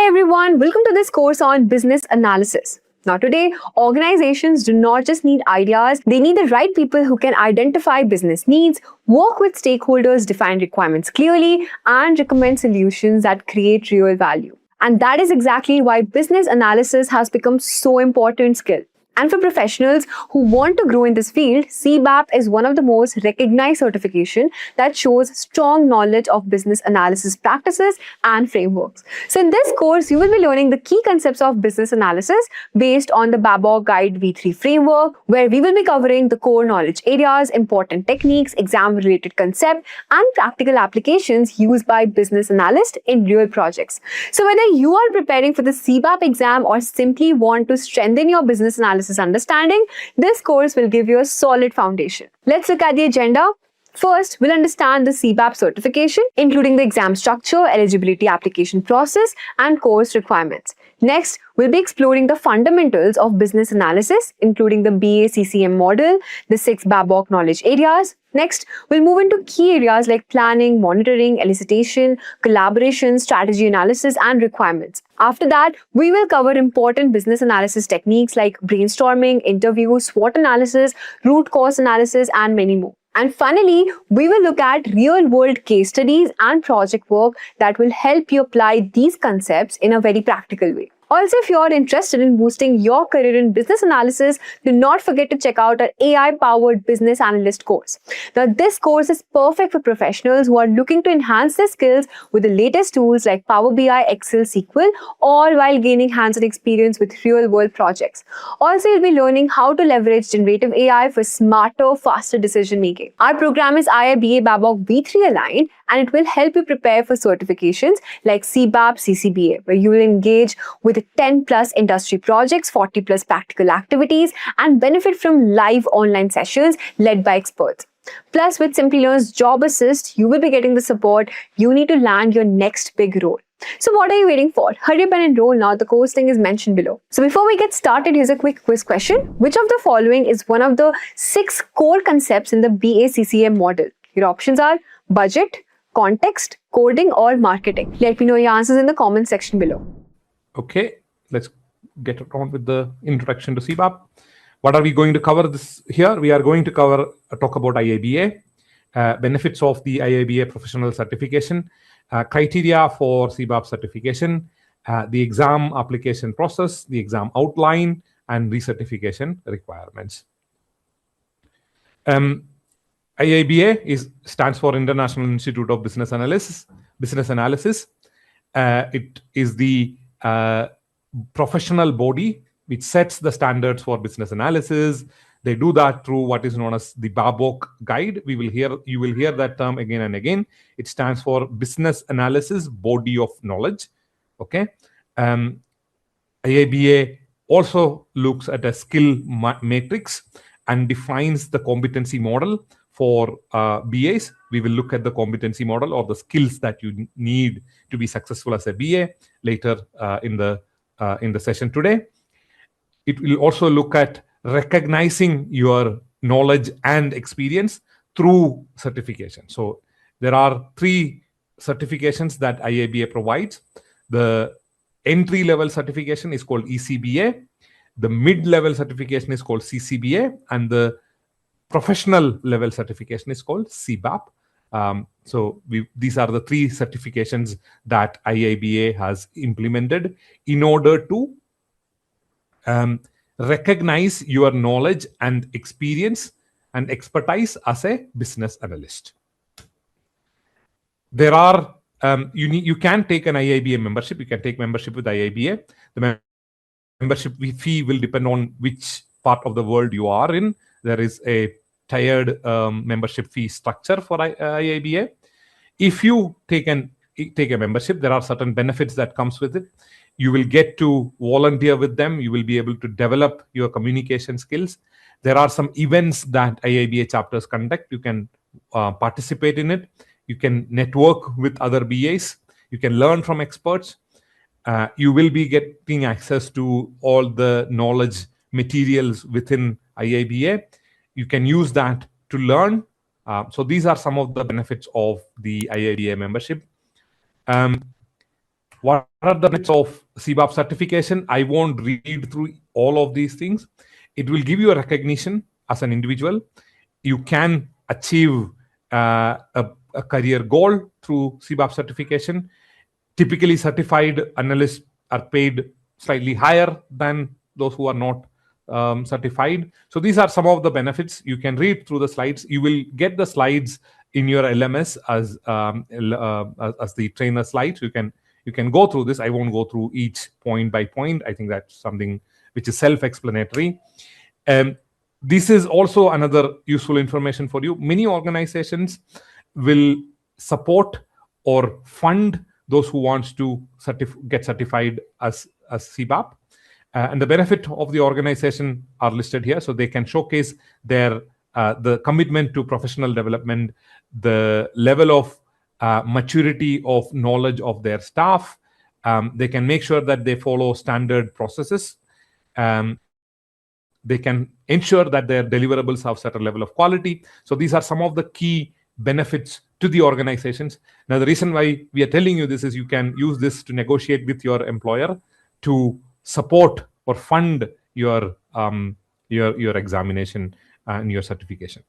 Hey everyone, welcome to this course on business analysis. Now today, organizations do not just need ideas, they need the right people who can identify business needs, work with stakeholders, define requirements clearly, and recommend solutions that create real value. And that is exactly why business analysis has become so important skill. And for professionals who want to grow in this field, CBAP is one of the most recognized certification that shows strong knowledge of business analysis practices and frameworks. So in this course, you will be learning the key concepts of business analysis based on the Babok Guide V3 framework, where we will be covering the core knowledge areas, important techniques, exam-related concepts, and practical applications used by business analysts in real projects. So whether you are preparing for the CBAP exam or simply want to strengthen your business analysis understanding, this course will give you a solid foundation. Let's look at the agenda. First, we'll understand the CBAP certification, including the exam structure, eligibility application process, and course requirements. Next, we'll be exploring the fundamentals of business analysis, including the BA-CCM model, the 6 Babok knowledge areas. Next, we'll move into key areas like planning, monitoring, elicitation, collaboration, strategy analysis, and requirements. After that, we will cover important business analysis techniques like brainstorming, interview, SWOT analysis, root cause analysis, and many more. And finally, we will look at real-world case studies and project work that will help you apply these concepts in a very practical way. Also, if you're interested in boosting your career in business analysis, do not forget to check out our AI-powered business analyst course. Now, this course is perfect for professionals who are looking to enhance their skills with the latest tools like Power BI, Excel, SQL, all while gaining hands-on experience with real-world projects. Also, you'll be learning how to leverage generative AI for smarter, faster decision-making. Our program is IIBA Babok V3 aligned, and it will help you prepare for certifications like CBAP, CCBA, where you will engage with 10 plus industry projects, 40 plus practical activities, and benefit from live online sessions led by experts. Plus, with Simplilearn's Job Assist, you will be getting the support you need to land your next big role. So what are you waiting for? Hurry up and enroll now. The course link is mentioned below. So before we get started, here's a quick quiz question. Which of the following is one of the 6 core concepts in the BA-CCM model? Your options are budget, context, coding, or marketing. Let me know your answers in the comment section below. Okay, let's get on with the introduction to CBAP. What are we going to cover this here? We are going to talk about IIBA, benefits of the IIBA professional certification, criteria for CBAP certification, the exam application process, the exam outline, and recertification requirements. IIBA stands for International Institute of Business Analysis. It is the professional body which sets the standards for business analysis. They do that through what is known as the Babok Guide. You will hear that term again and again. It stands for Business Analysis Body of Knowledge. Okay. IIBA also looks at a skill matrix and defines the competency model for BAs. We will look at the competency model or the skills that you need to be successful as a BA later in the session today. It will also look at recognizing your knowledge and experience through certification. So there are 3 certifications that IIBA provides. The entry-level certification is called ECBA. The mid-level certification is called CCBA, and the professional level certification is called CBAP. These are the 3 certifications that IIBA has implemented in order to recognize your knowledge and experience and expertise as a business analyst. There are you can take an IIBA membership. You can take membership with IIBA. The membership fee will depend on which part of the world you are in. There is a tiered membership fee structure for IIBA. If you take a membership, there are certain benefits that comes with it. You will get to volunteer with them. You will be able to develop your communication skills. There are some events that IIBA chapters conduct. You can participate in it. You can network with other BAs. You can learn from experts. You will be getting access to all the knowledge materials within IIBA. You can use that to learn. So these are some of the benefits of the IIBA membership. What are the benefits of CBAP certification? I won't read through all of these things. It will give you a recognition as an individual. You can achieve a career goal through CBAP certification. Typically, certified analysts are paid slightly higher than those who are not certified. So these are some of the benefits. You can read through the slides. You will get the slides in your LMS as the trainer slides. You can go through this. I won't go through each point by point. I think that's something which is self-explanatory. This is also another useful information for you. Many organizations will support or fund those who want to get certified as CBAP. And the benefit of the organization are listed here. So they can showcase their the commitment to professional development, the level of maturity of knowledge of their staff. They can make sure that they follow standard processes. They can ensure that their deliverables have certain level of quality. So these are some of the key benefits to the organizations. Now, the reason why we are telling you this is you can use this to negotiate with your employer to support or fund your examination and your certification.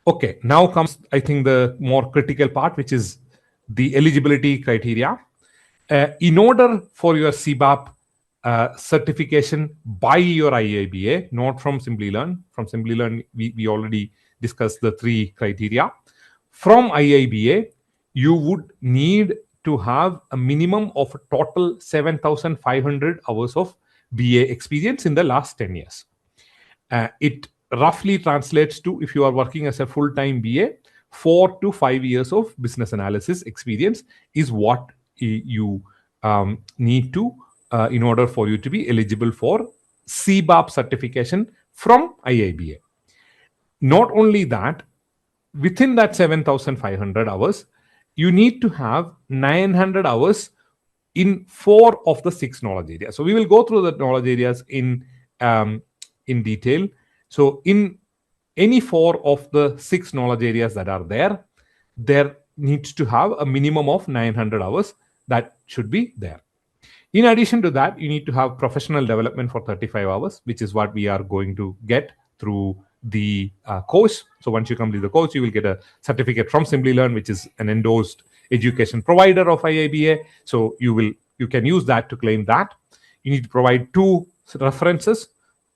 Okay, now comes, I think, the more critical part, which is the eligibility criteria. In order for your CBAP certification by your IIBA, not from Simplilearn. From Simplilearn, we already discussed the 3 criteria. From IIBA, you would need to have a minimum of a total 7,500 hours of BA experience in the last 10 years. It roughly translates to, if you are working as a full-time BA, 4 to 5 years of business analysis experience is what you need to in order for you to be eligible for CBAP certification from IIBA. Not only that, within that 7,500 hours, you need to have 900 hours in 4 of the 6 knowledge areas. So we will go through the knowledge areas in detail. So in any 4 of the 6 knowledge areas that are there needs to have a minimum of 900 hours that should be there. In addition to that, you need to have professional development for 35 hours, which is what we are going to get through the course. So once you complete the course, you will get a certificate from Simplilearn, which is an endorsed education provider of IIBA. So you can use that to claim that. You need to provide 2 references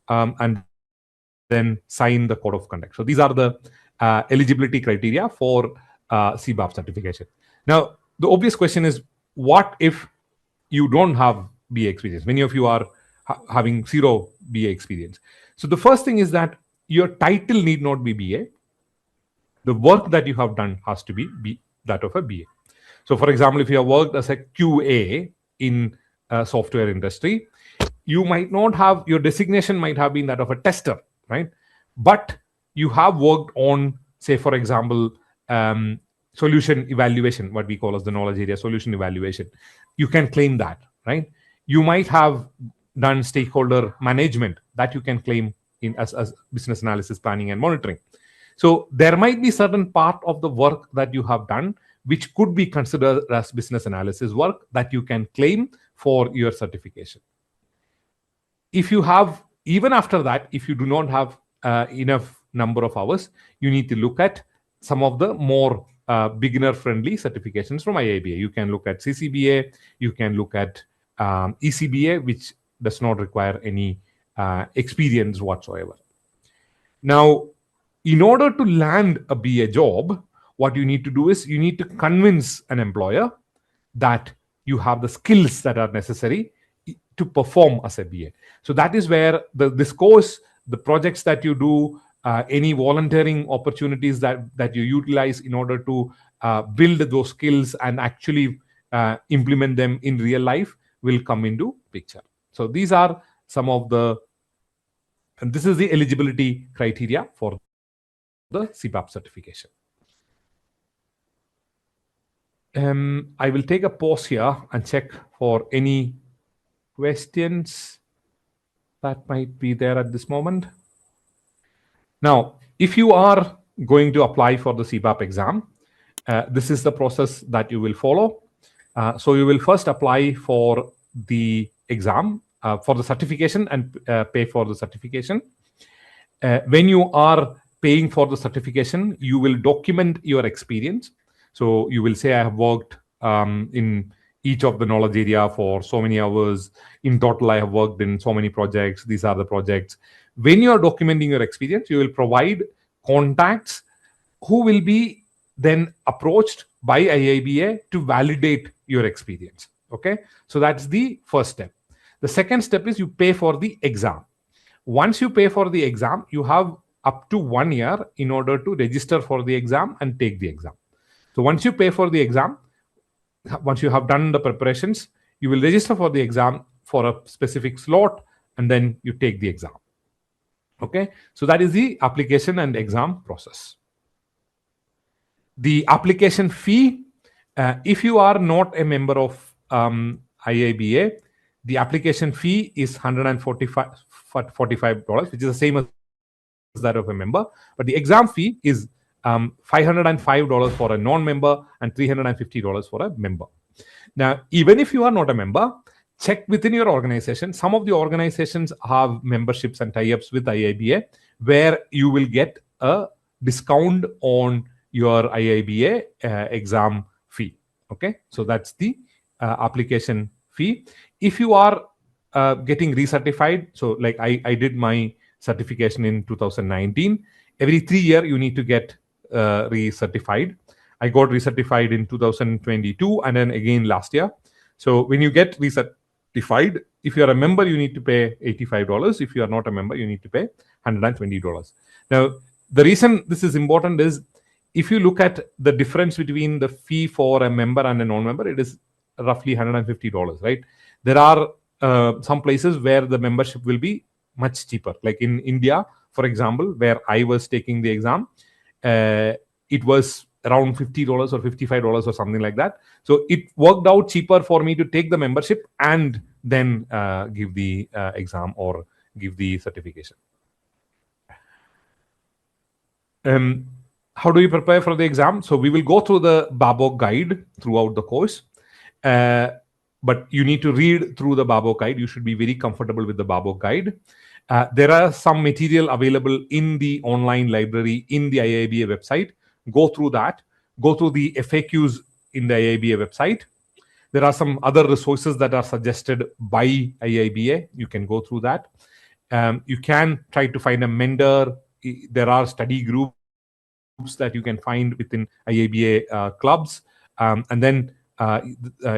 and then sign the code of conduct. So these are the eligibility criteria for CBAP certification. Now, the obvious question is, what if you don't have BA experience? Many of you are having 0 BA experience. So the first thing is that your title need not be BA. The work that you have done has to be that of a BA. So for example, if you have worked as a QA in a software industry, you might not have, your designation might have been that of a tester, right? But you have worked on, say, for example, solution evaluation, what we call as the knowledge area, solution evaluation. You can claim that, right? You might have done stakeholder management, that you can claim in as business analysis, planning, and monitoring. So there might be certain part of the work that you have done which could be considered as business analysis work that you can claim for your certification. If you have, even after that, if you do not have enough number of hours, you need to look at some of the more beginner-friendly certifications from IIBA. You can look at CCBA, you can look at ECBA, which does not require any experience whatsoever. Now, in order to land a BA job, what you need to do is you need to convince an employer that you have the skills that are necessary to perform as a BA. So that is where this course, the projects that you do, any volunteering opportunities that you utilize in order to build those skills and actually implement them in real life will come into picture. So these are some of and this is the eligibility criteria for the CBAP certification. I will take a pause here and check for any questions that might be there at this moment. Now, if you are going to apply for the CBAP exam, this is the process that you will follow. So you will first apply for the exam, for the certification, and pay for the certification. When you are paying for the certification, you will document your experience. So you will say, I have worked in each of the knowledge area for so many hours. In total, I have worked in so many projects. These are the projects. When you are documenting your experience, you will provide contacts who will be then approached by IIBA to validate your experience. Okay, so that's the first step. The second step is you pay for the exam. Once you pay for the exam, you have up to 1 year in order to register for the exam and take the exam. So once you pay for the exam, once you have done the preparations, you will register for the exam for a specific slot, and then you take the exam. Okay, so that is the application and exam process. The application fee, if you are not a member of IIBA, the application fee is $145, which is the same as that of a member. But the exam fee is $505 for a non-member and $350 for a member. Now, even if you are not a member, check within your organization. Some of the organizations have memberships and tie-ups with IIBA where you will get a discount on your IIBA exam fee. Okay, so that's the application fee. If you are getting recertified, so like I did my certification in 2019, every 3 years you need to get recertified. I got recertified in 2022 and then again last year. So when you get recertified, if you are a member, you need to pay $85. If you are not a member, you need to pay $120. Now, the reason this is important is if you look at the difference between the fee for a member and a non-member, it is roughly $150, right? There are some places where the membership will be much cheaper. Like in India, for example, where I was taking the exam, it was around $50 or $55 or something like that. So it worked out cheaper for me to take the membership and then give the exam or give the certification. How do you prepare for the exam? So we will go through the BABOK guide throughout the course. But you need to read through the BABOK guide. You should be very comfortable with the BABOK guide. There are some material available in the online library in the IIBA website. Go through that. Go through the FAQs in the IIBA website. There are some other resources that are suggested by IIBA. You can go through that. You can try to find a mentor. There are study groups that you can find within IIBA clubs. And then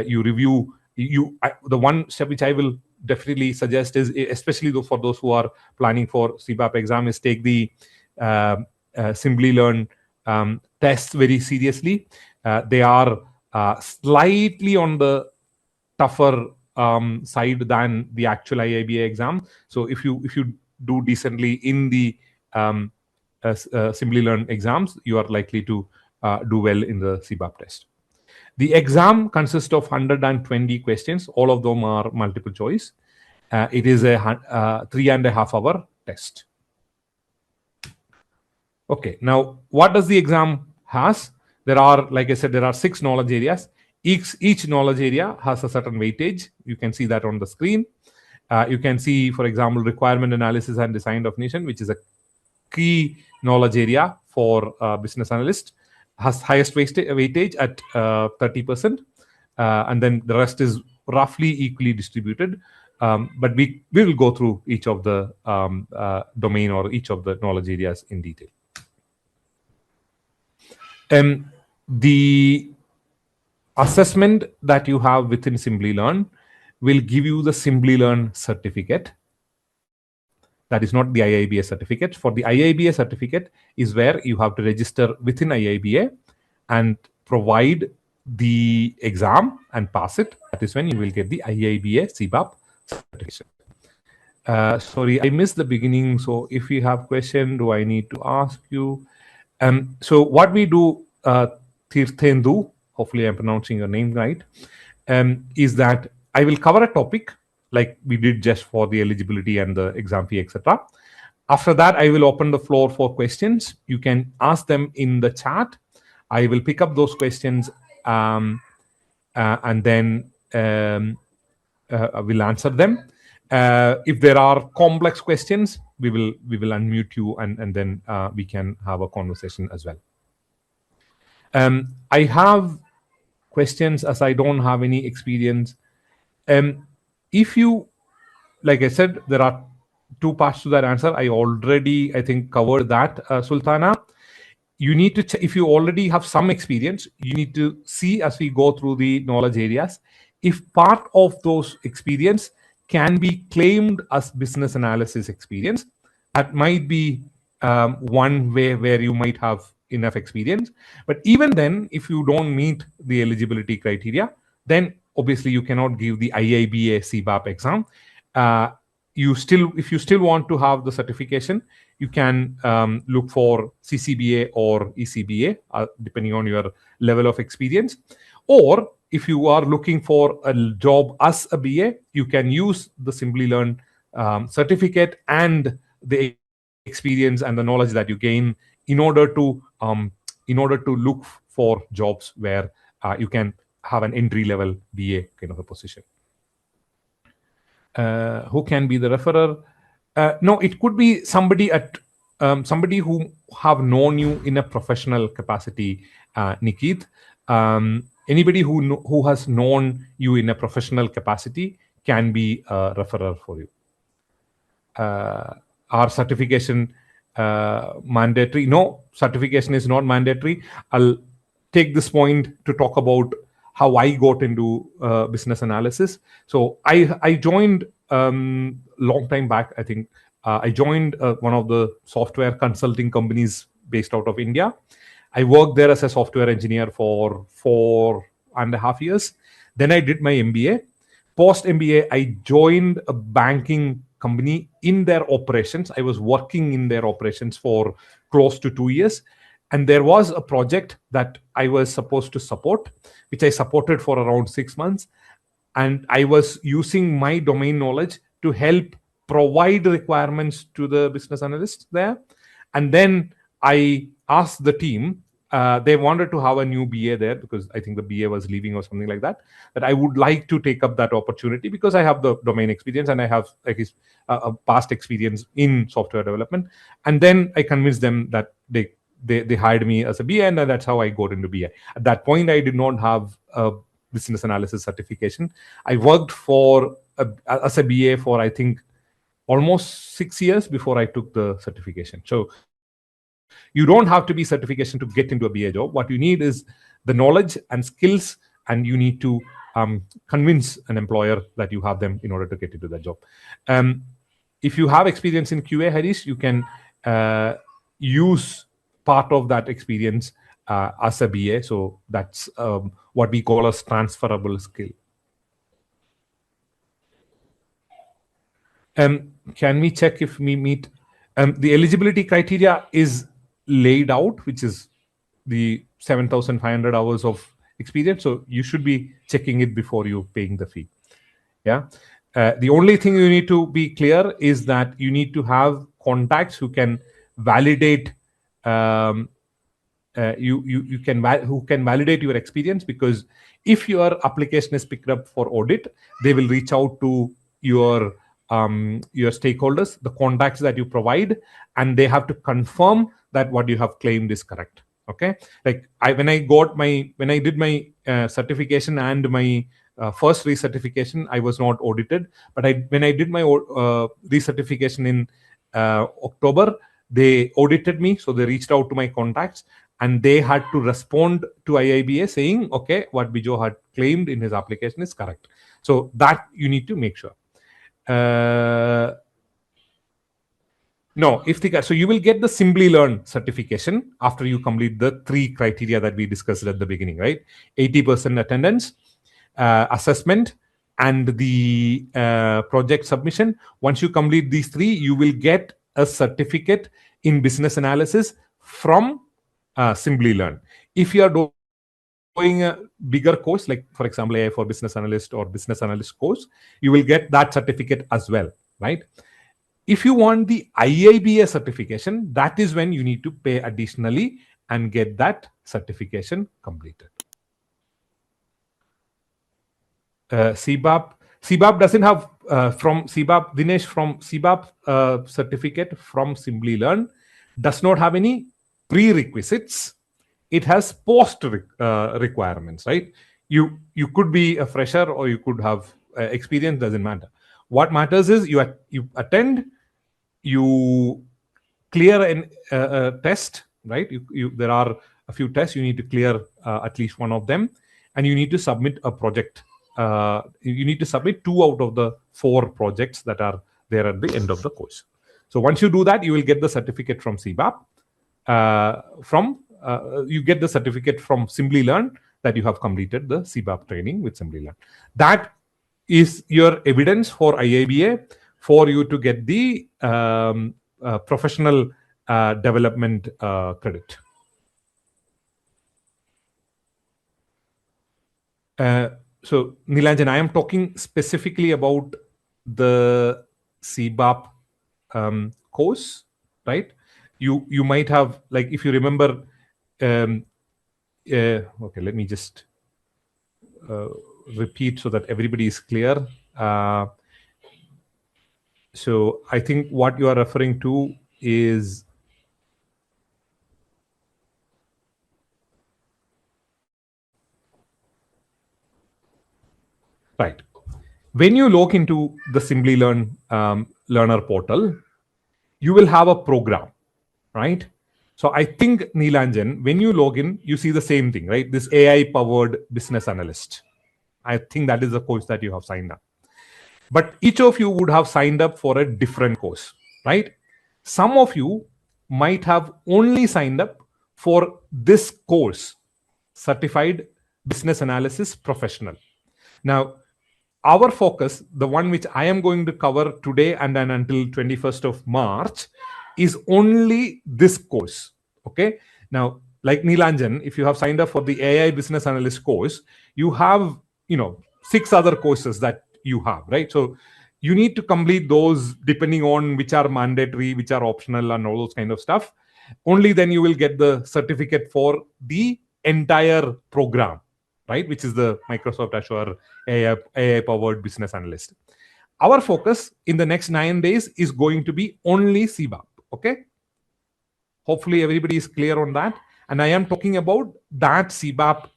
you review. The one step which I will definitely suggest is, especially for those who are planning for CBAP exam, is take the Simplilearn tests very seriously. They are slightly on the tougher side than the actual IIBA exam. So if you do decently in the Simplilearn exams, you are likely to do well in the CBAP test. The exam consists of 120 questions. All of them are multiple choice. It is a 3.5 hour test. Okay, now what does the exam has? There are, like I said, there are 6 knowledge areas. Each knowledge area has a certain weightage. You can see that on the screen. You can see, for example, requirement analysis and design definition, which is a key knowledge area for business analyst, has highest weightage at 30%, and then the rest is roughly equally distributed. But we will go through each of the domain or each of the knowledge areas in detail. The assessment that you have within Simplilearn will give you the Simplilearn certificate. That is not the IIBA certificate. For the IIBA certificate is where you have to register within IIBA and provide the exam and pass it. That is when you will get the IIBA CBAP certification. Sorry, I missed the beginning. So if you have question, do I need to ask you? So what we do, Tirthendu, hopefully I'm pronouncing your name right, is that I will cover a topic like we did just for the eligibility and the exam fee, etc. After that, I will open the floor for questions. You can ask them in the chat. I will pick up those questions and then we'll answer them. If there are complex questions, we will unmute you, and then we can have a conversation as well. I have questions as I don't have any experience. If you, like I said, there are two parts to that answer. I already, I think, covered that, Sultana. You need to if you already have some experience, you need to see as we go through the knowledge areas if part of those experience can be claimed as business analysis experience. That might be one way where you might have enough experience. But even then, if you don't meet the eligibility criteria, then obviously you cannot give the IIBA CBAP exam. If you still want to have the certification, you can look for CCBA or ECBA, depending on your level of experience. Or if you are looking for a job as a BA, you can use the Simplilearn certificate and the experience and the knowledge that you gain in order to look for jobs where you can have an entry level BA kind of a position. Who can be the referrer? No, it could be somebody somebody who have known you in a professional capacity, Nikit. Anybody who has known you in a professional capacity can be a referrer for you. Our certification mandatory? No, certification is not mandatory. I'll take this point to talk about how I got into business analysis. So I joined long time back. I think I joined one of the software consulting companies based out of India. I worked there as a software engineer for 4.5 years. Then I did my MBA. Post MBA, I joined a banking company in their operations. I was working in their operations for close to 2 years. And there was a project that I was supposed to support, which I supported for around 6 months. And I was using my domain knowledge to help provide requirements to the business analysts there. And then I asked the team, they wanted to have a new BA there because I think the BA was leaving or something like that, that I would like to take up that opportunity because I have the domain experience and I have a past experience in software development. And then I convinced them that they hired me as a BA, and that's how I got into BA. At that point, I did not have a business analysis certification. I worked as a BA for, I think, almost 6 years before I took the certification. So you don't have to be certification to get into a BA job. What you need is the knowledge and skills, and you need to convince an employer that you have them in order to get into that job. If you have experience in QA, Harish, you can use part of that experience as a BA. So that's what we call as transferable skill. Can we check if we meet the eligibility criteria is laid out, which is the 7,500 hours of experience. So you should be checking it before you paying the fee. Yeah. The only thing you need to be clear is that you need to have contacts who can validate who can validate your experience, because if your application is picked up for audit, they will reach out to your stakeholders, the contacts that you provide, and they have to confirm that what you have claimed is correct. Okay, like when I did my certification and my first recertification, I was not audited, but when I did my recertification in October, they audited me. So they reached out to my contacts and they had to respond to IIBA saying, okay, what Bijo had claimed in his application is correct. So that you need to make sure. No, so you will get the Simplilearn certification after you complete the 3 criteria that we discussed at the beginning, right? 80% attendance, assessment, and the project submission. Once you complete these 3, you will get a certificate in business analysis from Simplilearn. If you are doing a bigger course, like for example, AI for business analyst or business analyst course, you will get that certificate as well, right? If you want the IIBA certification, that is when you need to pay additionally and get that certification completed. CBAP doesn't have from CBAP, Dinesh, from CBAP certificate from Simplilearn does not have any prerequisites. It has post requirements, right? You could be a fresher or you could have experience, doesn't matter. What matters is you attend, you clear a test, right? There are a few tests you need to clear, at least one of them, and you need to submit a project. You need to submit 2 out of the 4 projects that are there at the end of the course. So once you do that, you will get the certificate from CBAP. You get the certificate from Simplilearn that you have completed the CBAP training with Simplilearn. That is your evidence for IIBA for you to get the professional development credit. So Nilanjan, I am talking specifically about the CBAP course, right? You might have, like, if you remember, okay, let me just repeat so that everybody is clear. So I think what you are referring to is right. When you log into the Simplilearn learner portal, you will have a program, right? So I think, Nilanjan, when you log in, you see the same thing, right? This AI-powered business analyst. I think that is the course that you have signed up. But each of you would have signed up for a different course, right? Some of you might have only signed up for this course, Certified Business Analysis Professional. Now, our focus, the one which I am going to cover today and then until 21st of March, is only this course. Okay. Now, like Nilanjan, if you have signed up for the AI Business Analyst course, you have, 6 other courses that you have, right? So you need to complete those depending on which are mandatory, which are optional, and all those kind of stuff. Only then you will get the certificate for the entire program, right? Which is the Microsoft Azure AI-powered business analyst. Our focus in the next 9 days is going to be only CBAP. Okay. Hopefully everybody is clear on that. And I am talking about that CBAP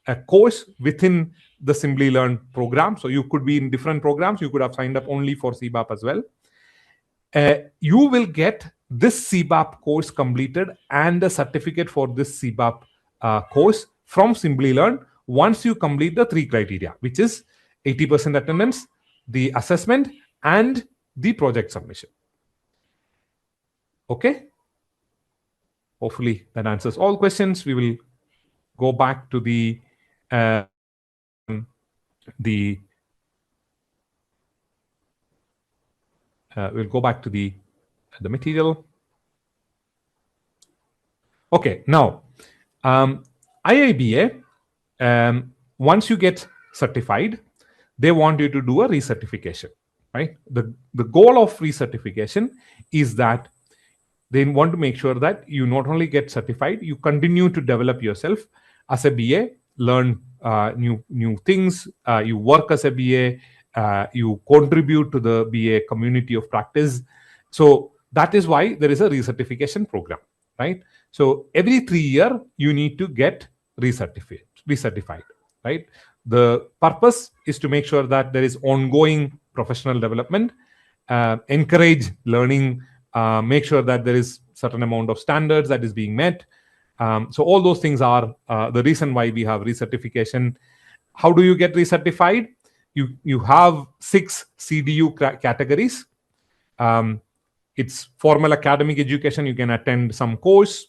a course within the Simplilearn program. So you could be in different programs. You could have signed up only for CBAP as well. You will get this CBAP course completed and a certificate for this CBAP course from Simplilearn once you complete the 3 criteria, which is 80% attendance, the assessment, and the project submission. Okay. Hopefully that answers all questions. We will go back to the we'll go back to the material. Okay. Now, IIBA, once you get certified, they want you to do a recertification, right? The goal of recertification is that they want to make sure that you not only get certified, you continue to develop yourself as a BA, learn new things, you work as a BA, you contribute to the BA community of practice. So that is why there is a recertification program, right? So every 3 years, you need to get recertified, right? The purpose is to make sure that there is ongoing professional development, encourage learning, make sure that there is certain amount of standards that is being met. So all those things are the reason why we have recertification. How do you get recertified? You have 6 CDU categories. It's formal academic education. You can attend some course.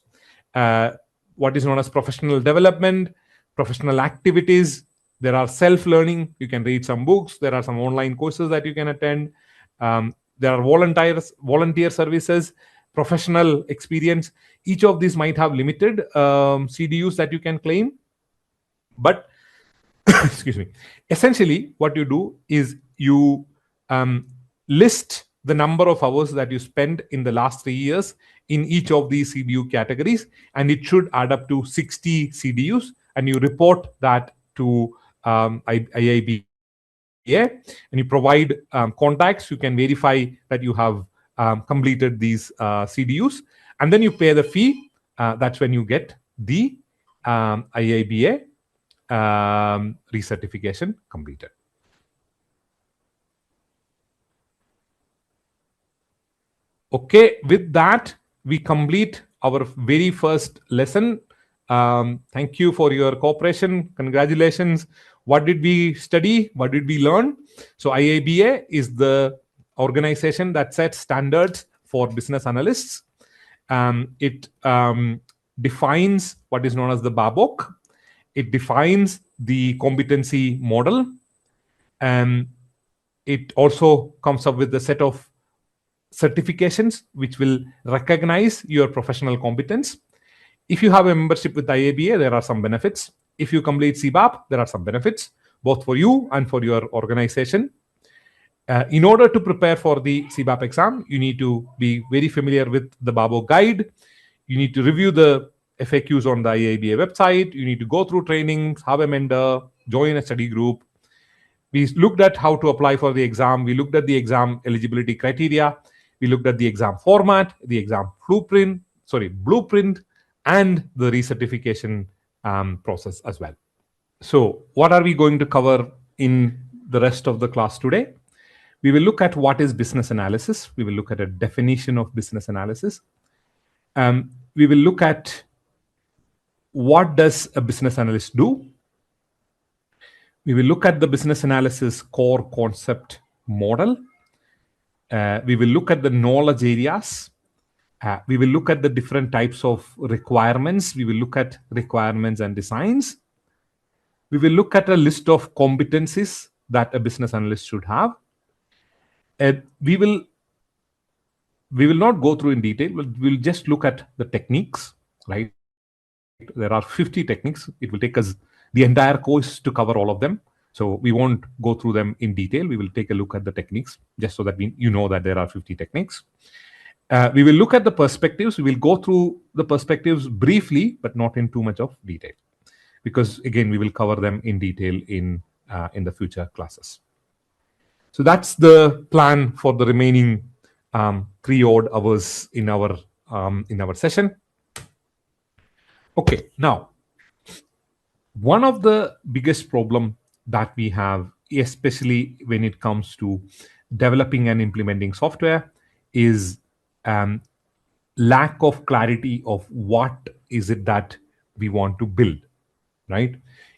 What is known as professional development, professional activities. There are self-learning. You can read some books. There are some online courses that you can attend. There are volunteer services, professional experience. Each of these might have limited CDUs that you can claim. But, excuse me, essentially what you do is you list the number of hours that you spent in the last 3 years in each of these CDU categories, and it should add up to 60 CDUs, and you report that to IIBA, and you provide contacts. You can verify that you have completed these CDUs, and then you pay the fee. That's when you get the IIBA recertification completed. Okay, with that, we complete our very first lesson. Thank you for your cooperation. Congratulations. What did we study? What did we learn? So IIBA is the organization that sets standards for business analysts. It defines what is known as the BABOK. It defines the competency model. It also comes up with a set of certifications which will recognize your professional competence. If you have a membership with IIBA, there are some benefits. If you complete CBAP, there are some benefits, both for you and for your organization. In order to prepare for the CBAP exam, you need to be very familiar with the BABO guide. You need to review the FAQs on the IIBA website. You need to go through trainings, have a mentor, join a study group. We looked at how to apply for the exam. We looked at the exam eligibility criteria. We looked at the exam format, the exam blueprint, and the recertification process as well. So what are we going to cover in the rest of the class today? We will look at what is business analysis. We will look at a definition of business analysis. We will look at what does a business analyst do. We will look at the business analysis core concept model. We will look at the knowledge areas. We will look at the different types of requirements. We will look at requirements and designs. We will look at a list of competencies that a business analyst should have. We will not go through in detail. We'll just look at the techniques, right? There are 50 techniques. It will take us the entire course to cover all of them. So we won't go through them in detail. We will take a look at the techniques just so that you know that there are 50 techniques. We will look at the perspectives. We will go through the perspectives briefly, but not in too much of detail, because again, we will cover them in detail in the future classes. So that's the plan for the remaining 3 odd hours in our session. Okay, now, one of the biggest problem that we have, especially when it comes to developing and implementing software, is lack of clarity of what is it that we want to build, right?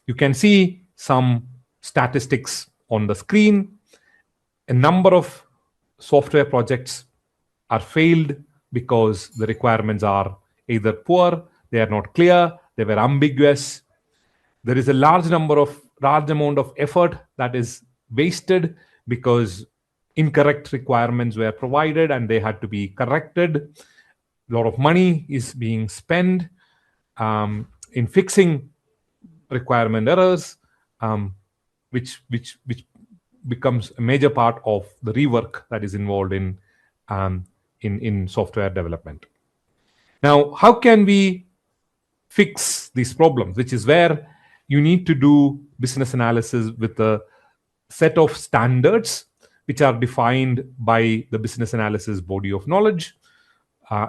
You can see some statistics on the screen. A number of software projects are failed because the requirements are either poor, they are not clear, they were ambiguous. There is a large amount of effort that is wasted because incorrect requirements were provided and they had to be corrected. A lot of money is being spent in fixing requirement errors, which becomes a major part of the rework that is involved in software development. Now, how can we fix these problems? Which is where you need to do business analysis with a set of standards which are defined by the business analysis body of knowledge,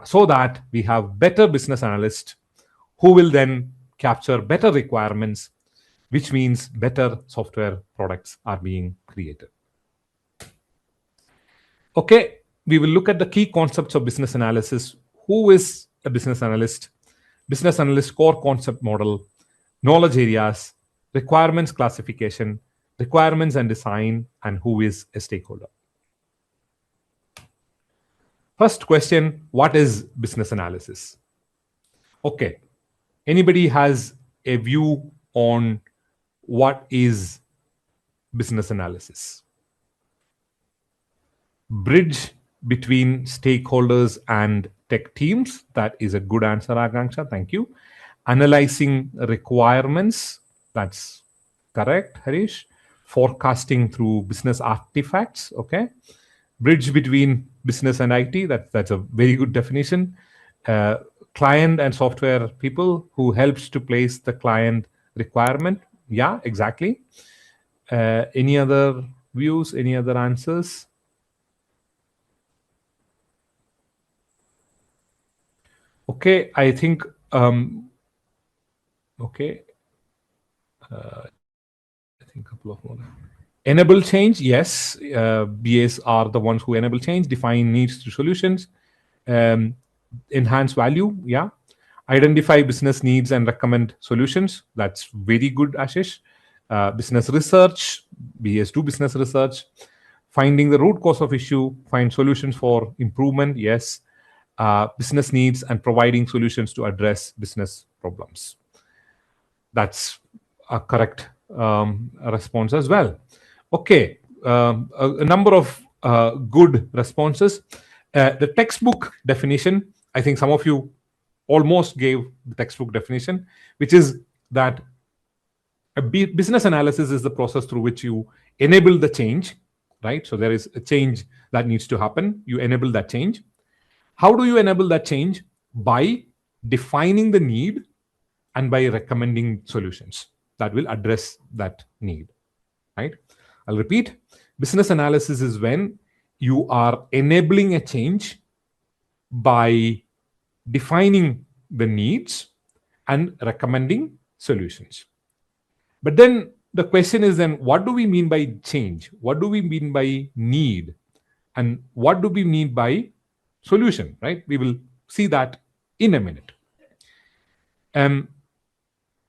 so that we have better business analysts who will then capture better requirements, which means better software products are being created. Okay, we will look at the key concepts of business analysis. Who is a business analyst? Business analyst core concept model, knowledge areas, requirements classification, requirements and design, and who is a stakeholder. First question, what is business analysis? Okay, anybody has a view on what is business analysis? Bridge between stakeholders and tech teams. That is a good answer, Akanksha. Thank you. Analyzing requirements. That's correct, Harish. Forecasting through business artifacts. Okay. Bridge between business and IT. That's a very good definition. Client and software people who helps to place the client requirement Yeah, exactly. Any other views? Any other answers? Okay, I think. Okay, I think a couple of more. Enable change, yes. BAs are the ones who enable change, define needs to solutions, um, enhance value. Yeah, identify business needs and recommend solutions. That's very good, Ashish. Business research, BAs do business research. Finding the root cause of issue, find solutions for improvement. Yes. Business needs and providing solutions to address business problems. That's a correct response as well. Okay, a number of good responses. The textbook definition, I think some of you almost gave the textbook definition, which is that business analysis is the process through which you enable the change, right? So there is a change that needs to happen. You enable that change. How do you enable that change? By defining the need and by recommending solutions that will address that need, right? I'll repeat. Business analysis is when you are enabling a change by defining the needs and recommending solutions. But then the question is, then what do we mean by change? What do we mean by need? And what do we mean by solution, right? We will see that in a minute.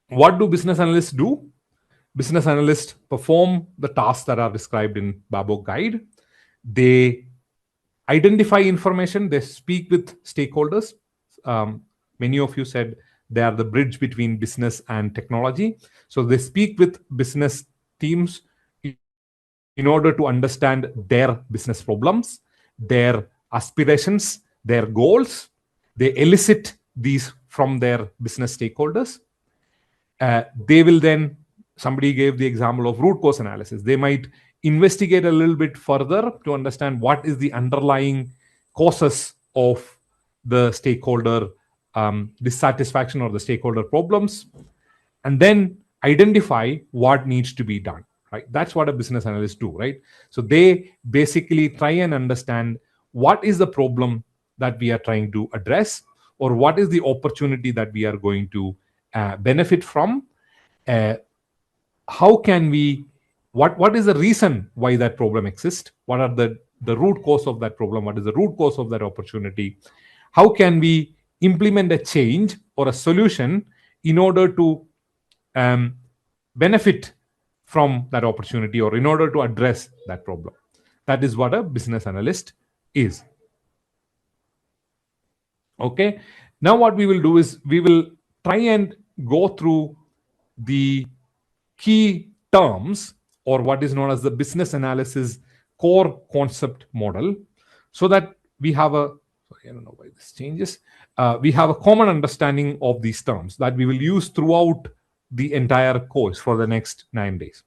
What do business analysts do? Business analysts perform the tasks that are described in Babok guide. They identify information. They speak with stakeholders. Many of you said they are the bridge between business and technology. So they speak with business teams in order to understand their business problems, their aspirations, their goals. They elicit these from their business stakeholders. They will then, somebody gave the example of root cause analysis. They might investigate a little bit further to understand what is the underlying causes of the stakeholder dissatisfaction or the stakeholder problems, and then identify what needs to be done, right? That's what a business analyst do, right? So they basically try and understand what is the problem that we are trying to address, or what is the opportunity that we are going to benefit from. How can we, what is the reason why that problem exists? What are the root cause of that problem? What is the root cause of that opportunity? How can we implement a change or a solution in order to benefit from that opportunity, or in order to address that problem? That is what a business analyst is. Okay, now what we will do is we will try and go through the key terms, or what is known as the business analysis core concept model, so that we have a, sorry, I don't know why this changes. We have a common understanding of these terms that we will use throughout the entire course for the next 9 days.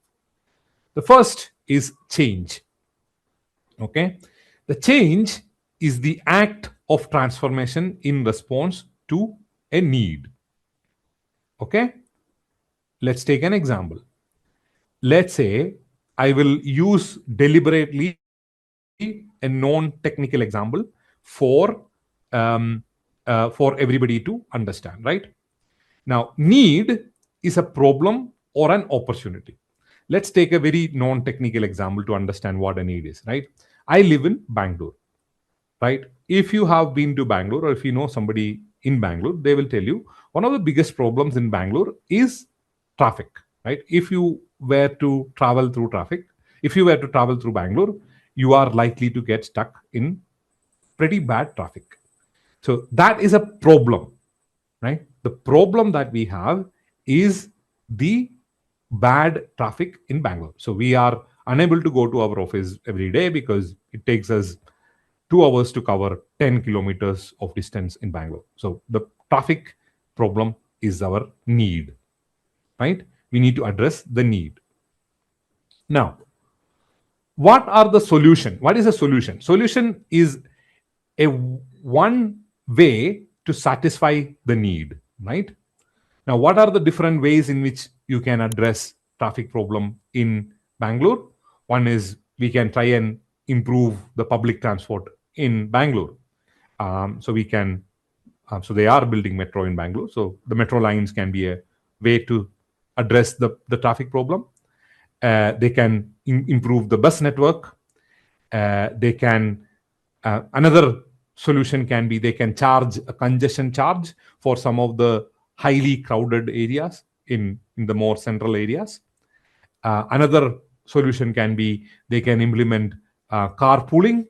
The first is change. Okay, the change is the act of transformation in response to a need. Okay, let's take an example. Let's say I will use deliberately a non-technical example for everybody to understand, right? Now, need is a problem or an opportunity. Let's take a very non-technical example to understand what a need is, right? I live in Bangalore, right? If you have been to Bangalore, or if you know somebody in Bangalore, they will tell you one of the biggest problems in Bangalore is traffic, right? If you were to travel through traffic, if you were to travel through Bangalore, you are likely to get stuck in pretty bad traffic. So that is a problem, right? The problem that we have is the bad traffic in Bangalore. So we are unable to go to our office every day because it takes us 2 hours to cover 10 kilometers of distance in Bangalore. So the traffic problem is our need, right? We need to address the need. Now, what are the solution? What is a solution? Solution is a one way to satisfy the need, right? Now, what are the different ways in which you can address traffic problem in Bangalore. One is we can try and improve the public transport in Bangalore. So we can, so they are building metro in Bangalore. So the metro lines can be a way to address the traffic problem. They can improve the bus network. They can, another solution can be they can charge a congestion charge for some of the highly crowded areas in the more central areas. Another solution can be they can implement carpooling,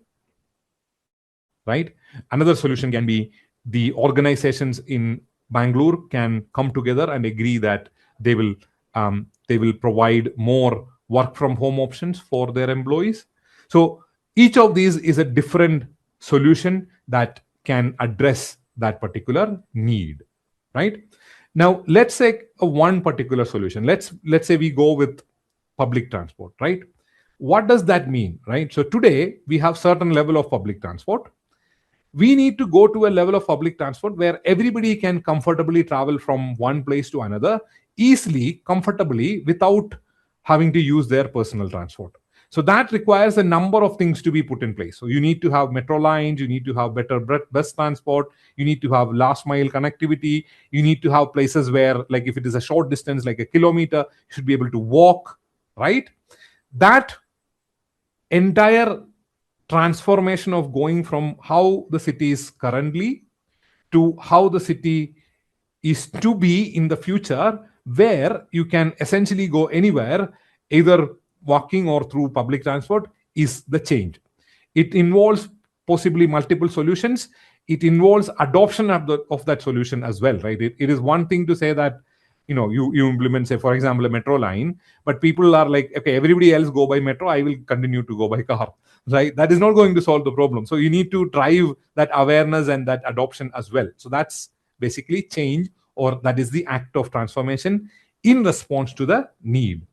right? Another solution can be the organizations in Bangalore can come together and agree that they will provide more work from home options for their employees. So each of these is a different solution that can address that particular need, right? Now let's take one particular solution. Let's say we go with public transport, right? What does that mean, right? So today we have certain level of public transport. We need to go to a level of public transport where everybody can comfortably travel from one place to another easily, comfortably, without having to use their personal transport. So that requires a number of things to be put in place. So you need to have metro lines, you need to have better bus transport, you need to have last mile connectivity, you need to have places where, like if it is a short distance, like a kilometer, you should be able to walk, right? That entire transformation of going from how the city is currently to how the city is to be in the future, where you can essentially go anywhere, either walking or through public transport, is the change. It involves possibly multiple solutions. It involves adoption of that solution as well, right? It is one thing to say that you implement, say, for example, a metro line, but people are like, okay, everybody else go by metro, I will continue to go by car, right? That is not going to solve the problem. So you need to drive that awareness and that adoption as well. So that's basically change, or that is the act of transformation in response to the need.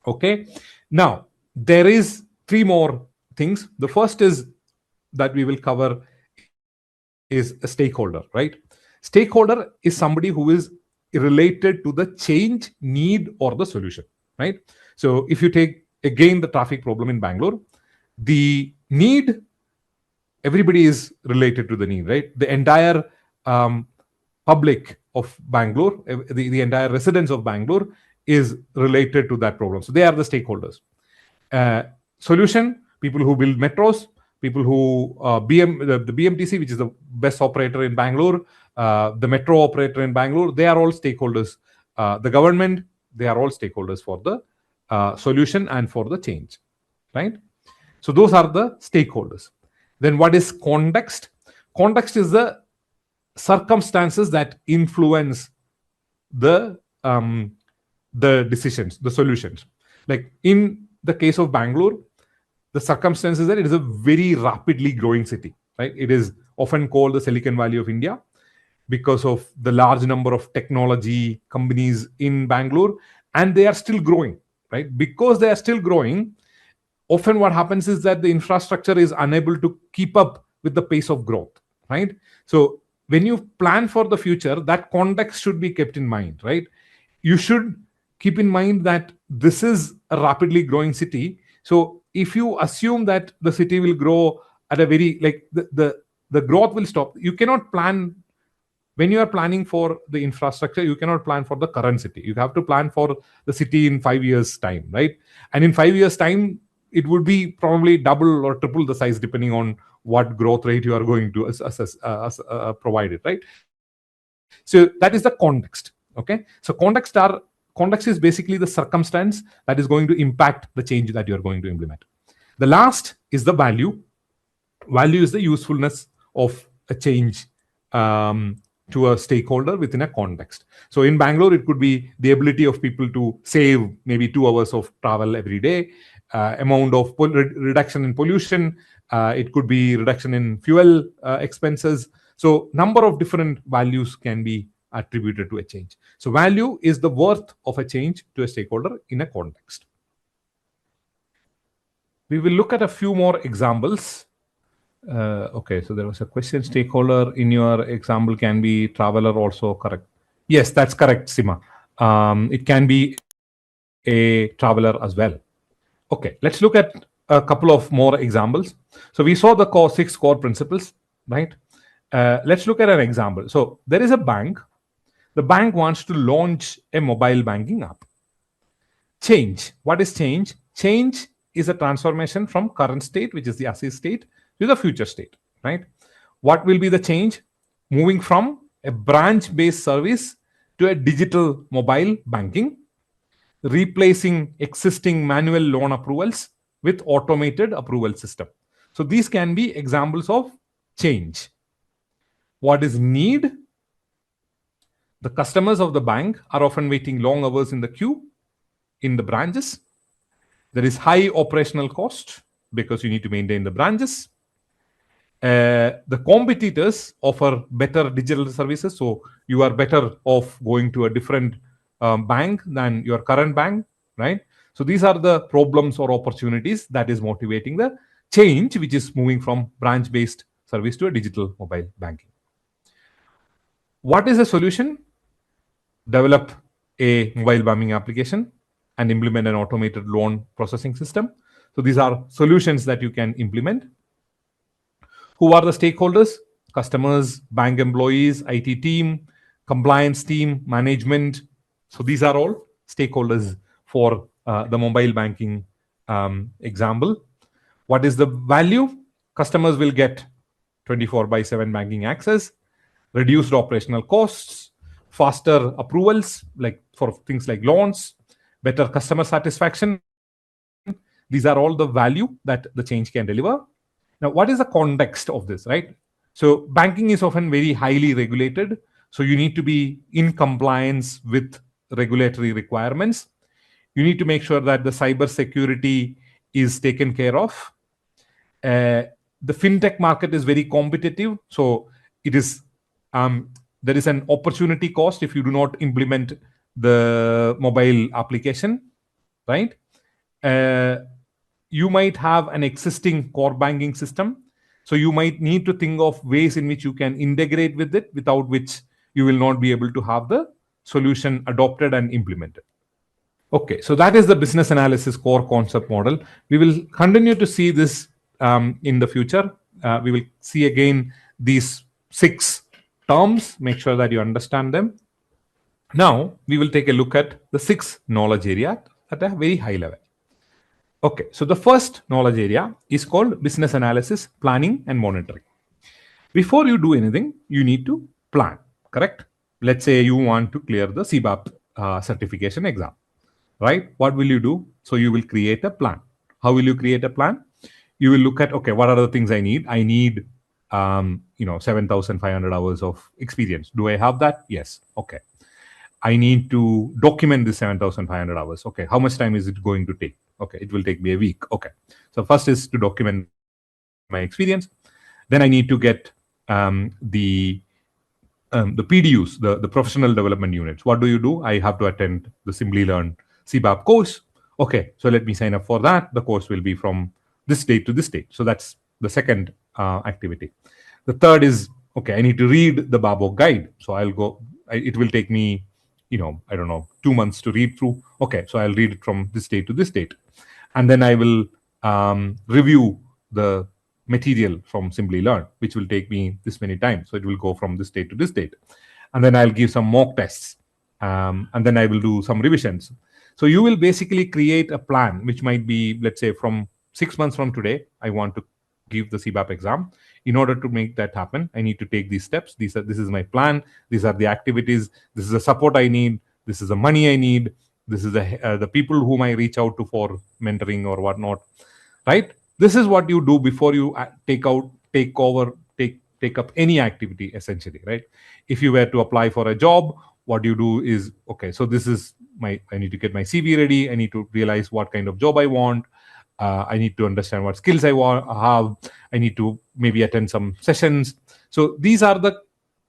Okay, now there is three more things. The first is that we will cover is a stakeholder, right? Stakeholder is somebody who is related to the change, need, or the solution, right? So if you take again the traffic problem in Bangalore, the need, everybody is related to the need, right? The entire public of Bangalore, the entire residents of Bangalore is related to that problem. So they are the stakeholders. Solution, people who build metros, people who the BMTC, which is the best operator in Bangalore, the metro operator in Bangalore, they are all stakeholders. The government, they are all stakeholders for the solution and for the change, right? So those are the stakeholders. Then what is context? Context is the circumstances that influence the decisions, the solutions. Like in the case of Bangalore, the circumstances that it is a very rapidly growing city, right? It is often called the Silicon Valley of India because of the large number of technology companies in Bangalore, and they are still growing, right? Because they are still growing, often what happens is that the infrastructure is unable to keep up with the pace of growth, right? So when you plan for the future, that context should be kept in mind, right? You should keep in mind that this is a rapidly growing city. So if you assume that the city will grow at a very, like the growth will stop, you cannot plan. When you are planning for the infrastructure, you cannot plan for the current city. You have to plan for the city in 5 years' time, right? And in 5 years' time, it would be probably double or triple the size depending on what growth rate you are going to provide it, right? So that is the context. Okay, so context is basically the circumstance that is going to impact the change that you are going to implement. The last is the value. Value is the usefulness of a change to a stakeholder within a context. So in Bangalore, it could be the ability of people to save maybe 2 hours of travel every day, amount of reduction in pollution. It could be reduction in fuel expenses. So number of different values can be attributed to a change. So value is the worth of a change to a stakeholder in a context. We will look at a few more examples. Okay, so there was a question. Stakeholder in your example can be traveler also, correct? Yes, that's correct, Sima. It can be a traveler as well. Okay, let's look at a couple of more examples. So we saw the 6 core principles, right? Let's look at an example. So there is a bank. The bank wants to launch a mobile banking app. Change. What is change? Change is a transformation from current state, which is the as is state, to the future state, right? What will be the change? Moving from a branch-based service to a digital mobile banking, replacing existing manual loan approvals with automated approval system. So these can be examples of change. What is need? The customers of the bank are often waiting long hours in the queue in the branches. There is high operational cost because you need to maintain the branches. The competitors offer better digital services, so you are better off going to a different bank than your current bank, right? So these are the problems or opportunities that is motivating the change, which is moving from branch-based service to a digital mobile banking. What is the solution? Develop a mobile banking application and implement an automated loan processing system. So these are solutions that you can implement. Who are the stakeholders? Customers, bank employees, IT team, compliance team, management. So these are all stakeholders for the mobile banking example. What is the value? Customers will get 24/7 banking access, reduced operational costs, faster approvals, like for things like loans, better customer satisfaction. These are all the value that the change can deliver. Now, what is the context of this, right? So banking is often very highly regulated. So you need to be in compliance with regulatory requirements. You need to make sure that the cyber security is taken care of. The fintech market is very competitive. So it is there is an opportunity cost if you do not implement the mobile application, right? You might have an existing core banking system. So you might need to think of ways in which you can integrate with it, without which you will not be able to have the solution adopted and implemented. Okay, so that is the business analysis core concept model. We will continue to see this in the future. We will see again these 6 terms, make sure that you understand them. Now, we will take a look at the 6 knowledge area at a very high level. Okay, so the first knowledge area is called business analysis, planning, and monitoring. Before you do anything, you need to plan, correct? Let's say you want to clear the CBAP certification exam, right? What will you do? So you will create a plan. How will you create a plan? You will look at, okay, what are the things I need? I need, 7,500 hours of experience. Do I have that? Yes. Okay. I need to document this 7,500 hours. Okay. How much time is it going to take? Okay. It will take me a week. Okay. So first is to document my experience. Then I need to get the PDUs, the professional development units. What do you do? I have to attend the Simplilearn CBAP course. Okay. So let me sign up for that. The course will be from this date to this date. So that's the second activity. The third is, okay, I need to read the Babok guide. So I'll go, it will take me, 2 months to read through. Okay, so I'll read it from this date to this date. And then I will review the material from Simplilearn, which will take me this many times. So it will go from this date to this date. And then I'll give some mock tests. And then I will do some revisions. So you will basically create a plan, which might be, let's say, from 6 months from today, I want to give the CBAP exam. In order to make that happen, I need to take these steps. This is my plan. These are the activities. This is the support I need. This is the money I need. This is the people whom I reach out to for mentoring or whatnot, right? This is what you do before you take up any activity, essentially, right? If you were to apply for a job, what you do is, okay, so this is I need to get my CV ready. I need to realize what kind of job I want. I need to understand what skills I have. I need to maybe attend some sessions. So these are the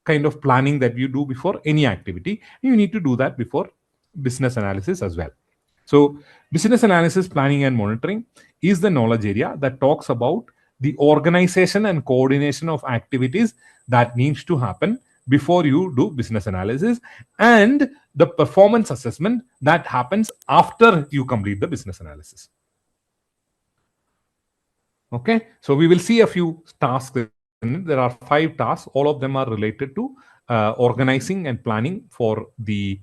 kind of planning that you do before any activity. You need to do that before business analysis as well. So business analysis, planning, and monitoring is the knowledge area that talks about the organization and coordination of activities that needs to happen before you do business analysis, and the performance assessment that happens after you complete the business analysis. Okay, so we will see a few tasks in it. There are 5 tasks. All of them are related to organizing and planning for the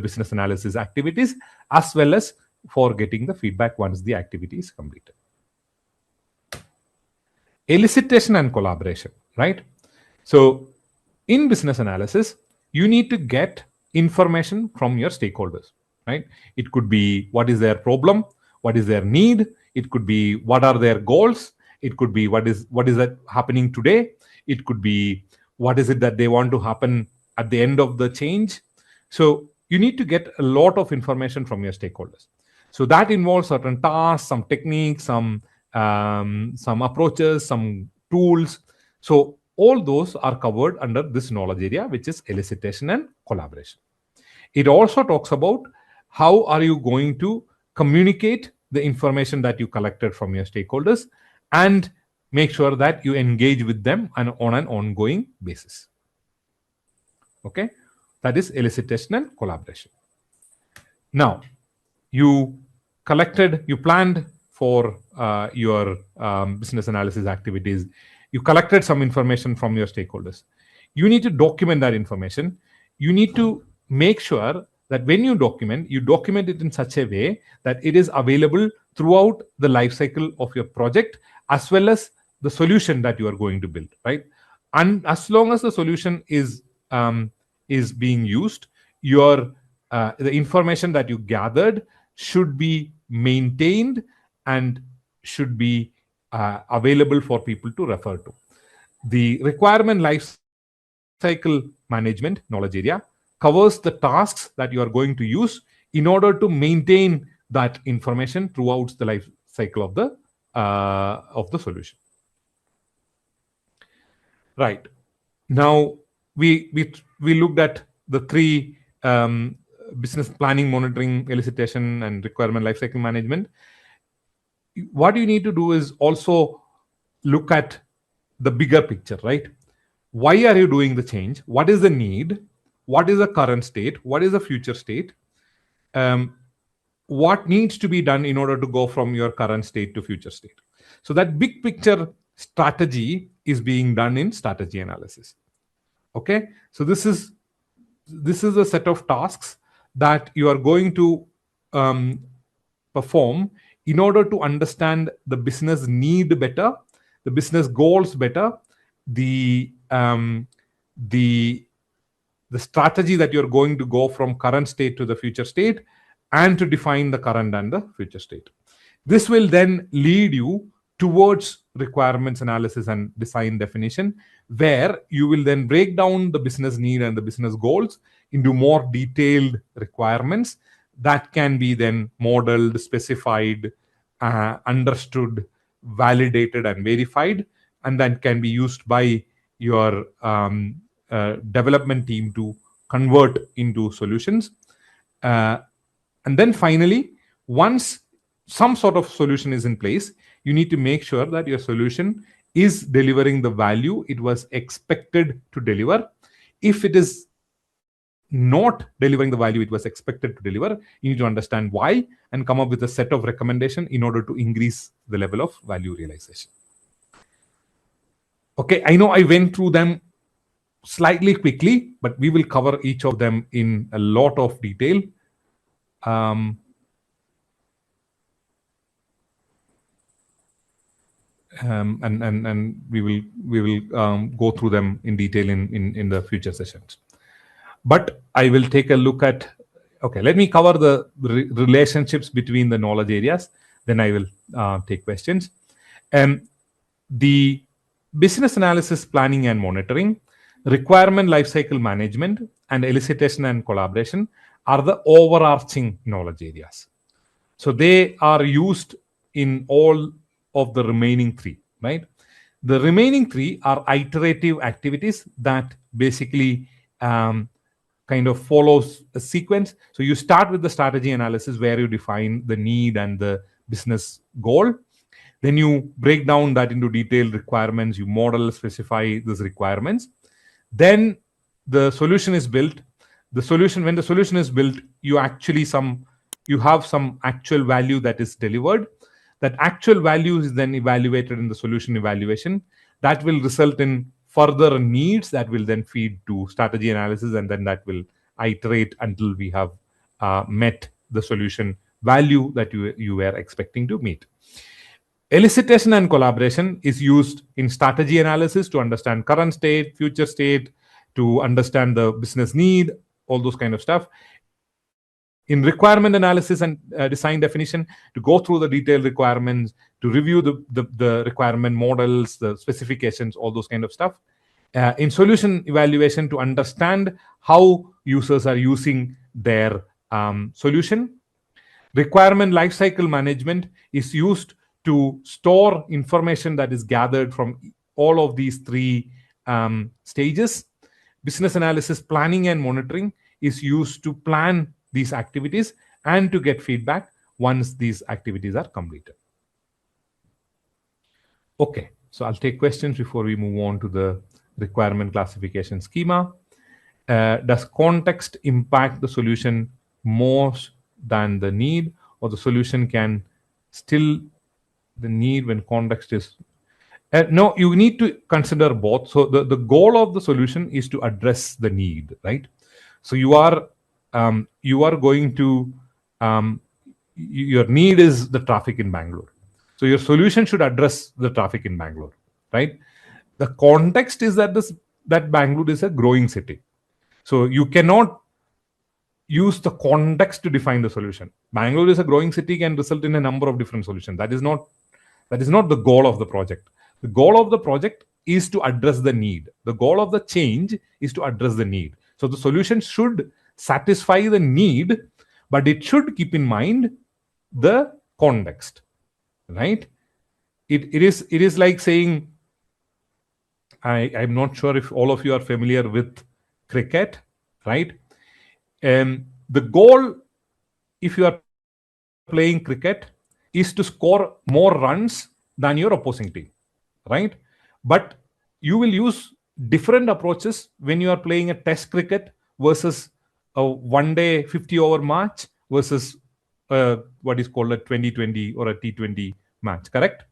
business analysis activities, as well as for getting the feedback once the activity is completed. Elicitation and collaboration, right? So in business analysis, you need to get information from your stakeholders, right? It could be what is their problem, what is their need. It could be what are their goals. It could be what is that happening today. It could be what is it that they want to happen at the end of the change. So you need to get a lot of information from your stakeholders. So that involves certain tasks, some techniques, some approaches, some tools. So all those are covered under this knowledge area, which is elicitation and collaboration. It also talks about how are you going to communicate the information that you collected from your stakeholders and make sure that you engage with them on an ongoing basis. Okay, that is elicitation and collaboration. Now, you planned for your business analysis activities. You collected some information from your stakeholders. You need to document that information. You need to make sure that when you document it in such a way that it is available throughout the life cycle of your project, as well as the solution that you are going to build, right? And as long as the solution is being used, the information that you gathered should be maintained and should be available for people to refer to. The requirement life cycle management knowledge area covers the tasks that you are going to use in order to maintain that information throughout the life cycle of the solution. Right. Now we looked at the 3 business planning, monitoring, elicitation, and requirement lifecycle management. What you need to do is also look at the bigger picture, right? Why are you doing the change? What is the need? What is the current state? What is the future state? What needs to be done in order to go from your current state to future state? So that big picture strategy is being done in strategy analysis. Okay, so this is a set of tasks that you are going to perform in order to understand the business need better, the business goals better, the strategy that you're going to go from current state to the future state, and to define the current and the future state. This will then lead you towards requirements analysis and design definition, where you will then break down the business need and the business goals into more detailed requirements that can be then modeled, specified, understood, validated, and verified, and then can be used by your development team to convert into solutions. And then finally, once some sort of solution is in place, you need to make sure that your solution is delivering the value it was expected to deliver. If it is not delivering the value it was expected to deliver, you need to understand why and come up with a set of recommendations in order to increase the level of value realization. Okay, I know I went through them slightly quickly, but we will cover each of them in a lot of detail. And we will go through them in detail in the future sessions. But I will take a look at, okay, let me cover the relationships between the knowledge areas, then I will take questions. The business analysis, planning and monitoring, requirement lifecycle management, and elicitation and collaboration are the overarching knowledge areas. So they are used in all of the remaining 3, right? The remaining 3 are iterative activities that basically kind of follows a sequence. So you start with the strategy analysis where you define the need and the business goal. Then you break down that into detailed requirements. You model, specify those requirements. Then the solution is built. When the solution is built, you have some actual value that is delivered. That actual value is then evaluated in the solution evaluation. That will result in further needs that will then feed to strategy analysis, and then that will iterate until we have met the solution value that you were expecting to meet. Elicitation and collaboration is used in strategy analysis to understand current state, future state, to understand the business need, all those kind of stuff. In requirement analysis and design definition, to go through the detailed requirements, to review the requirement models, the specifications, all those kind of stuff. In solution evaluation, to understand how users are using their solution. Requirement lifecycle management is used to store information that is gathered from all of these three stages. Business analysis, planning and monitoring is used to plan these activities and to get feedback once these activities are completed. Okay, so I'll take questions before we move on to the requirement classification schema. Does context impact the solution more than the need, or the solution can still the need when context is no, you need to consider both. So the goal of the solution is to address the need, right? So you are going to your need is the traffic in Bangalore. So your solution should address the traffic in Bangalore, right? The context is that Bangalore is a growing city. So you cannot use the context to define the solution. Bangalore is a growing city, can result in a number of different solutions. That is not the goal of the project. The goal of the project is to address the need. The goal of the change is to address the need. So the solution should satisfy the need, but it should keep in mind the context, right? It is like saying, I'm not sure if all of you are familiar with cricket, right? The goal, if you are playing cricket, is to score more runs than your opposing team, right? But you will use different approaches when you are playing a test cricket versus a one-day 50-over match versus what is called a 2020 or a T20 match, correct?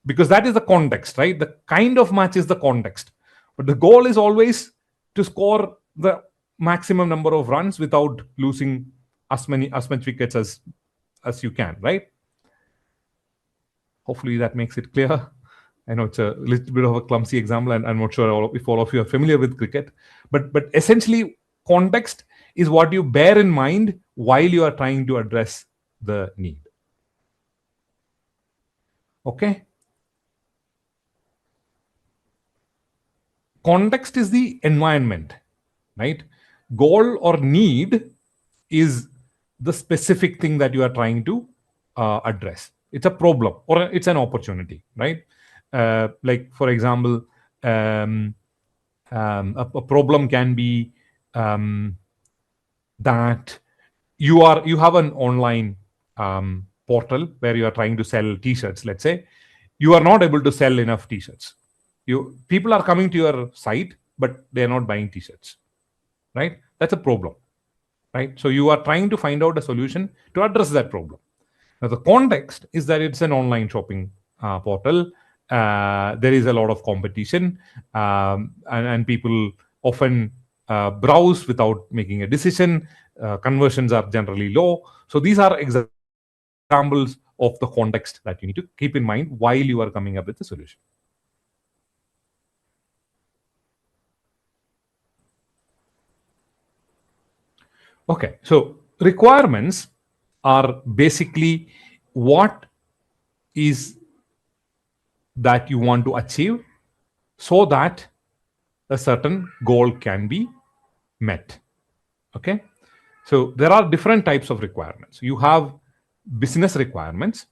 Because that is the context, right? The kind of match is the context. But the goal is always to score the maximum number of runs without losing as much wickets as you can, right? Hopefully that makes it clear. I know it's a little bit of a clumsy example, and I'm not sure if all of you are familiar with cricket. But essentially, context is what you bear in mind while you are trying to address the need. Okay? Context is the environment, right? Goal or need is the specific thing that you are trying to address. It's a problem or it's an opportunity, right? Like, for example, a problem can be that you have an online portal where you are trying to sell t-shirts. Let's say you are not able to sell enough t-shirts. People are coming to your site, but they are not buying t-shirts, right? That's a problem, right? So you are trying to find out a solution to address that problem. Now, the context is that it's an online shopping portal. There is a lot of competition, and people often browse without making a decision. Conversions are generally low. So these are examples of the context that you need to keep in mind while you are coming up with the solution. Okay, so requirements are basically what is that you want to achieve so that a certain goal can be met. Okay, so there are different types of requirements. You have business requirements.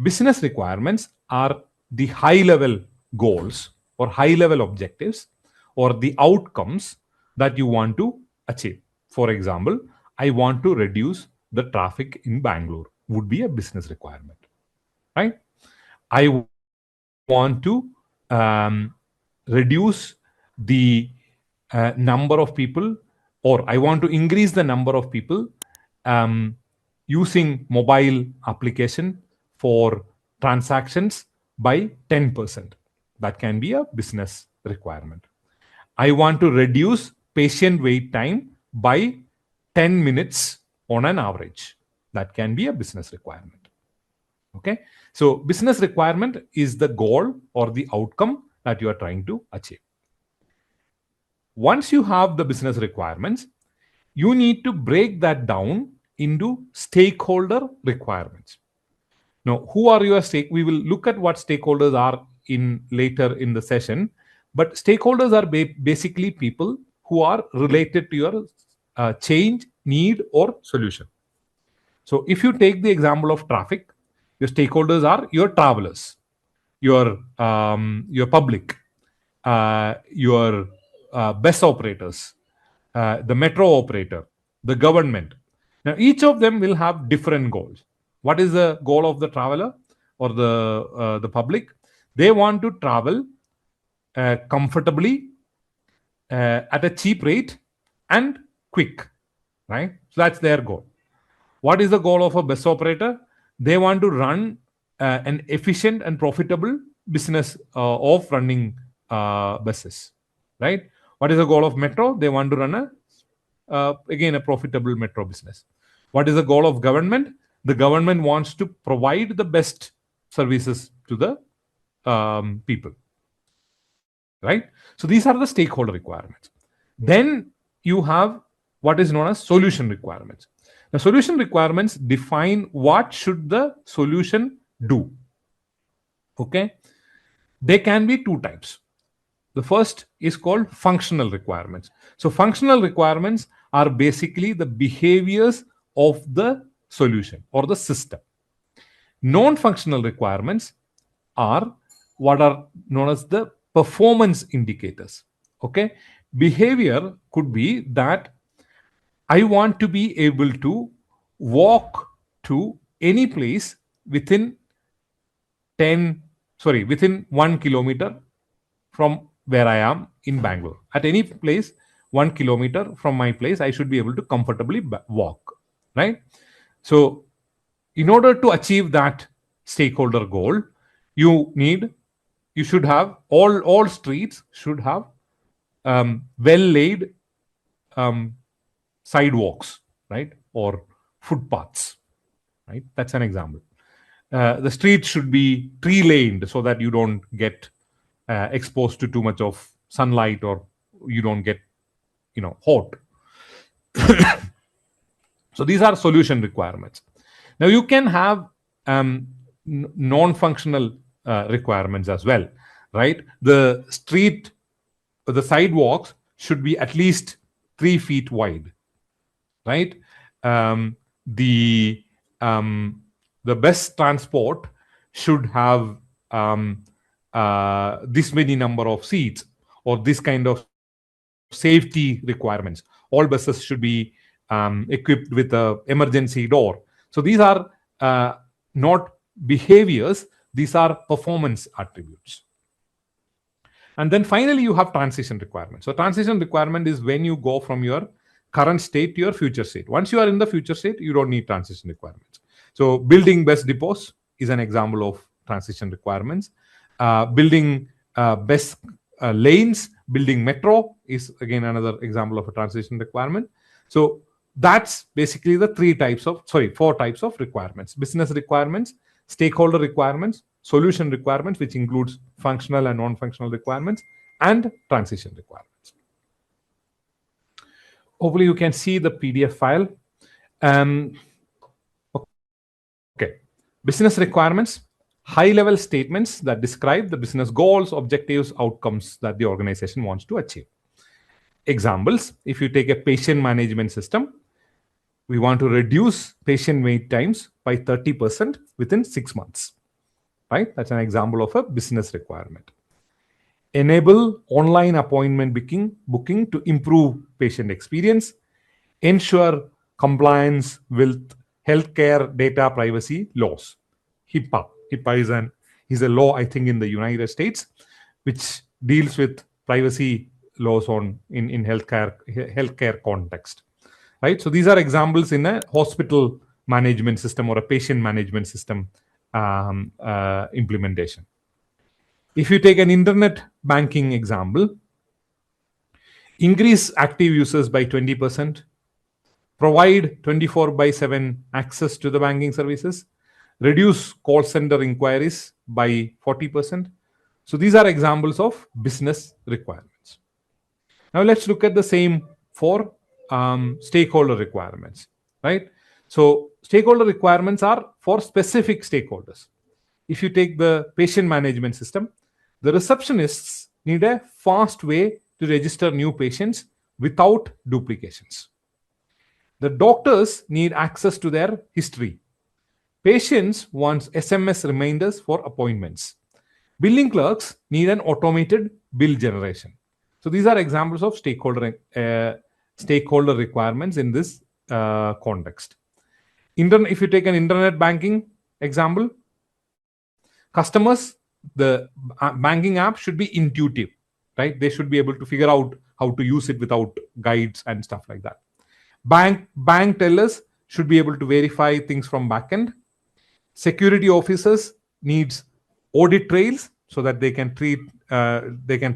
Business requirements are the high level goals or high level objectives or the outcomes that you want to achieve. For example, I want to reduce the traffic in Bangalore, would be a business requirement, right? I want to reduce the number of people, or I want to increase the number of people using mobile application for transactions by 10%. That can be a business requirement. I want to reduce patient wait time by 10 minutes on an average. That can be a business requirement. Okay. So business requirement is the goal or the outcome that you are trying to achieve. Once you have the business requirements, you need to break that down into stakeholder requirements. Now, who are your we will look at what stakeholders are in later in the session, but stakeholders are basically people who are related to your change, need, or solution. So if you take the example of traffic, your stakeholders are your travelers, your public, your bus operators, the metro operator, the government. Now, each of them will have different goals. What is the goal of the traveler or the public? They want to travel comfortably at a cheap rate and quick, right? So that's their goal. What is the goal of a bus operator? They want to run an efficient and profitable business of running buses, right? What is the goal of metro? They want to run again a profitable metro business. What is the goal of government? The government wants to provide the best services to the people, right? So these are the stakeholder requirements. Then you have what is known as solution requirements. Now, solution requirements define what should the solution do. Okay, they can be two types. The first is called functional requirements. So functional requirements are basically the behaviors of the solution or the system. Non-functional requirements are what are known as the performance indicators. Okay, behavior could be that I want to be able to walk to any place within within 1 kilometer from where I am in Bangalore. At any place 1 kilometer from my place, I should be able to comfortably walk, right? So in order to achieve that stakeholder goal, you should have all streets should have well laid sidewalks, right, or footpaths, right? That's an example. The street should be tree laned so that you don't get exposed to too much of sunlight, or you don't get hot. So these are solution requirements. Now you can have non-functional requirements as well, right? The sidewalks should be at least 3 feet wide, right? The best transport should have this many number of seats, or this kind of safety requirements. All buses should be equipped with a emergency door. So these are not behaviors, these are performance attributes. And then finally you have transition requirements. So transition requirement is when you go from your current state to your future state. Once you are in the future state, you don't need transition requirements. So building bus depots is an example of transition requirements. Building bus lanes, building metro is again another example of a transition requirement. So that's basically the four types of requirements: business requirements, stakeholder requirements, solution requirements, which includes functional and non-functional requirements, and transition requirements. Hopefully you can see the PDF file. Okay, business requirements, high-level statements that describe the business goals, objectives, outcomes that the organization wants to achieve. Examples: if you take a patient management system, we want to reduce patient wait times by 30% within 6 months, right? That's an example of a business requirement. Enable online appointment booking to improve patient experience. Ensure compliance with healthcare data privacy laws. HIPAA is a law, I think, in the United States, which deals with privacy laws in healthcare context, right? So these are examples in a hospital management system or a patient management system implementation. If you take an internet banking example, increase active users by 20%, provide 24/7 access to the banking services, reduce call center inquiries by 40%. So these are examples of business requirements. Now let's look at the same for stakeholder requirements, right? So stakeholder requirements are for specific stakeholders. If you take the patient management system, the receptionists need a fast way to register new patients without duplications. The doctors need access to their history. Patients want SMS reminders for appointments. Billing clerks need an automated bill generation. So these are examples of stakeholder requirements in this context. If you take an internet banking example, customers, the banking app should be intuitive, right? They should be able to figure out how to use it without guides and stuff like that. Bank tellers should be able to verify things from backend. Security officers needs audit trails so that they can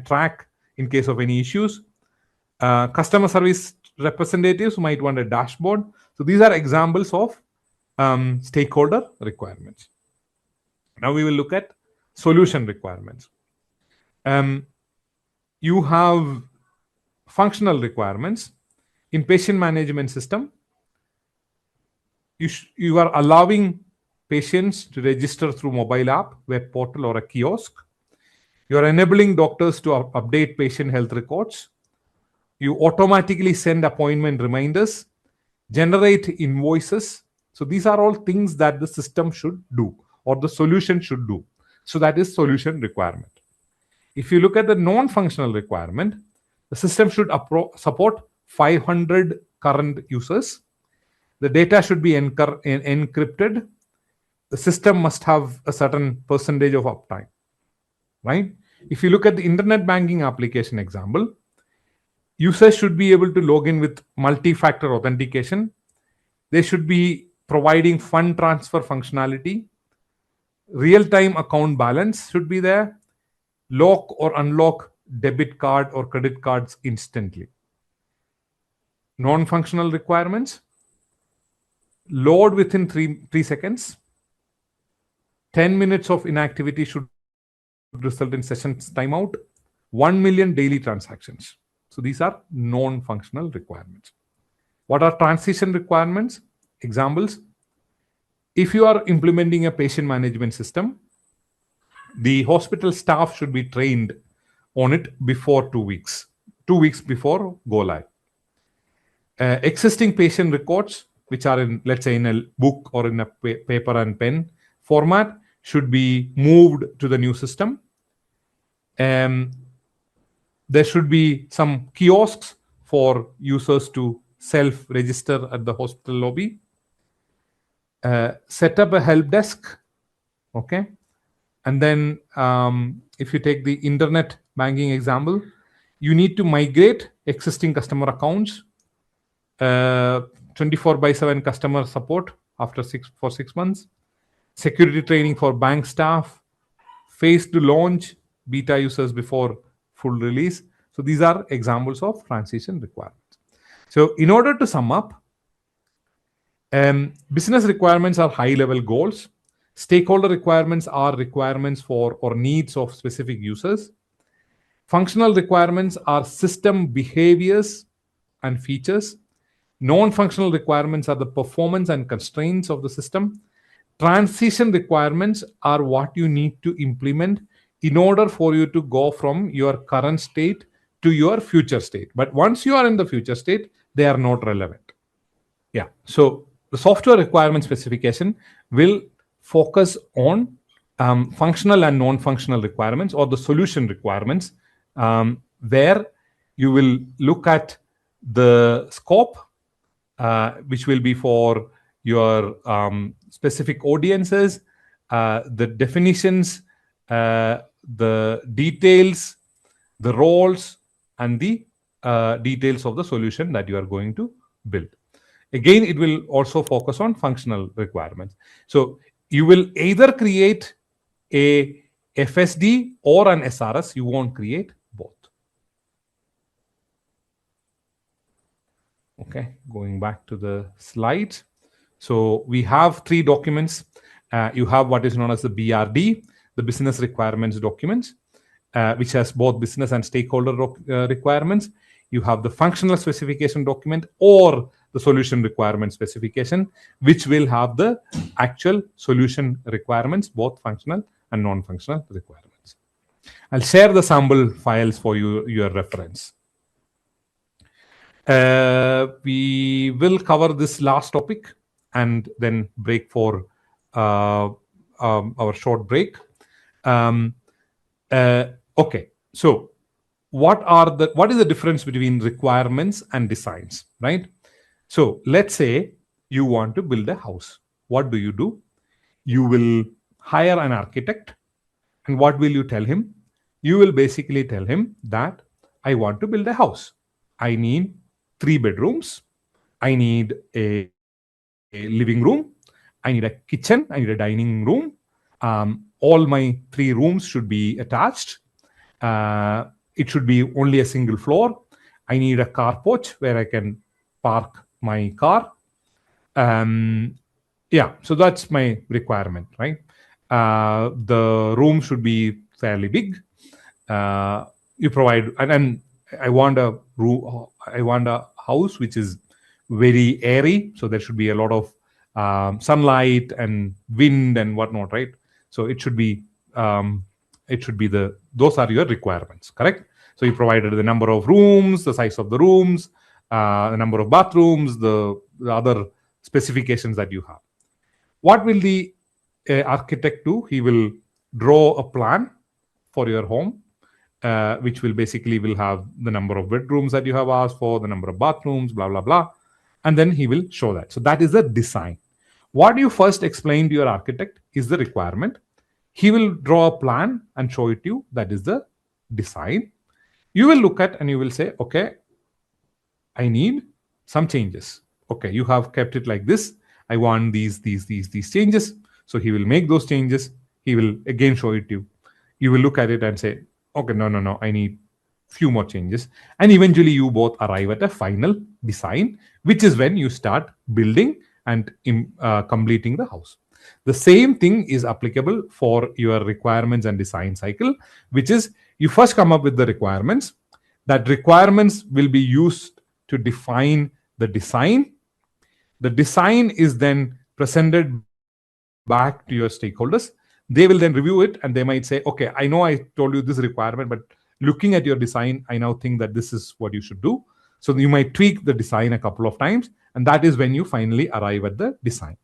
track in case of any issues. Customer service representatives might want a dashboard. So these are examples of stakeholder requirements. Now we will look at solution requirements. You have functional requirements. In patient management system, you are allowing patients to register through mobile app, web portal, or a kiosk. You are enabling doctors to update patient health records. You automatically send appointment reminders, generate invoices. So these are all things that the system should do or the solution should do. So that is solution requirement. If you look at the non-functional requirement, the system should support 500 current users. The data should be encrypted. The system must have a certain percentage of uptime, right? If you look at the internet banking application example, users should be able to log in with multi-factor authentication. They should be providing fund transfer functionality. Real-time account balance should be there. Lock or unlock debit card or credit cards instantly. Non-functional requirements: load within 3 seconds. 10 minutes of inactivity should result in sessions timeout. 1 million daily transactions. So these are non-functional requirements. What are transition requirements? Examples: if you are implementing a patient management system, the hospital staff should be trained on it before 2 weeks, 2 weeks before go live. Existing patient records, which are in, let's say, in a book or in a paper and pen format, should be moved to the new system. There should be some kiosks for users to self-register at the hospital lobby. Set up a help desk, okay? And then if you take the internet banking example, you need to migrate existing customer accounts, 24/7 customer support for 6 months, security training for bank staff, phase to launch beta users before full release. So these are examples of transition requirements. So in order to sum up, business requirements are high-level goals. Stakeholder requirements are requirements for or needs of specific users. Functional requirements are system behaviors and features. Non-functional requirements are the performance and constraints of the system. Transition requirements are what you need to implement in order for you to go from your current state to your future state. But once you are in the future state, they are not relevant. Yeah. So the software requirement specification will focus on functional and non-functional requirements, or the solution requirements, where you will look at the scope, which will be for your specific audiences, the definitions, the details, the roles, and the details of the solution that you are going to build. Again, it will also focus on functional requirements. So you will either create a FSD or an SRS. You won't create both. Okay, going back to the slides. So we have three documents. You have what is known as the BRD, the business requirements documents, which has both business and stakeholder requirements. You have the functional specification document or the solution requirement specification, which will have the actual solution requirements, both functional and non-functional requirements. I'll share the sample files for your reference. We will cover this last topic and then break for our short break. Okay, so what is the difference between requirements and designs, right? So let's say you want to build a house. What do? You will hire an architect, and what will you tell him? You will basically tell him that I want to build a house. I need 3 bedrooms. I need a living room. I need a kitchen. I need a dining room. All my 3 rooms should be attached. It should be only a single floor. I need a carport where I can park my car. Yeah, so that's my requirement, right? The room should be fairly big. You provide, and I want a room. I want a house which is very airy, so there should be a lot of sunlight and wind and whatnot, right? So it should be those are your requirements, correct? So you provided the number of rooms, the size of the rooms, the number of bathrooms, the other specifications that you have. What will the architect do? He will draw a plan for your home, which will basically have the number of bedrooms that you have asked for, the number of bathrooms, blah, blah, blah. And then he will show that. So that is the design. What you first explain to your architect is the requirement. He will draw a plan and show it to you. That is the design. You will look at and you will say, okay, I need some changes. Okay, you have kept it like this. I want these changes. So he will make those changes. He will again show it to you. You will look at it and say, okay, no, I need few more changes. And eventually you both arrive at a final design, which is when you start building and completing the house. The same thing is applicable for your requirements and design cycle, which is you first come up with the requirements. That requirements will be used to define the design. The design is then presented back to your stakeholders. They will then review it and they might say, okay, I know I told you this requirement, but looking at your design, I now think that this is what you should do. So you might tweak the design a couple of times, and that is when you finally arrive at the design.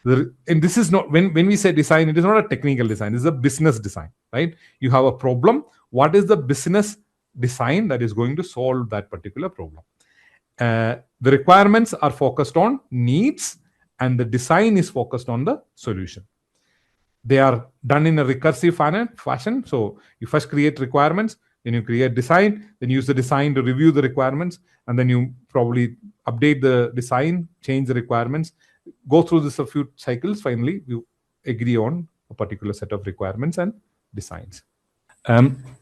And this is not, when we say design, it is not a technical design, this is a business design, right? You have a problem. What is the business design that is going to solve that particular problem? The requirements are focused on needs, and the design is focused on the solution. They are done in a recursive fashion. So you first create requirements, then you create design, then use the design to review the requirements, and then you probably update the design, change the requirements, go through this a few cycles. Finally, you agree on a particular set of requirements and designs.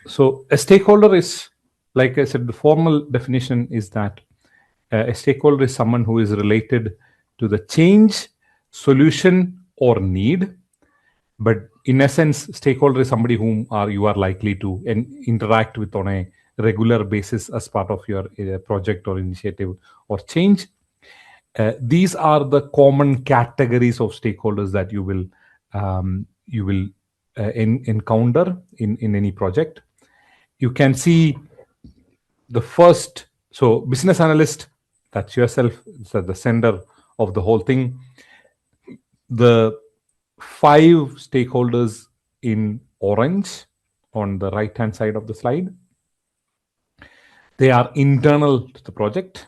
So a stakeholder is, like I said, the formal definition is that a stakeholder is someone who is related to the change, solution, or need. But in essence, stakeholder is somebody whom you are likely to interact with on a regular basis as part of your project or initiative or change. These are the common categories of stakeholders that you will encounter in any project. You can see the first, so business analyst, that's yourself, it's at the center of the whole thing. The 5 stakeholders in orange on the right hand side of the slide, they are internal to the project.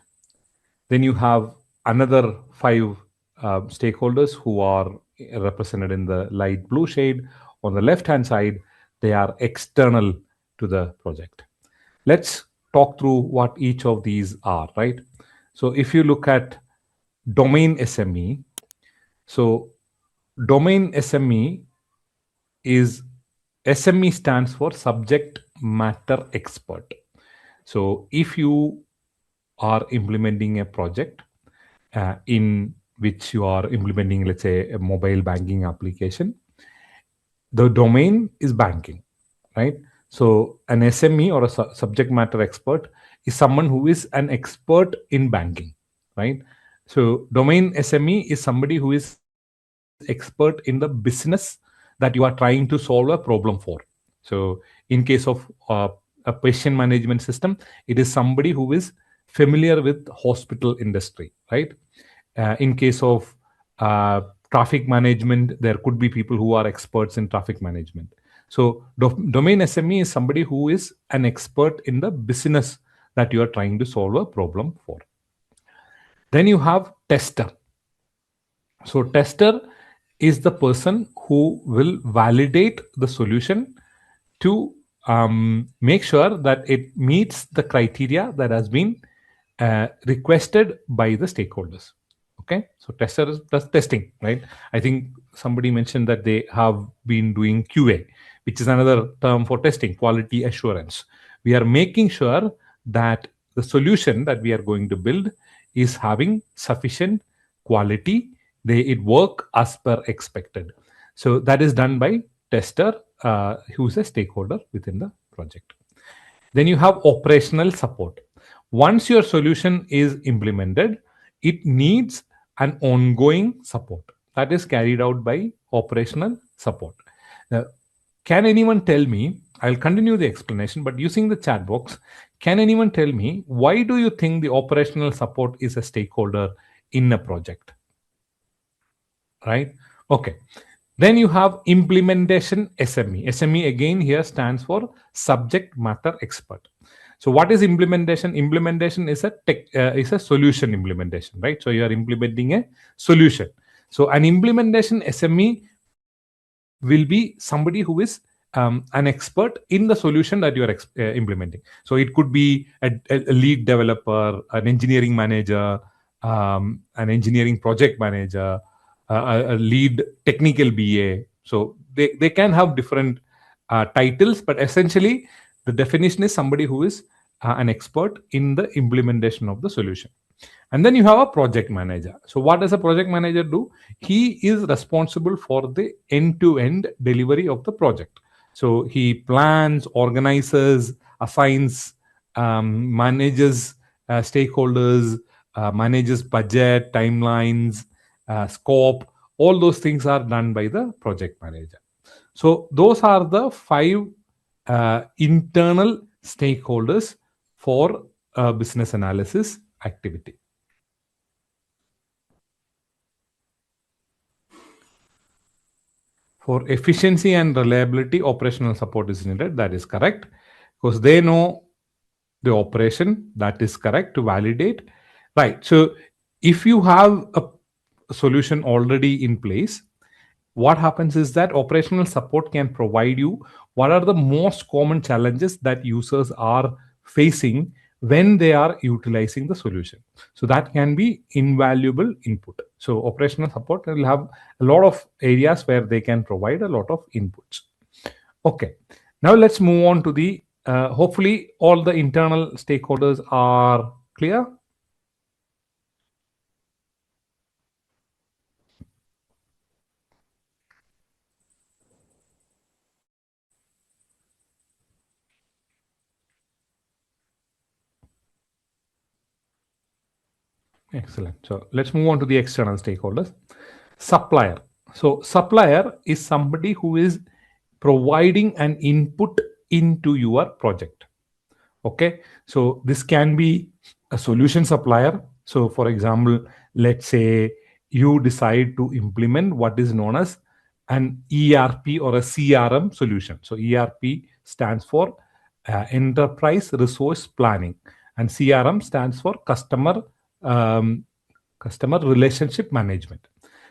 Then you have another 5 stakeholders who are represented in the light blue shade. On the left hand side, they are external to the project. Let's talk through what each of these are, right? So if you look at domain SME, so domain SME is SME stands for subject matter expert. So if you are implementing a project in which you are implementing, let's say, a mobile banking application, the domain is banking, right? So an SME or a subject matter expert is someone who is an expert in banking, right? So domain SME is somebody who is expert in the business that you are trying to solve a problem for. So in case of a patient management system, it is somebody who is familiar with hospital industry, right? In case of traffic management, there could be people who are experts in traffic management. So domain SME is somebody who is an expert in the business that you are trying to solve a problem for. Then you have tester. So tester is the person who will validate the solution to make sure that it meets the criteria that has been requested by the stakeholders. Okay, so tester does testing, right? I think somebody mentioned that they have been doing QA, which is another term for testing, quality assurance. We are making sure that the solution that we are going to build is having sufficient quality, it work as per expected. So that is done by tester, who's a stakeholder within the project. Then you have operational support. Once your solution is implemented, it needs an ongoing support that is carried out by operational support. Now, can anyone tell me? I'll continue the explanation, but using the chat box, can anyone tell me why do you think the operational support is a stakeholder in a project? Right? Okay. Then you have implementation SME. SME again here stands for subject matter expert. So what is implementation? Implementation is a solution implementation, right? So you are implementing a solution. So an implementation SME will be somebody who is an expert in the solution that you are implementing. So it could be a lead developer, an engineering manager, an engineering project manager, a lead technical BA. So they can have different titles, but essentially the definition is somebody who is an expert in the implementation of the solution. And then you have a project manager. So what does a project manager do? He is responsible for the end-to-end delivery of the project. So he plans, organizes, assigns, manages stakeholders, manages budget, timelines, scope. All those things are done by the project manager. So those are the 5 internal stakeholders for business analysis activity. For efficiency and reliability, operational support is needed. That is correct, because they know the operation. That is correct to validate. Right. So if you have a solution already in place, what happens is that operational support can provide you what are the most common challenges that users are facing when they are utilizing the solution. So that can be invaluable input. So operational support will have a lot of areas where they can provide a lot of inputs. Okay, now let's move on to the hopefully all the internal stakeholders are clear. Excellent. So let's move on to the external stakeholders. Supplier. So supplier is somebody who is providing an input into your project. Okay. So this can be a solution supplier. So for example, let's say you decide to implement what is known as an ERP or a CRM solution. So ERP stands for Enterprise Resource Planning, and CRM stands for Customer Relationship Management.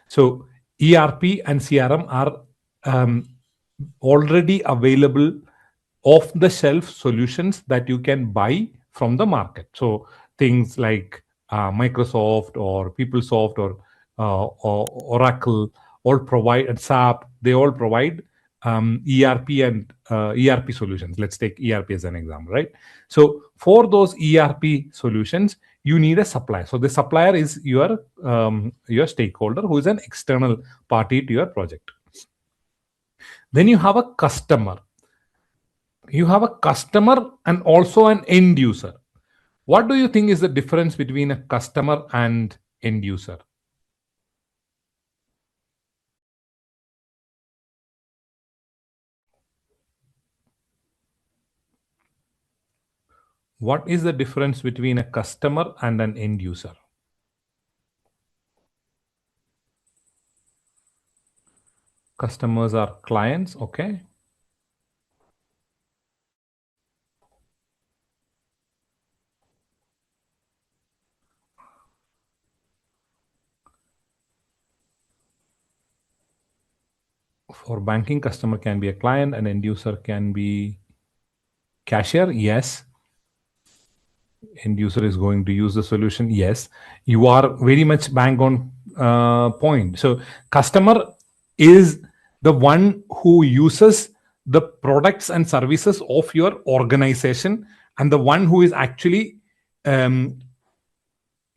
So ERP and CRM are already available off-the-shelf solutions that you can buy from the market. So things like Microsoft or PeopleSoft or Oracle all provide, and SAP, they all provide ERP and ERP solutions. Let's take ERP as an example, right? So for those ERP solutions, you need a supplier. So the supplier is your stakeholder, who is an external party to your project. Then you have a customer. You have a customer and also an end user. What do you think is the difference between a customer and end user? What is the difference between a customer and an end user? Customers are clients, okay? For banking, customer can be a client, and end user can be cashier. Yes. End user is going to use the solution. Yes. You are very much bang on point. So customer is the one who uses the products and services of your organization, and the one who is actually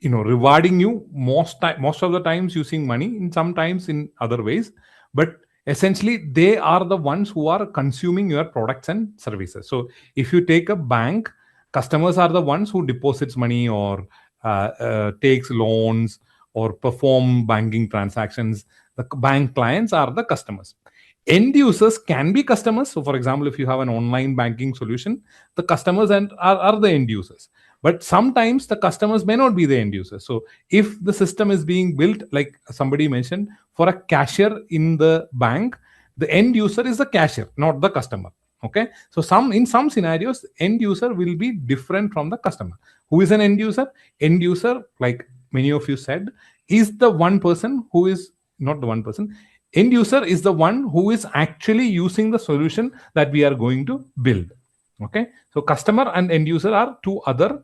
rewarding you most of the times using money, and sometimes in other ways, but essentially they are the ones who are consuming your products and services. So if you take a bank, customers are the ones who deposits money or takes loans or perform banking transactions. The bank clients are the customers. End users can be customers. So for example, if you have an online banking solution, the customers are the end users. But sometimes the customers may not be the end users. So if the system is being built, like somebody mentioned, for a cashier in the bank, the end user is the cashier, not the customer. Okay. So in some scenarios, end user will be different from the customer. Who is an end user? End user, like many of you said, is the one person who is not the one person. End user is the one who is actually using the solution that we are going to build. Okay. So customer and end user are two other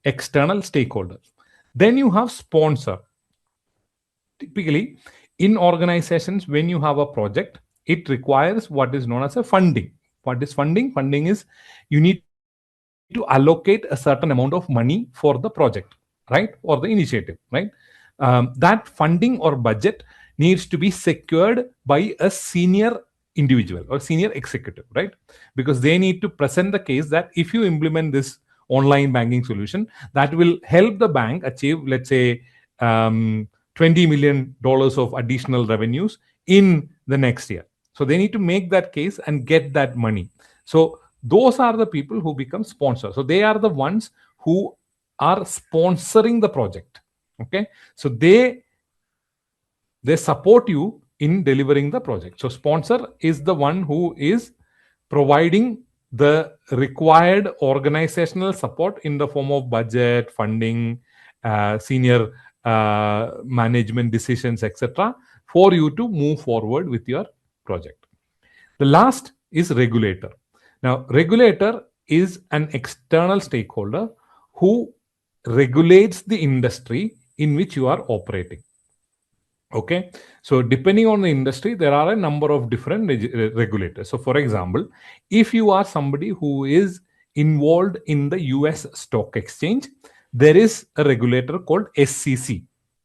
external stakeholders. Then you have sponsor. Typically, in organizations, when you have a project, it requires what is known as a funding. What is funding? Funding is you need to allocate a certain amount of money for the project, right? Or the initiative, right? That funding or budget needs to be secured by a senior individual or senior executive, right? Because they need to present the case that if you implement this online banking solution, that will help the bank achieve, let's say, $20 million of additional revenues in the next year. So they need to make that case and get that money. So those are the people who become sponsors. So they are the ones who are sponsoring the project. Okay. So they support you in delivering the project. So sponsor is the one who is providing the required organizational support in the form of budget, funding, senior management decisions, etc., for you to move forward with your project. The last is regulator. Now, regulator is an external stakeholder who regulates the industry in which you are operating. Okay, so depending on the industry, there are a number of different regulators. So, for example, if you are somebody who is involved in the US stock exchange, there is a regulator called SEC.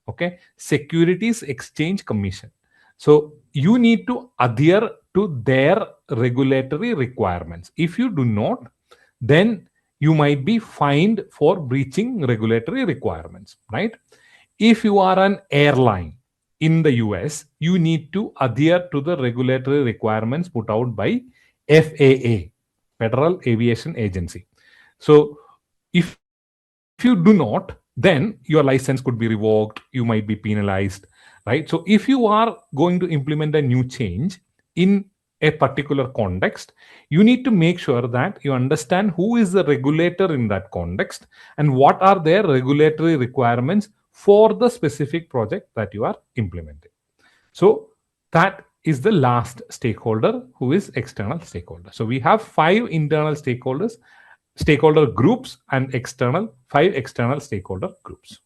Okay, Securities Exchange Commission. So you need to adhere to their regulatory requirements. If you do not, then you might be fined for breaching regulatory requirements, right? If you are an airline in the US, you need to adhere to the regulatory requirements put out by FAA, Federal Aviation Agency. So if you do not, then your license could be revoked, you might be penalized, right? So if you are going to implement a new change in a particular context, you need to make sure that you understand who is the regulator in that context and what are their regulatory requirements for the specific project that you are implementing. So that is the last stakeholder, who is external stakeholder. So we have 5 internal stakeholders, stakeholder groups, and 5 external stakeholder groups.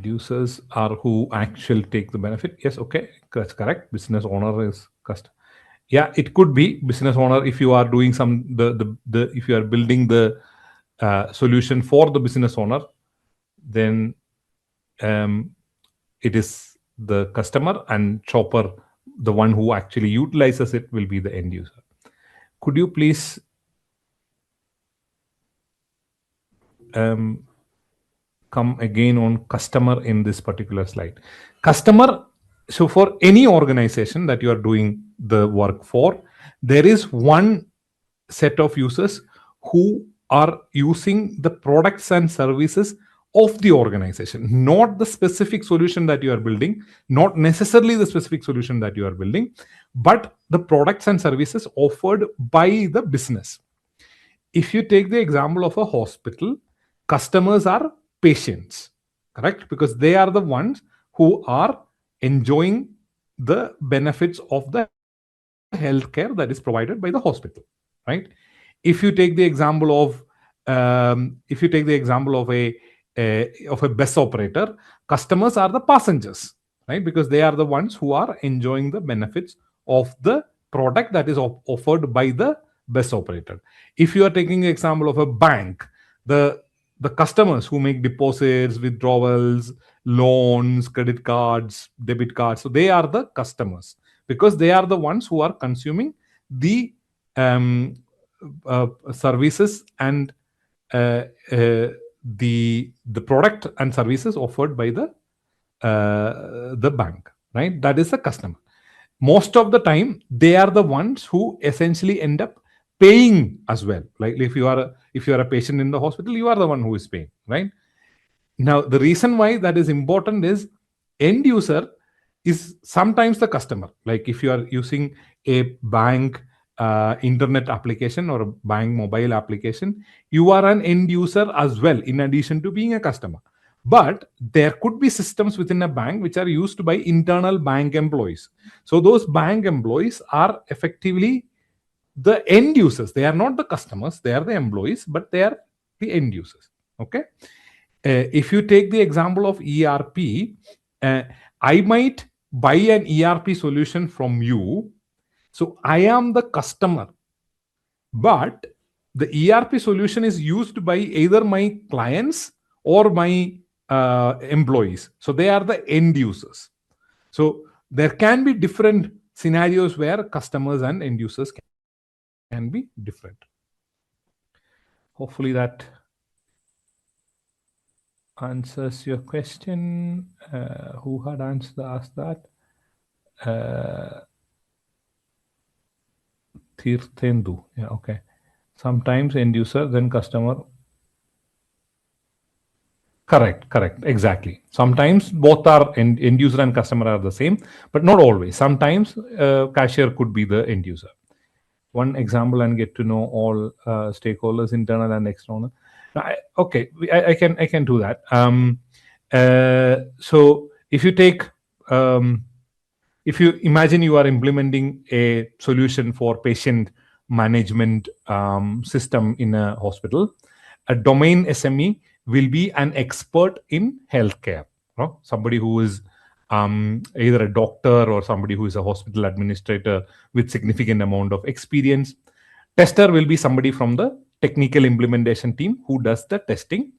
Users are who actually take the benefit. Yes, okay, that's correct. Business owner is customer. Yeah, it could be business owner if you are doing the if you are building the solution for the business owner, then it is the customer, and shopper, the one who actually utilizes it, will be the end user. Could you please come again on customer in this particular slide? Customer, so for any organization that you are doing the work for, there is one set of users who are using the products and services of the organization, not the specific solution that you are building, not necessarily the specific solution that you are building, but the products and services offered by the business. If you take the example of a hospital, customers are patients, correct? Because they are the ones who are enjoying the benefits of the healthcare that is provided by the hospital, right? If you take the example of a bus operator, customers are the passengers, right? Because they are the ones who are enjoying the benefits of the product that is offered by the bus operator. If you are taking the example of a bank, the customers who make deposits, withdrawals, loans, credit cards, debit cards, so they are the customers, because they are the ones who are consuming the services and the product and services offered by the bank, right? That is the customer. Most of the time, they are the ones who essentially end up paying as well. Like if you are a patient in the hospital, you are the one who is paying, right? Now, the reason why that is important is end user is sometimes the customer. Like if you are using a bank internet application or a bank mobile application, you are an end user as well, in addition to being a customer. But there could be systems within a bank which are used by internal bank employees. So those bank employees are effectively the end users. They are not the customers, they are the employees, but they are the end users. Okay. If you take the example of ERP, I might buy an ERP solution from you. So I am the customer, but the ERP solution is used by either my clients or my employees. So they are the end users. So there can be different scenarios where customers and end users can be different. Hopefully that answers your question. Who had asked that? Tirthendu. Yeah, okay. Sometimes end user, then customer. Correct, exactly. Sometimes both are end user and customer are the same, but not always. Sometimes cashier could be the end user. One example and get to know all stakeholders, internal and external. Okay, I can do that. So if you take if you imagine you are implementing a solution for patient management system in a hospital, a domain SME will be an expert in healthcare. Somebody who is either a doctor or somebody who is a hospital administrator with significant amount of experience. Tester will be somebody from the technical implementation team who does the testing.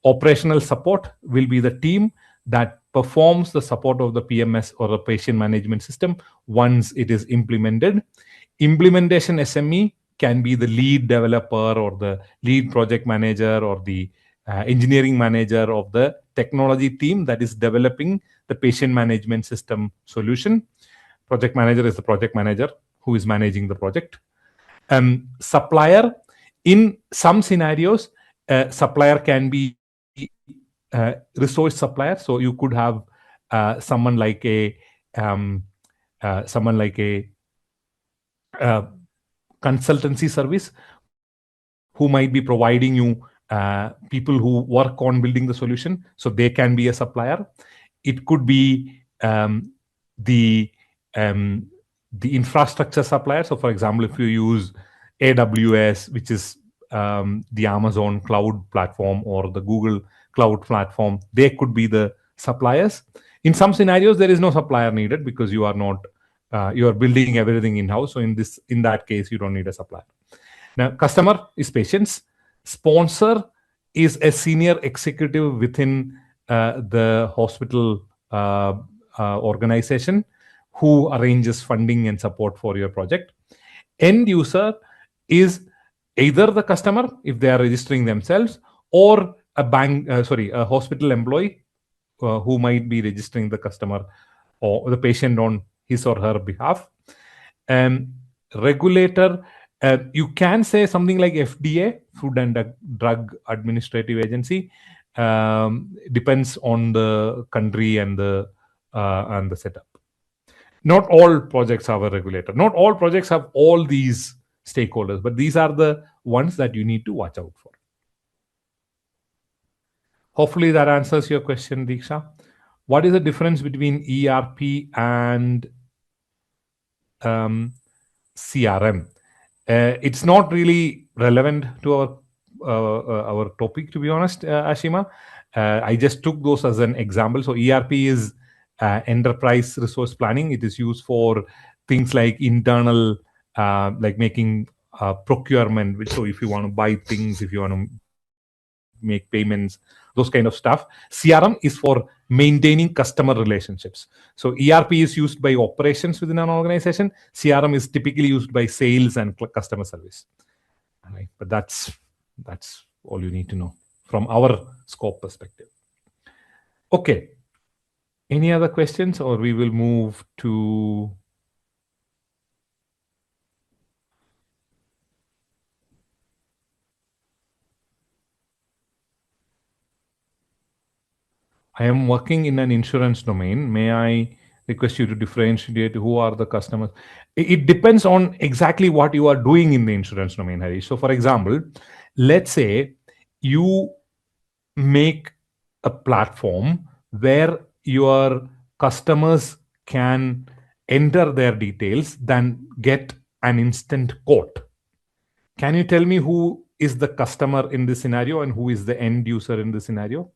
Operational support will be the team that performs the support of the PMS or the patient management system once it is implemented. Implementation SME can be the lead developer or the lead project manager or the engineering manager of the technology team that is developing the patient management system solution. Project manager is the project manager who is managing the project. Supplier, in some scenarios, supplier can be resource supplier. So you could have someone like a consultancy service who might be providing you people who work on building the solution, so they can be a supplier. It could be the infrastructure supplier. So for example, if you use AWS, which is the Amazon cloud platform, or the Google cloud platform, they could be the suppliers. In some scenarios, there is no supplier needed because you are not you are building everything in-house. So in that case, you don't need a supplier. Now, customer is patients. Sponsor is a senior executive within the hospital organization who arranges funding and support for your project. End user is either the customer if they are registering themselves, or a hospital employee who might be registering the customer or the patient on his or her behalf. Regulator, you can say something like FDA, Food and Drug Administrative Agency. Depends on the country and the setup. Not all projects have a regulator. Not all projects have all these stakeholders, but these are the ones that you need to watch out for. Hopefully that answers your question, Diksha. What is the difference between ERP and CRM? It's not really relevant to our topic, to be honest, Ashima. I just took those as an example. So ERP is enterprise resource planning. It is used for things like internal, like making procurement. So if you want to buy things, if you want to make payments, those kind of stuff. CRM is for maintaining customer relationships. So ERP is used by operations within an organization. CRM is typically used by sales and customer service. Right? But that's all you need to know from our scope perspective. Okay. Any other questions, or we will move to I am working in an insurance domain. May I request you to differentiate who are the customers? It depends on exactly what you are doing in the insurance domain, Harish. So for example, let's say you make a platform where your customers can enter their details, then get an instant quote. Can you tell me who is the customer in this scenario and who is the end user in this scenario?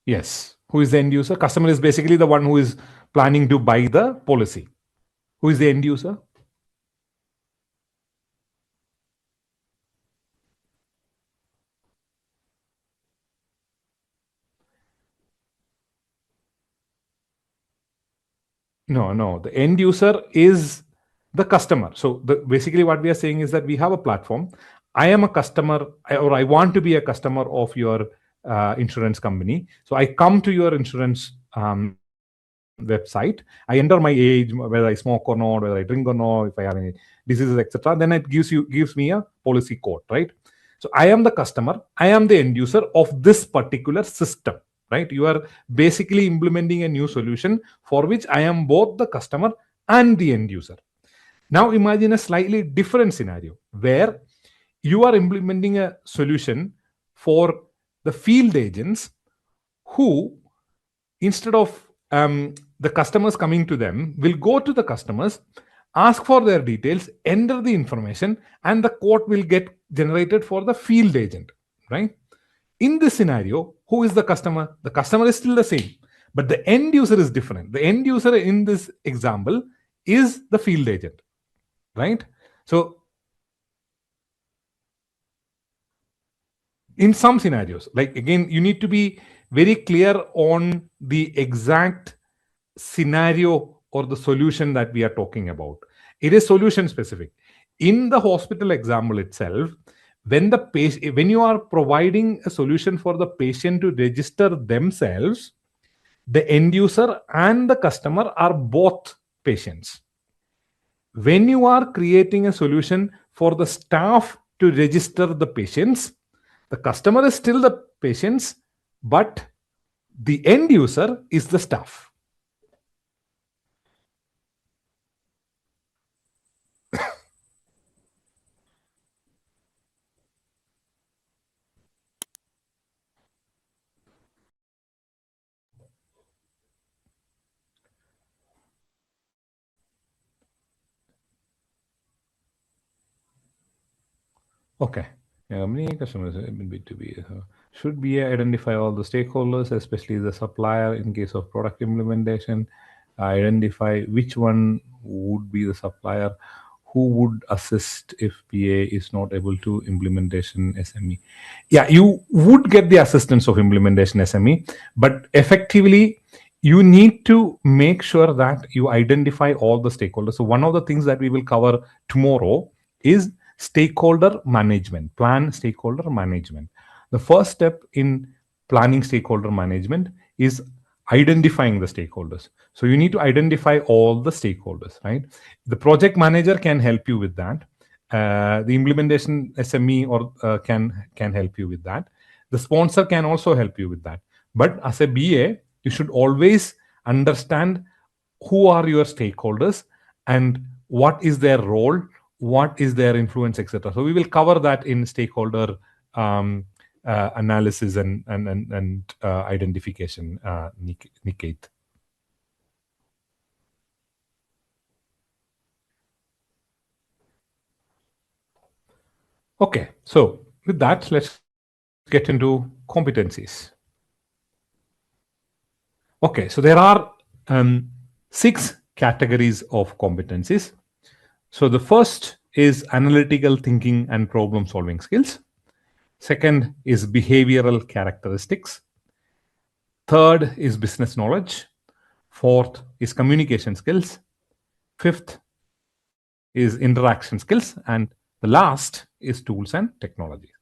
Yes. Who is the end user? Customer is basically the one who is planning to buy the policy. Who is the end user? No. The end user is the customer. So basically what we are saying is that we have a platform. I am a customer, or I want to be a customer of your insurance company. So I come to your insurance website. I enter my age, whether I smoke or not, whether I drink or not, if I have any diseases, etc. Then it gives me a policy quote, right? So I am the customer. I am the end user of this particular system, right? You are basically implementing a new solution for which I am both the customer and the end user. Now imagine a slightly different scenario where you are implementing a solution for the field agents who, instead of the customers coming to them, will go to the customers, ask for their details, enter the information, and the quote will get generated for the field agent, right? In this scenario, who is the customer? The customer is still the same, but the end user is different. The end user in this example is the field agent, right? So in some scenarios, like again, you need to be very clear on the exact scenario or the solution that we are talking about. It is solution specific. In the hospital example itself, when you are providing a solution for the patient to register themselves, the end user and the customer are both patients. When you are creating a solution for the staff to register the patients, The customer is still the patients, but the end user is the staff. Okay. How many customers in B2B? Should BA identify all the stakeholders, especially the supplier in case of product implementation? Identify which one would be the supplier, who would assist if BA is not able to implementation SME. Yeah, you would get the assistance of implementation SME, but effectively you need to make sure that you identify all the stakeholders. So one of the things that we will cover tomorrow is stakeholder management, plan stakeholder management. The first step in planning stakeholder management is identifying the stakeholders. So you need to identify all the stakeholders, right? The project manager can help you with that. The implementation SME or can help you with that. The sponsor can also help you with that. But as a BA, you should always understand who are your stakeholders and what is their role, what is their influence, etc. So we will cover that in stakeholder analysis and identification, Niket. Okay, so with that, let's get into competencies. Okay, so there are 6 categories of competencies. So the first is analytical thinking and problem solving skills. Second is behavioral characteristics. Third is business knowledge. Fourth is communication skills. Fifth is interaction skills. And the last is tools and technology.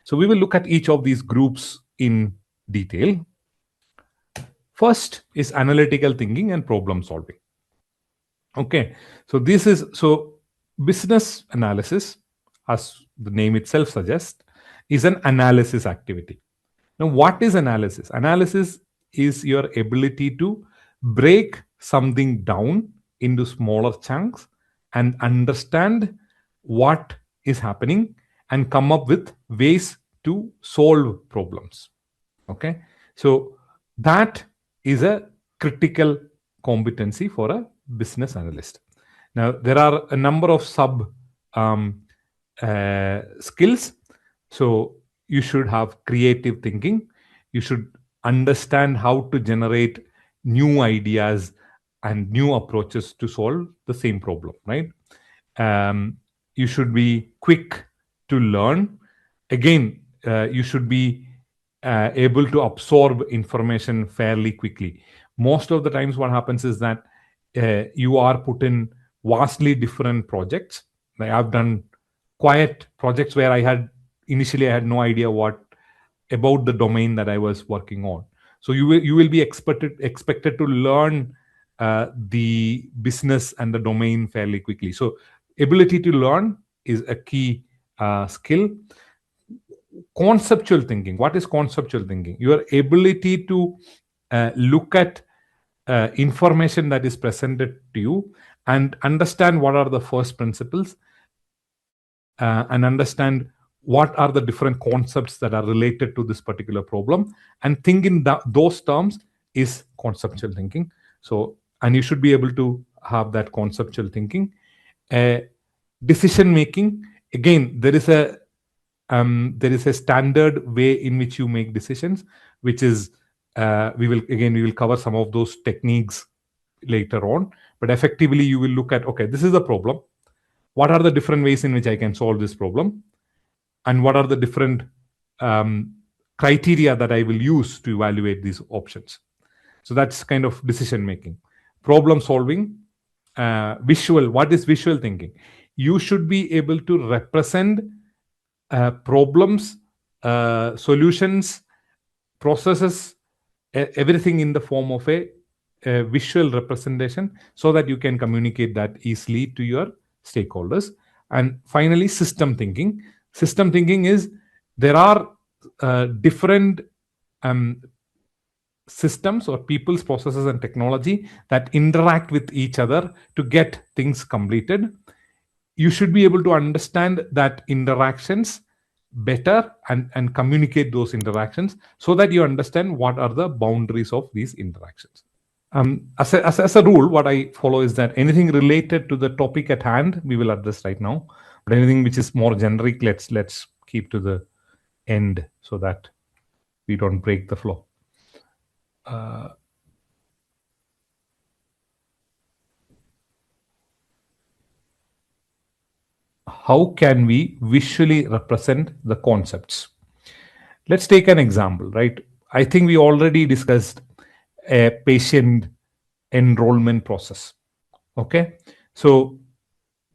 So we will look at each of these groups in detail. First is analytical thinking and problem solving. Okay, so business analysis, as the name itself suggests, is an analysis activity. Now, what is analysis? Analysis is your ability to break something down into smaller chunks and understand what is happening and come up with ways to solve problems. Okay, so that is a critical competency for a business analyst. Now, there are a number of sub skills. So you should have creative thinking. You should understand how to generate new ideas and new approaches to solve the same problem, right? You should be quick to learn. Again, you should be able to absorb information fairly quickly. Most of the times, what happens is that you are put in vastly different projects. Like I've done quiet projects where initially I had no idea about the domain that I was working on. So you will be expected to learn the business and the domain fairly quickly. So ability to learn is a key skill. Conceptual thinking. What is conceptual thinking? Your ability to look at information that is presented to you and understand what are the first principles and understand what are the different concepts that are related to this particular problem and think in those terms is conceptual thinking. So, and you should be able to have that conceptual thinking. Decision making. Again, there is a standard way in which you make decisions, which is we will cover some of those techniques later on. But effectively, you will look at, okay, this is the problem. What are the different ways in which I can solve this problem? And what are the different criteria that I will use to evaluate these options? So that's kind of decision making. Problem solving, visual. What is visual thinking? You should be able to represent problems, solutions, processes, everything in the form of a visual representation so that you can communicate that easily to your stakeholders. And finally, system thinking. System thinking is there are different systems or people's processes and technology that interact with each other to get things completed. You should be able to understand that interactions better and communicate those interactions so that you understand what are the boundaries of these interactions. As a rule, what I follow is that anything related to the topic at hand, we will address right now. But anything which is more generic, let's keep to the end so that we don't break the flow. How can we visually represent the concepts? Let's take an example, right? I think we already discussed a patient enrollment process. Okay, so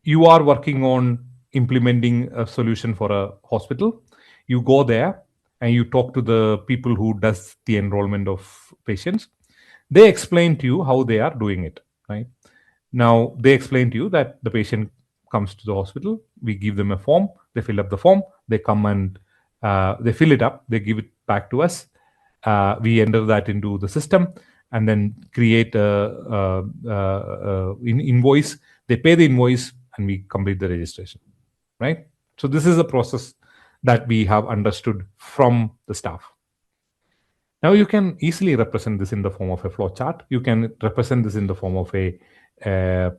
you are working on implementing a solution for a hospital. You go there and you talk to the people who does the enrollment of patients. They explain to you how they are doing it, right? Now they explain to you that the patient comes to the hospital, we give them a form, they fill up the form, they come and they fill it up, they give it back to us, we enter that into the system and then create a invoice. They pay the invoice and we complete the registration, right? So this is the process that we have understood from the staff. Now you can easily represent this in the form of a flow chart. You can represent this in the form of a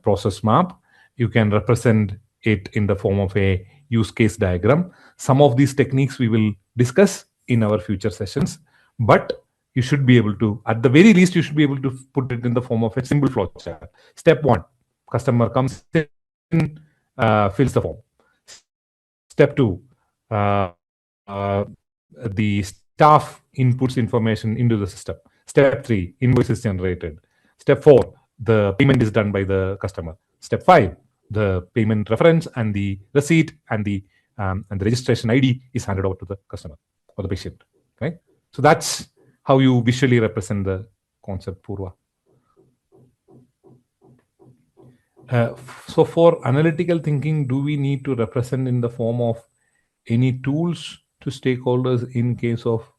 process map. You can represent it in the form of a use case diagram. Some of these techniques we will discuss in our future sessions, but you should be able to, at the very least, you should be able to put it in the form of a simple flow chart. Step 1, customer comes in, fills the form. Step 2, the staff inputs information into the system. Step 3, invoice is generated. Step 4, the payment is done by the customer. Step 5, the payment reference and the receipt and the registration ID is handed over to the customer or the patient, right? So that's how you visually represent the concept, Purva. So for analytical thinking, do we need to represent in the form of any tools to stakeholders in case of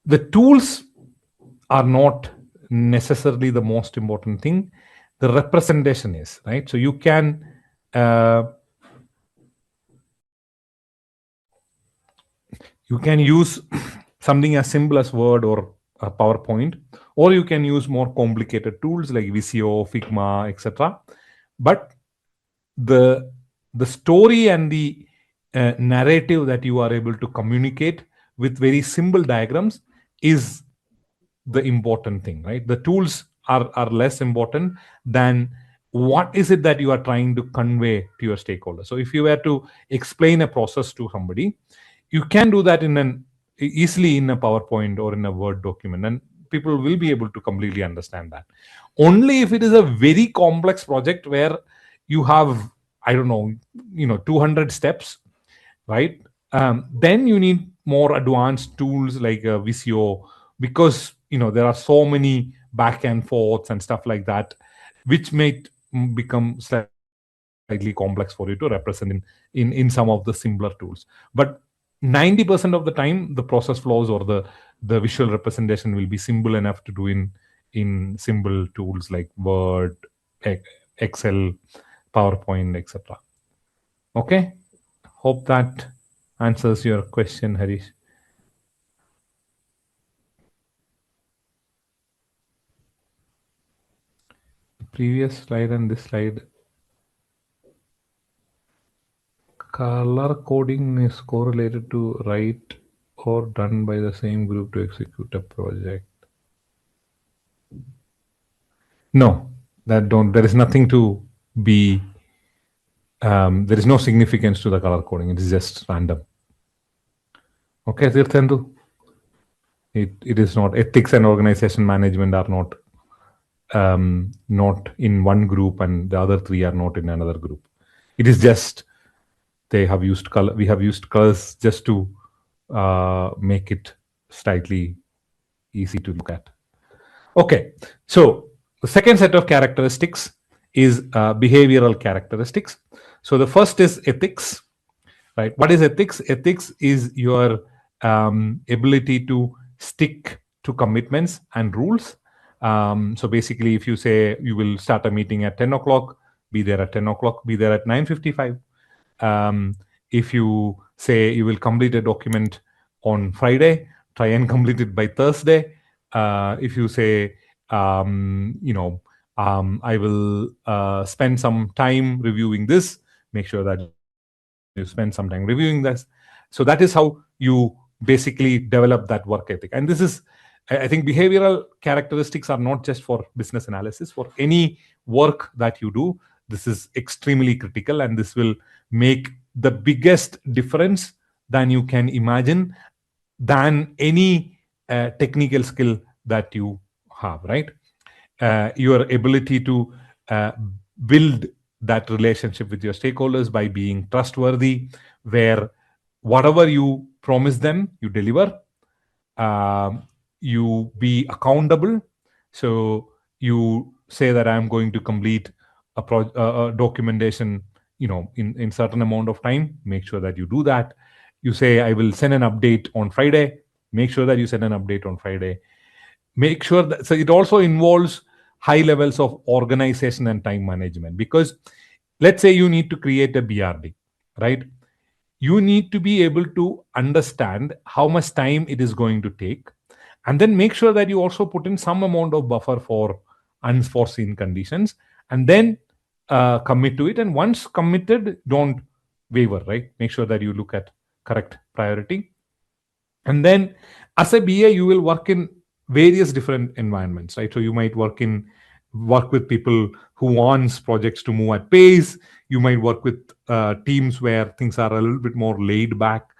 the tools are not necessarily the most important thing. The representation is, right? So you can use something as simple as Word or a PowerPoint, or you can use more complicated tools like Visio, Figma, etc. But the story and the narrative that you are able to communicate with very simple diagrams is the important thing, right? The tools are less important than what is it that you are trying to convey to your stakeholder. So if you were to explain a process to somebody, you can do that easily in a PowerPoint or in a Word document, and people will be able to completely understand that. Only if it is a very complex project where you have, I don't know, 200 steps, right? Then you need more advanced tools like Visio, because there are so many back and forths and stuff like that, which may become slightly complex for you to represent in some of the simpler tools. But 90% of the time, the process flows or the visual representation will be simple enough to do in simple tools like Word, Excel, PowerPoint, etc. Okay, hope that answers your question, Harish. Previous slide and this slide. Color coding is correlated to write or done by the same group to execute a project. No, there is nothing to be, there is no significance to the color coding. It is just random. Okay, Tirthendu? It is not. Ethics and organization management are not in one group and the other three are not in another group. It is just they have used color. We have used colors just to make it slightly easy to look at. Okay, so the second set of characteristics is behavioral characteristics. So the first is ethics. right? What is ethics? Ethics is your ability to stick to commitments and rules. So basically, if you say you will start a meeting at 10 o'clock, be there at 10 o'clock, be there at 9:55. If you say you will complete a document on Friday, try and complete it by Thursday. If you say, I will spend some time reviewing this, make sure that you spend some time reviewing this. So that is how you basically develop that work ethic. And this is, I think behavioral characteristics are not just for business analysis. For any work that you do, this is extremely critical, and this will make the biggest difference than you can imagine, than any technical skill that you have, right? Your ability to build that relationship with your stakeholders by being trustworthy, where whatever you promise them, you deliver. You be accountable. So you say that I'm going to complete a documentation, in certain amount of time. Make sure that you do that. You say I will send an update on Friday. Make sure that you send an update on Friday. Make sure that, so it also involves high levels of organization and time management, because let's say you need to create a BRD, right? You need to be able to understand how much time it is going to take, and then make sure that you also put in some amount of buffer for unforeseen conditions, and then commit to it. And once committed, don't waver, right? Make sure that you look at correct priority. And then as a BA, you will work in various different environments, right? So you might work with people who wants projects to move at pace. You might work with teams where things are a little bit more laid back.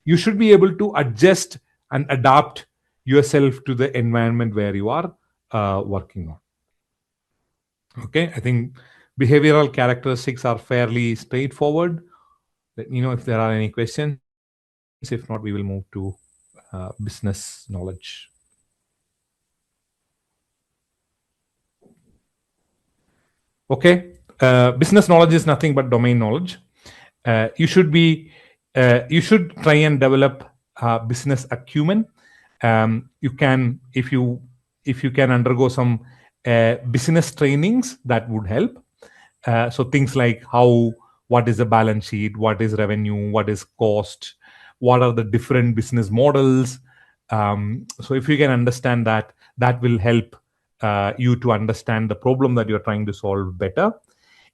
You should be able to adjust and adapt yourself to the environment where you are working on. Okay, I think behavioral characteristics are fairly straightforward. Let me know if there are any questions. If not, we will move to business knowledge. Okay, business knowledge is nothing but domain knowledge. You should try and develop business acumen. You can, if you can undergo some business trainings, that would help. So things like what is a balance sheet, what is revenue, what is cost, what are the different business models. So if you can understand that, that will help you to understand the problem that you're trying to solve better.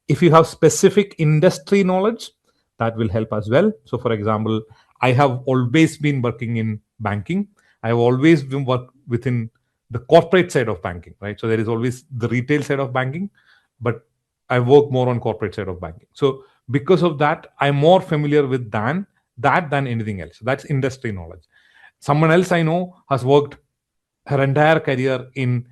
If you have specific industry knowledge, that will help as well. So for example, I have always been working in banking. I have always been work within the corporate side of banking, right? So there is always the retail side of banking, but I work more on corporate side of banking. So because of that, I'm more familiar with than anything else. That's industry knowledge. Someone else I know has worked her entire career in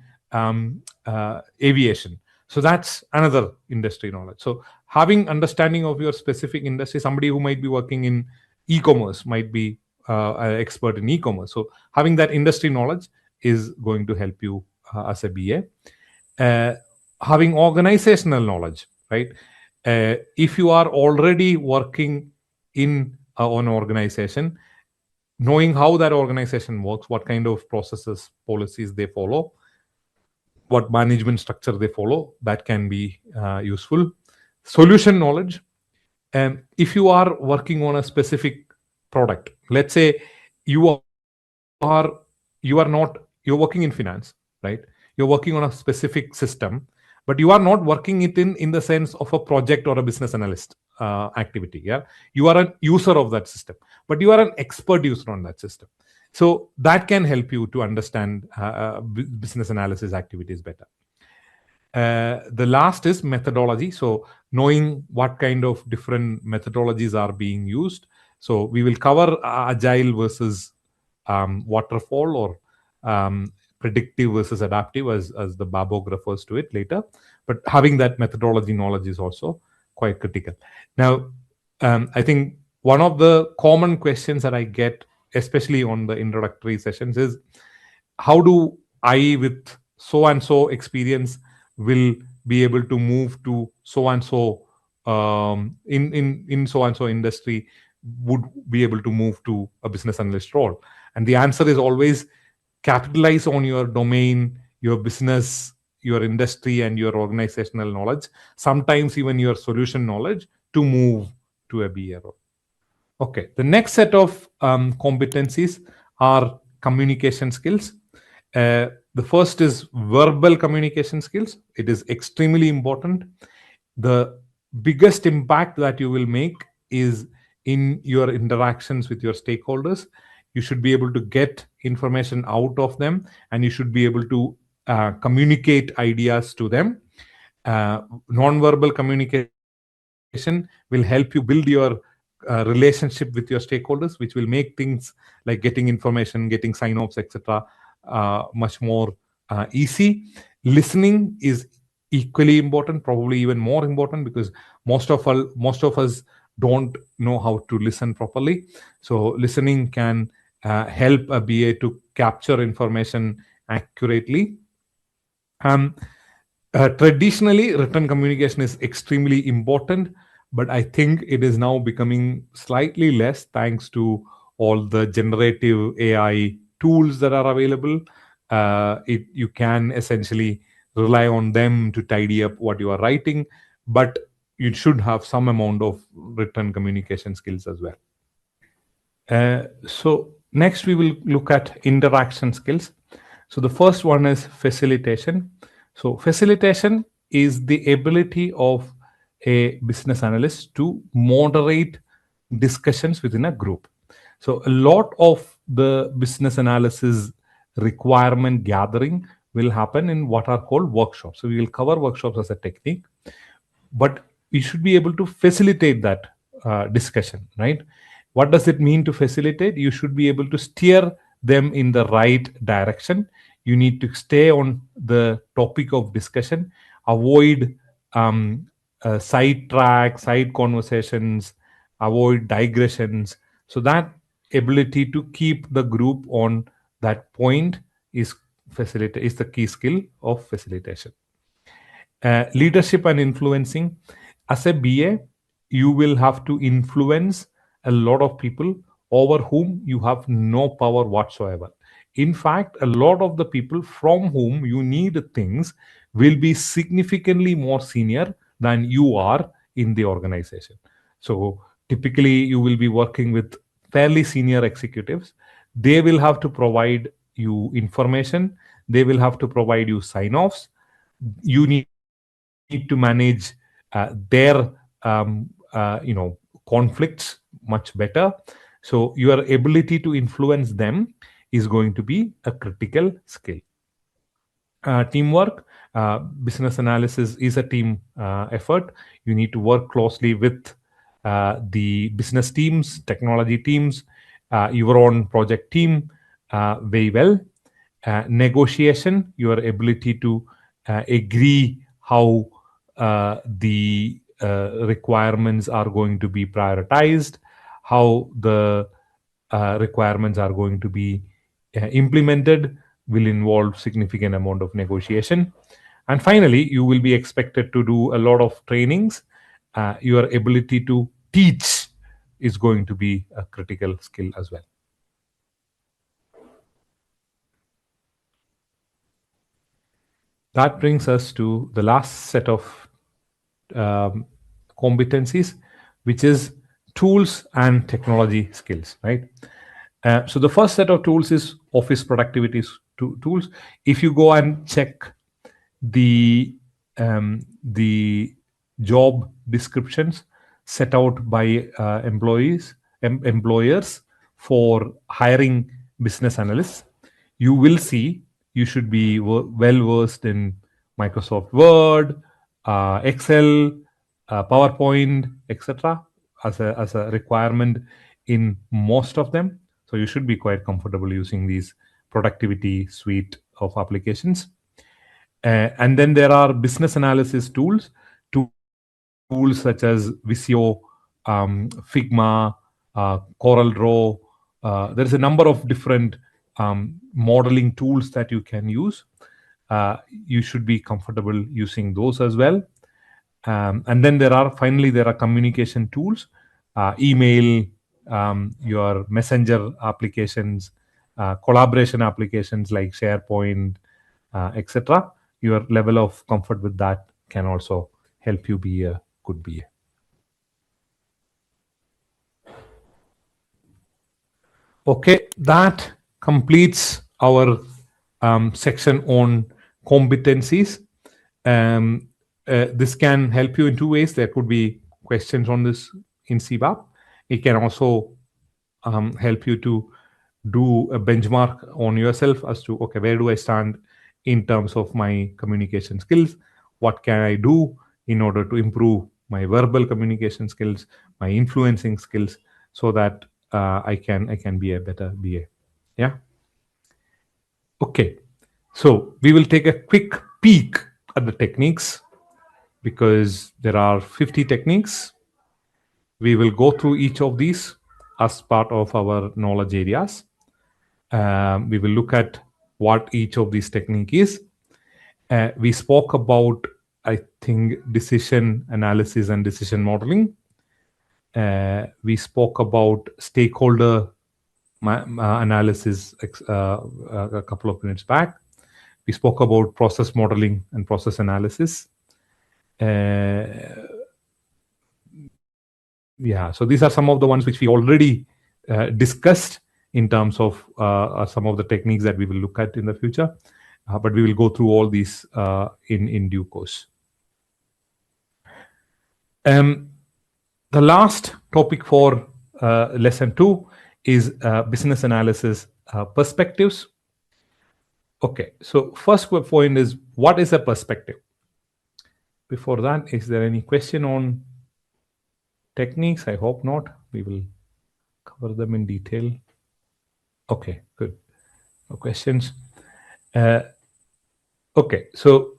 aviation. So that's another industry knowledge. So having understanding of your specific industry, somebody who might be working in e-commerce might be an expert in e-commerce. So having that industry knowledge is going to help you as a BA. Having organizational knowledge, right? If you are already working in an organization, knowing how that organization works, what kind of processes, policies they follow, what management structure they follow, that can be useful. Solution knowledge. If you are working on a specific product, let's say you're working in finance, right? You're working on a specific system, but you are not working it in the sense of a project or a business analyst activity. Yeah, you are a user of that system, but you are an expert user on that system. So that can help you to understand business analysis activities better. The last is methodology. So knowing what kind of different methodologies are being used. So we will cover agile versus waterfall, or predictive versus adaptive, as the Babok refers to it later. But having that methodology knowledge is also quite critical. Now, I think one of the common questions that I get, especially on the introductory sessions, is how do I, with so and so experience, will be able to move to so and so in so and so industry would be able to move to a business analyst role? And the answer is always capitalize on your domain, your business, your industry, and your organizational knowledge, sometimes even your solution knowledge, to move to a BA role. Okay, the next set of competencies are communication skills. The first is verbal communication skills. It is extremely important. The biggest impact that you will make is in your interactions with your stakeholders. You should be able to get information out of them, and you should be able to communicate ideas to them. Non-verbal communication will help you build your relationship with your stakeholders, which will make things like getting information, getting sign-offs, etc., much more easy. Listening is equally important, probably even more important, because most of us don't know how to listen properly. So listening can help a BA to capture information accurately. Traditionally, written communication is extremely important, but I think it is now becoming slightly less thanks to all the generative AI tools that are available. You can essentially rely on them to tidy up what you are writing, but you should have some amount of written communication skills as well. So next we will look at interaction skills. So the first one is facilitation. So facilitation is the ability of a business analyst to moderate discussions within a group. So a lot of the business analysis requirement gathering will happen in what are called workshops. So we will cover workshops as a technique, but we should be able to facilitate that discussion, right? What does it mean to facilitate? You should be able to steer them in the right direction. You need to stay on the topic of discussion, avoid side tracks, side conversations, avoid digressions. So that ability to keep the group on that point is the key skill of facilitation. Leadership and influencing. As a BA, you will have to influence a lot of people over whom you have no power whatsoever. In fact, a lot of the people from whom you need things will be significantly more senior than you are in the organization. So typically, you will be working with fairly senior executives. They will have to provide you information, they will have to provide you sign offs. You need to manage their conflicts much better. So your ability to influence them is going to be a critical skill. Teamwork. Business analysis is a team effort. You need to work closely with the business teams, technology teams, your own project team very well. Negotiation, your ability to agree how the requirements are going to be prioritized, how the requirements are going to be implemented, will involve significant amount of negotiation. And finally, you will be expected to do a lot of trainings. Your ability to teach is going to be a critical skill as well. That brings us to the last set of competencies, which is tools and technology skills, right? So the first set of tools is office productivity tools. If you go and check the job descriptions set out by employers for hiring business analysts, you will see you should be well versed in Microsoft Word, Excel, PowerPoint, etc. as a requirement in most of them. So you should be quite comfortable using these productivity suite of applications. And then there are business analysis tools such as Visio, Figma, CorelDRAW. There is a number of different modeling tools that you can use. You should be comfortable using those as well. And then there are communication tools, email, your messenger applications, collaboration applications like SharePoint, etc. Your level of comfort with that can also help you be a good BA. Okay, that completes our section on competencies. This can help you in two ways. There could be questions on this in CBAP. It can also help you to do a benchmark on yourself as to, okay, where do I stand in terms of my communication skills? What can I do in order to improve my verbal communication skills, my influencing skills, so that I can be a better BA. Yeah. Okay. So we will take a quick peek at the techniques because there are 50 techniques. We will go through each of these as part of our knowledge areas. We will look at what each of these technique is. We spoke about, I think, decision analysis and decision modeling. We spoke about stakeholder analysis a couple of minutes back. We spoke about process modeling and process analysis. Yeah, so these are some of the ones which we already discussed in terms of some of the techniques that we will look at in the future. But we will go through all these in due course. The last topic for lesson 2 is business analysis perspectives. Okay, so first point is, what is a perspective? Before that, is there any question on techniques? I hope not. We will cover them in detail. Okay, good. No questions. Okay, so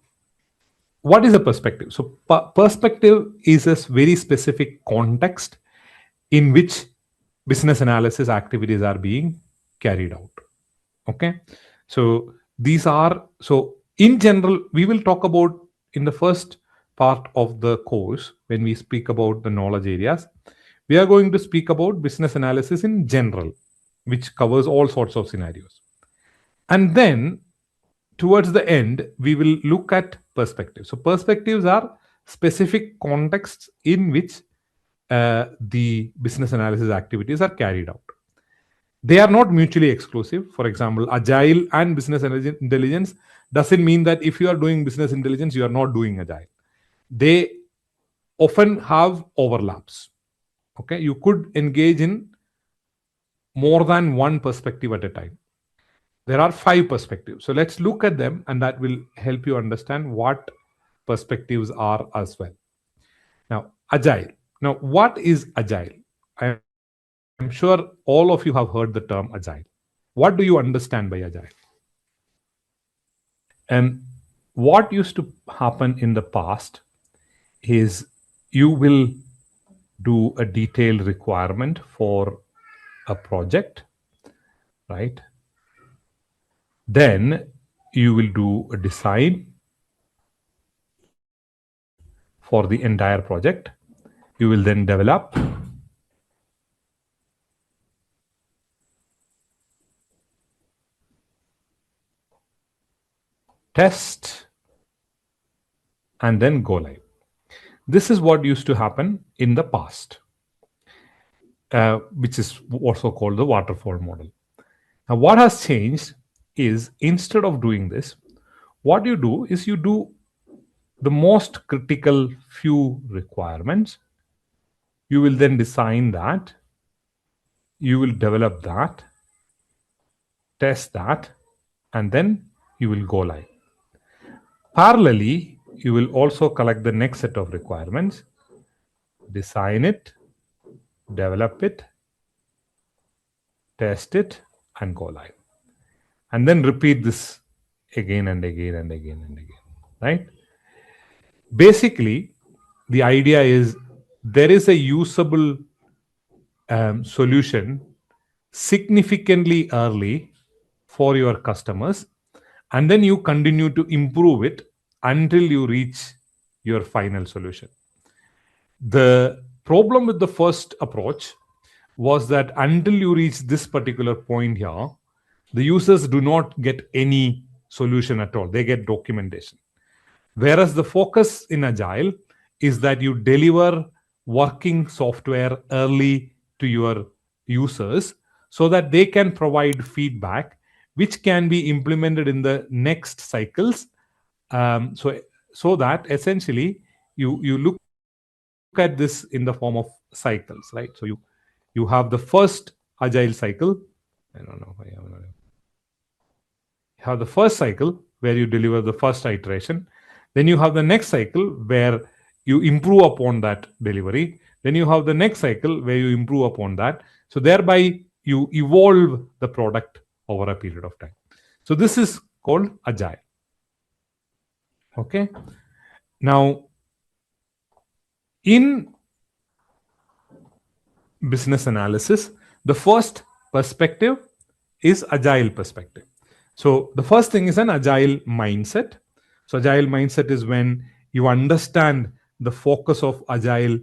what is a perspective? So perspective is a very specific context in which business analysis activities are being carried out. Okay, so these are, so in general, we will talk about in the first part of the course, when we speak about the knowledge areas, we are going to speak about business analysis in general, which covers all sorts of scenarios. And then towards the end, we will look at perspectives. So perspectives are specific contexts in which the business analysis activities are carried out. They are not mutually exclusive. For example, agile and business intelligence doesn't mean that if you are doing business intelligence, you are not doing agile. They often have overlaps. Okay, you could engage in more than one perspective at a time. There are 5 perspectives. So let's look at them, and that will help you understand what perspectives are as well. Now, agile. Now, what is agile? I am sure all of you have heard the term agile. What do you understand by agile? And what used to happen in the past is you will do a detailed requirement for a project, right? Then you will do a design for the entire project. You will then develop, test, and then go live. This is what used to happen in the past, which is also called the waterfall model. Now, what has changed is, instead of doing this, what you do is you do the most critical few requirements. You will then design that, you will develop that, test that, and then you will go live. Parallelly, you will also collect the next set of requirements, design it, develop it, test it, and go live. And then repeat this again and again and again and again, right? Basically, the idea is there is a usable solution significantly early for your customers, and then you continue to improve it until you reach your final solution. The problem with the first approach was that until you reach this particular point here, the users do not get any solution at all. They get documentation. Whereas the focus in Agile is that you deliver working software early to your users so that they can provide feedback, which can be implemented in the next cycles. So that essentially you look at this in the form of cycles, right? So you have the first agile cycle. I don't know why you have the first cycle where you deliver the first iteration. Then you have the next cycle where you improve upon that delivery. Then you have the next cycle where you improve upon that. So thereby you evolve the product over a period of time. So this is called agile. Okay. Now, in business analysis, the first perspective is agile perspective. So the first thing is an agile mindset. So agile mindset is when you understand the focus of agile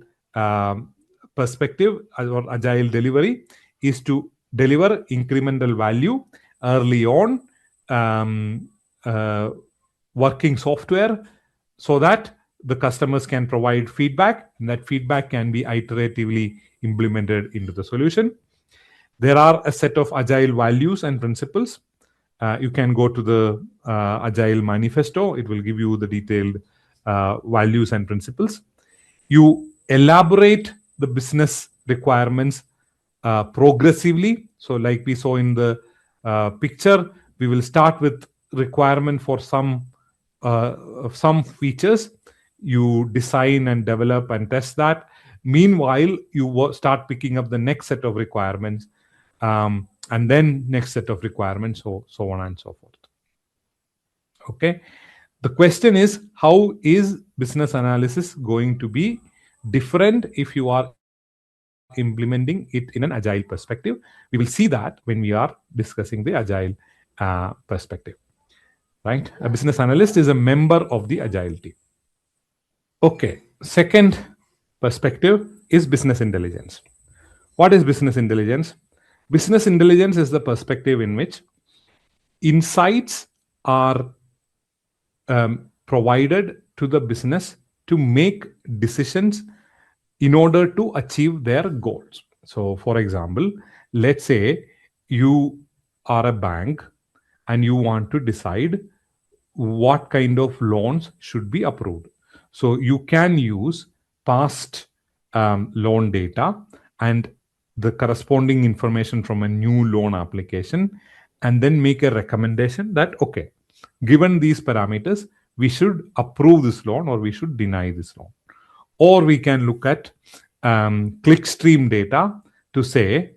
perspective or agile delivery is to deliver incremental value early on, working software, so that the customers can provide feedback, and that feedback can be iteratively implemented into the solution. There are a set of agile values and principles. You can go to the agile manifesto. It will give you the detailed values and principles. You elaborate the business requirements progressively. So like we saw in the picture, we will start with requirement for some features. You design and develop and test that. Meanwhile, you start picking up the next set of requirements, and then next set of requirements, so on and so forth. Okay. The question is, how is business analysis going to be different if you are implementing it in an agile perspective? We will see that when we are discussing the agile perspective. Right? A business analyst is a member of the agile team. Okay. Second perspective is business intelligence. What is business intelligence? Business intelligence is the perspective in which insights are provided to the business to make decisions in order to achieve their goals. So, for example, let's say you are a bank and you want to decide what kind of loans should be approved. So, you can use past loan data and the corresponding information from a new loan application, and then make a recommendation that, okay, given these parameters, we should approve this loan or we should deny this loan. Or we can look at clickstream data to say,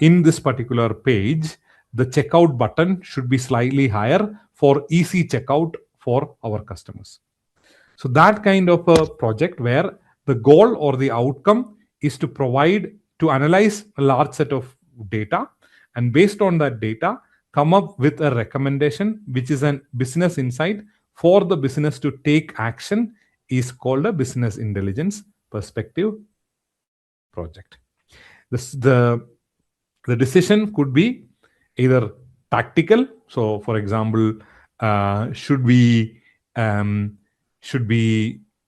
in this particular page, the checkout button should be slightly higher for easy checkout for our customers. So that kind of a project where the goal or the outcome is to analyze a large set of data, and based on that data, come up with a recommendation, which is a business insight for the business to take action, is called a business intelligence perspective project. The decision could be either tactical. So, for example, should we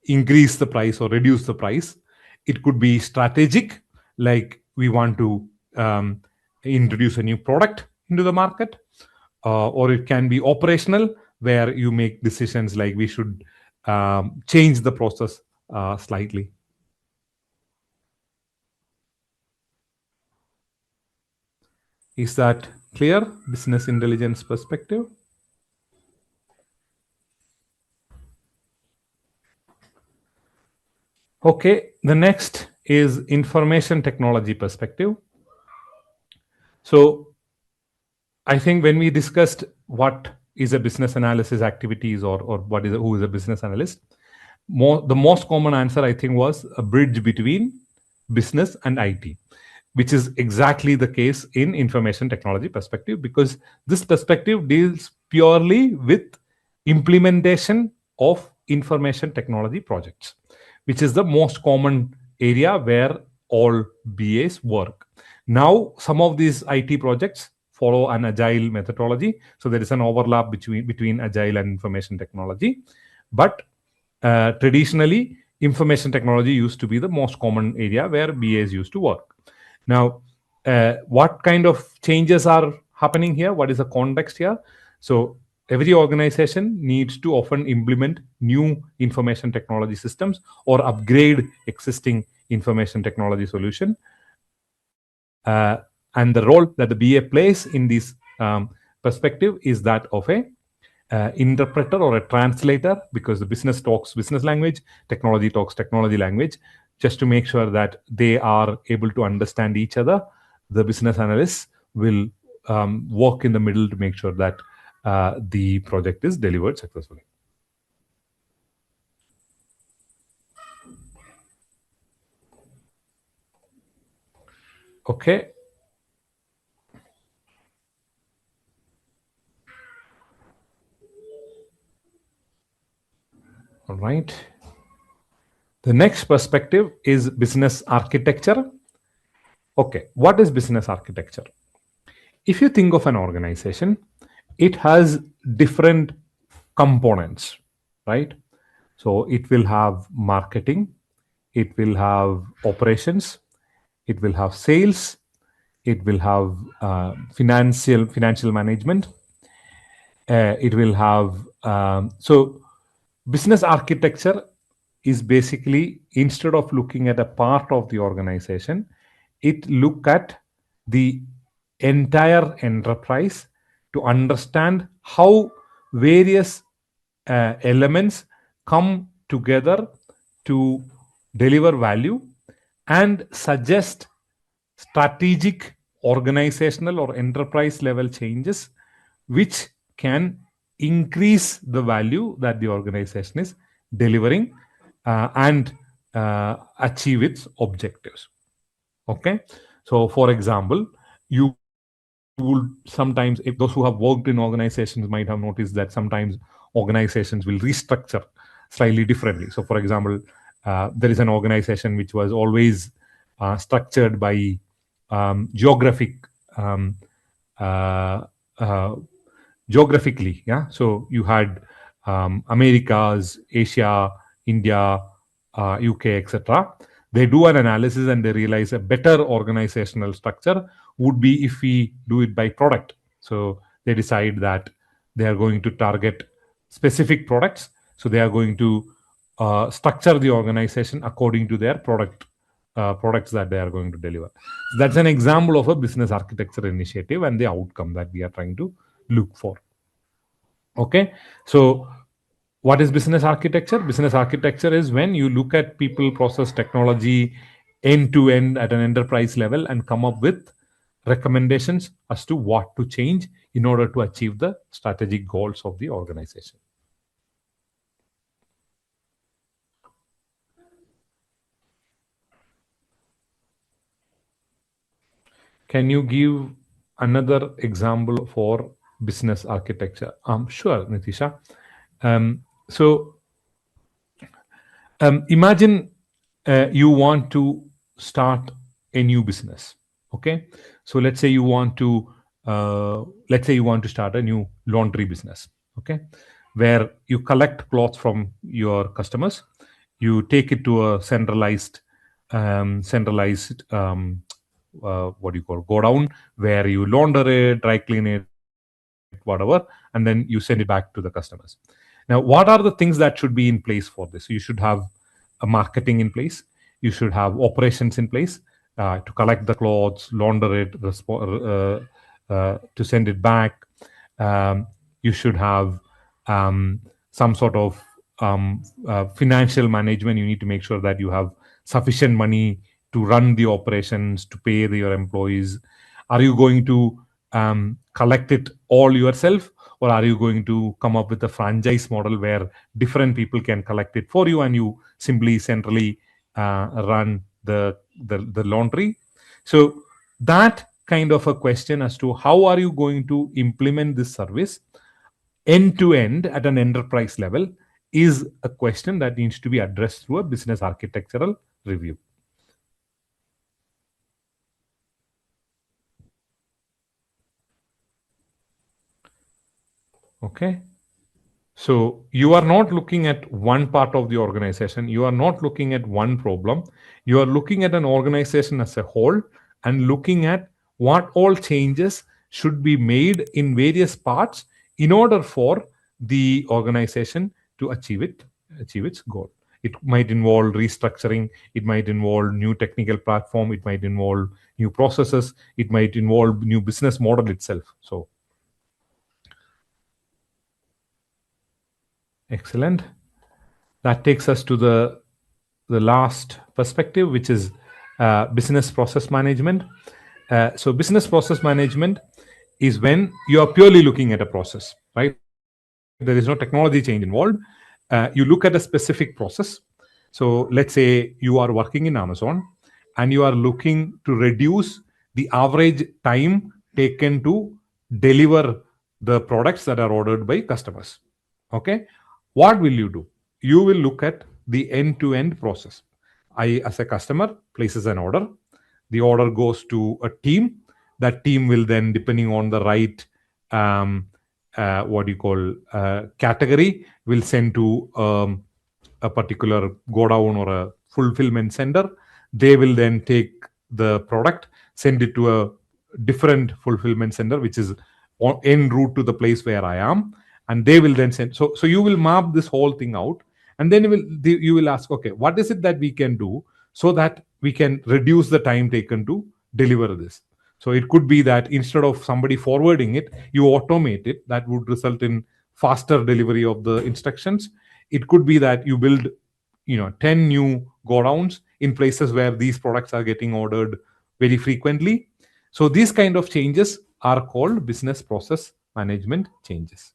increase the price or reduce the price? It could be strategic, like we want to introduce a new product into the market, or it can be operational, where you make decisions like we should change the process slightly. Is that clear? Business intelligence perspective. Okay, the next is information technology perspective. So I think when we discussed what is a business analysis activities or who is a business analyst, the most common answer I think was a bridge between business and IT, which is exactly the case in information technology perspective, because this perspective deals purely with implementation of information technology projects, which is the most common area where all BAs work. Now, some of these IT projects follow an agile methodology. So there is an overlap between agile and information technology. But traditionally, information technology used to be the most common area where BAs used to work. Now, what kind of changes are happening here? What is the context here? So every organization needs to often implement new information technology systems or upgrade existing information technology solution. And the role that the BA plays in this perspective is that of a interpreter or a translator, because the business talks business language, technology talks technology language, just to make sure that they are able to understand each other. The business analysts will work in the middle to make sure that the project is delivered successfully. Okay. All right. The next perspective is business architecture. Okay, what is business architecture? If you think of an organization, it has different components, right? So it will have marketing, it will have operations, it will have sales, it will have financial management, it will have so business architecture is basically, instead of looking at a part of the organization, it look at the entire enterprise to understand how various elements come together to deliver value and suggest strategic organizational or enterprise level changes which can increase the value that the organization is delivering and achieve its objectives. Okay, so for example, you would sometimes, if those who have worked in organizations might have noticed that sometimes organizations will restructure slightly differently. So for example, there is an organization which was always structured by geographic geographically. Yeah, so you had Americas, Asia, India, UK, etc. They do an analysis and they realize a better organizational structure would be if we do it by product. So they decide that they are going to target specific products. So they are going to structure the organization according to their products that they are going to deliver. So that's an example of a business architecture initiative and the outcome that we are trying to look for. Okay, so what is business architecture? Business architecture is when you look at people, process, technology end to end at an enterprise level and come up with recommendations as to what to change in order to achieve the strategic goals of the organization. Can you give another example for business architecture? Sure, Nitisha. So imagine you want to start a new business. Okay, so let's say you want to start a new laundry business. Okay, where you collect clothes from your customers, you take it to a centralized what do you call, go down, where you launder it, dry clean it, whatever, and then you send it back to the customers. Now, what are the things that should be in place for this? So you should have a marketing in place. You should have operations in place to collect the clothes, launder it, to send it back. You should have some sort of financial management. You need to make sure that you have sufficient money to run the operations, to pay your employees. Are you going to collect it all yourself, or are you going to come up with a franchise model where different people can collect it for you and you simply centrally run the laundry? So that kind of a question as to how are you going to implement this service end to end at an enterprise level is a question that needs to be addressed through a business architectural review. Okay. So you are not looking at one part of the organization. You are not looking at one problem. You are looking at an organization as a whole and looking at what all changes should be made in various parts in order for the organization to achieve its goal. It might involve restructuring. It might involve new technical platform. It might involve new processes. It might involve new business model itself. So excellent. That takes us to the last perspective, which is business process management. So business process management is when you are purely looking at a process, right? There is no technology change involved. You look at a specific process. So let's say you are working in Amazon and you are looking to reduce the average time taken to deliver the products that are ordered by customers. Okay. What will you do? You will look at the end to end process. I, as a customer, places an order. The order goes to a team. That team will then, depending on the right what you call category, will send to a particular godown or a fulfillment center. They will then take the product, send it to a different fulfillment center, which is en route to the place where I am, and they will then send. So you will map this whole thing out, and then you will ask, okay, what is it that we can do so that we can reduce the time taken to deliver this. So it could be that instead of somebody forwarding it, you automate it. That would result in faster delivery of the instructions. It could be that you build 10 new godowns in places where these products are getting ordered very frequently. So these kind of changes are called business process management changes.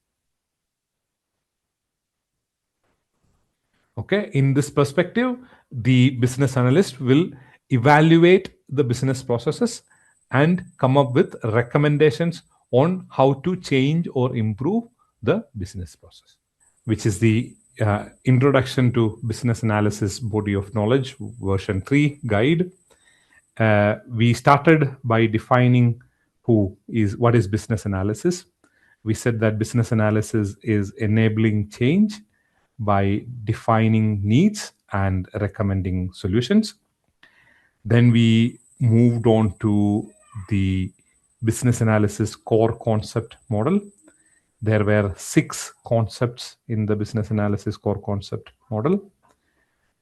Okay, in this perspective, the business analyst will evaluate the business processes and come up with recommendations on how to change or improve the business process, which is the Introduction to Business Analysis Body of Knowledge version 3 guide. We started by defining what is business analysis. We said that business analysis is enabling change by defining needs and recommending solutions. Then we moved on to the business analysis core concept model. There were 6 concepts in the business analysis core concept model,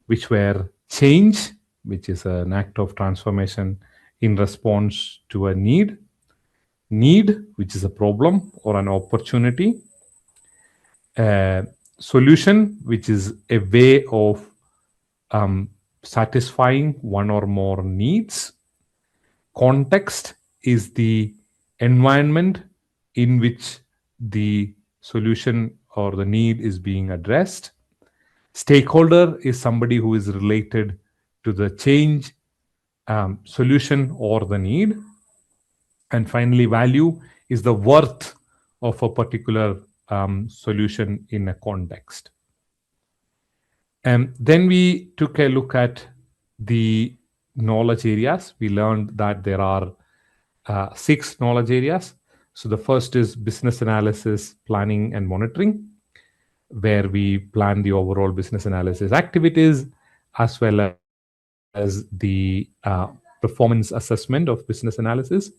which were change, which is an act of transformation in response to a need, which is a problem or an opportunity, solution, which is a way of satisfying one or more needs. Context is the environment in which the solution or the need is being addressed. Stakeholder is somebody who is related to the change, solution, or the need. And finally, value is the worth of a particular solution in a context. And then we took a look at the knowledge areas. We learned that there are 6 knowledge areas. So the first is business analysis, planning, and monitoring, where we plan the overall business analysis activities as well as the performance assessment of business analysis.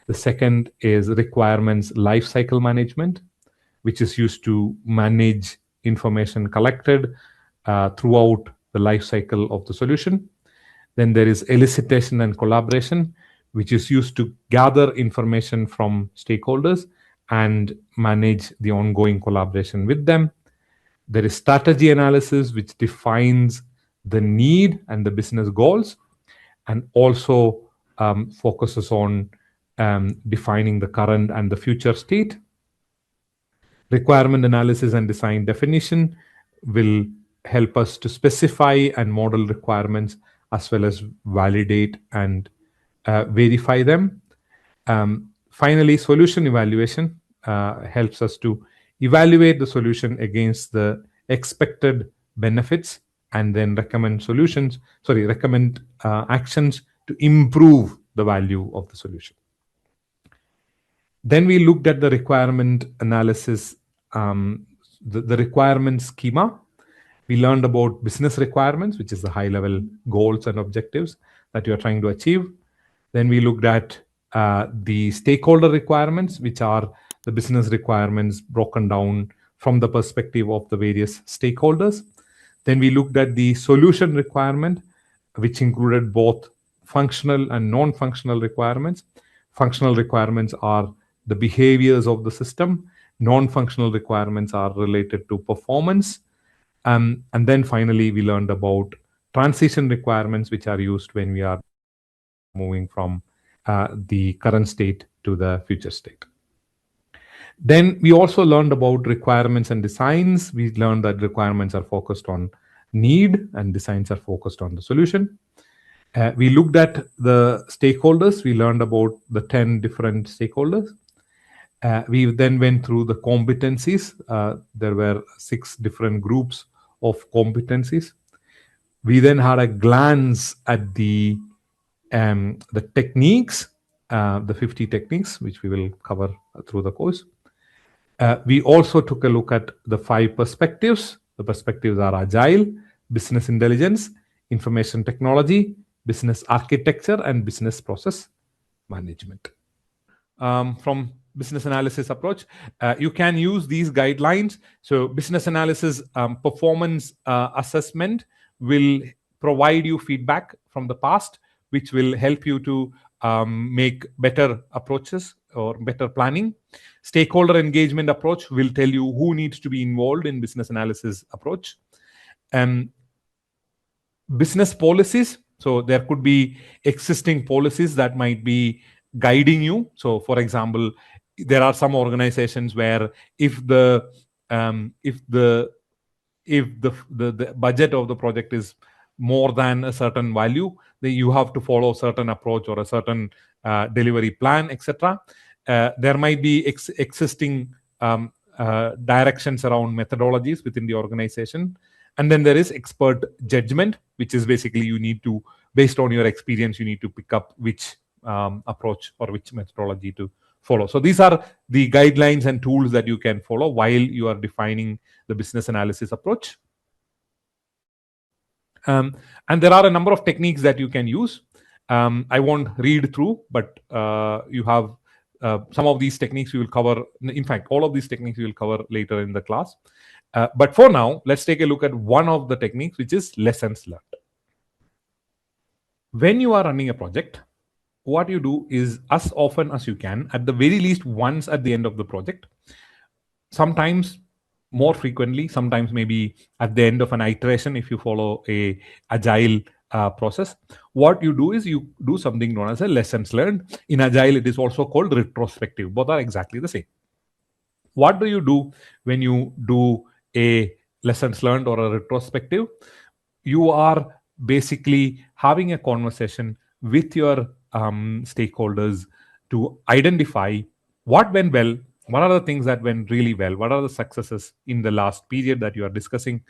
The second is requirements lifecycle management, which is used to manage information collected throughout the life cycle of the solution. Then there is elicitation and collaboration, which is used to gather information from stakeholders and manage the ongoing collaboration with them. There is strategy analysis, which defines the need and the business goals, and also focuses on defining the current and the future state. Requirement analysis and design definition will help us to specify and model requirements as well as validate and verify them. Finally, solution evaluation helps us to evaluate the solution against the expected benefits and then recommend actions to improve the value of the solution. Then we looked at the requirement analysis the requirement schema. We learned about business requirements, which is the high level goals and objectives that you are trying to achieve. Then we looked at the stakeholder requirements, which are the business requirements broken down from the perspective of the various stakeholders. Then we looked at the solution requirement, which included both functional and non-functional requirements. Functional requirements are the behaviors of the system. Non-functional requirements are related to performance. And then finally, we learned about transition requirements, which are used when we are moving from the current state to the future state. Then we also learned about requirements and designs. We learned that requirements are focused on need and designs are focused on the solution. We looked at the stakeholders. We learned about the 10 different stakeholders. We then went through the competencies. There were 6 different groups of competencies. We then had a glance at the techniques, the 50 techniques, which we will cover through the course. We also took a look at the 5 perspectives. The perspectives are agile, business intelligence, information technology, business architecture, and business process management. From business analysis approach, you can use these guidelines. So business analysis performance assessment will provide you feedback from the past, which will help you to make better approaches or better planning. Stakeholder engagement approach will tell you who needs to be involved in business analysis approach. Business policies. So there could be existing policies that might be guiding you. So for example, there are some organizations where if the budget of the project is more than a certain value, then you have to follow a certain approach or a certain delivery plan, etc. There might be existing directions around methodologies within the organization. And then there is expert judgment, which is basically you need to, based on your experience, you need to pick up which approach or which methodology to follow. So these are the guidelines and tools that you can follow while you are defining the business analysis approach. And there are a number of techniques that you can use. I won't read through, but you have some of these techniques we will cover. In fact, all of these techniques we will cover later in the class. But for now, let's take a look at one of the techniques, which is lessons learned. When you are running a project, what you do is as often as you can, at the very least once at the end of the project, sometimes more frequently, sometimes maybe at the end of an iteration if you follow a agile process, what you do is you do something known as a lessons learned. In agile, it is also called retrospective. Both are exactly the same. What do you do when you do a lessons learned or a retrospective? You are basically having a conversation with your stakeholders to identify what went well, what are the things that went really well, what are the successes in the last period that you are discussing,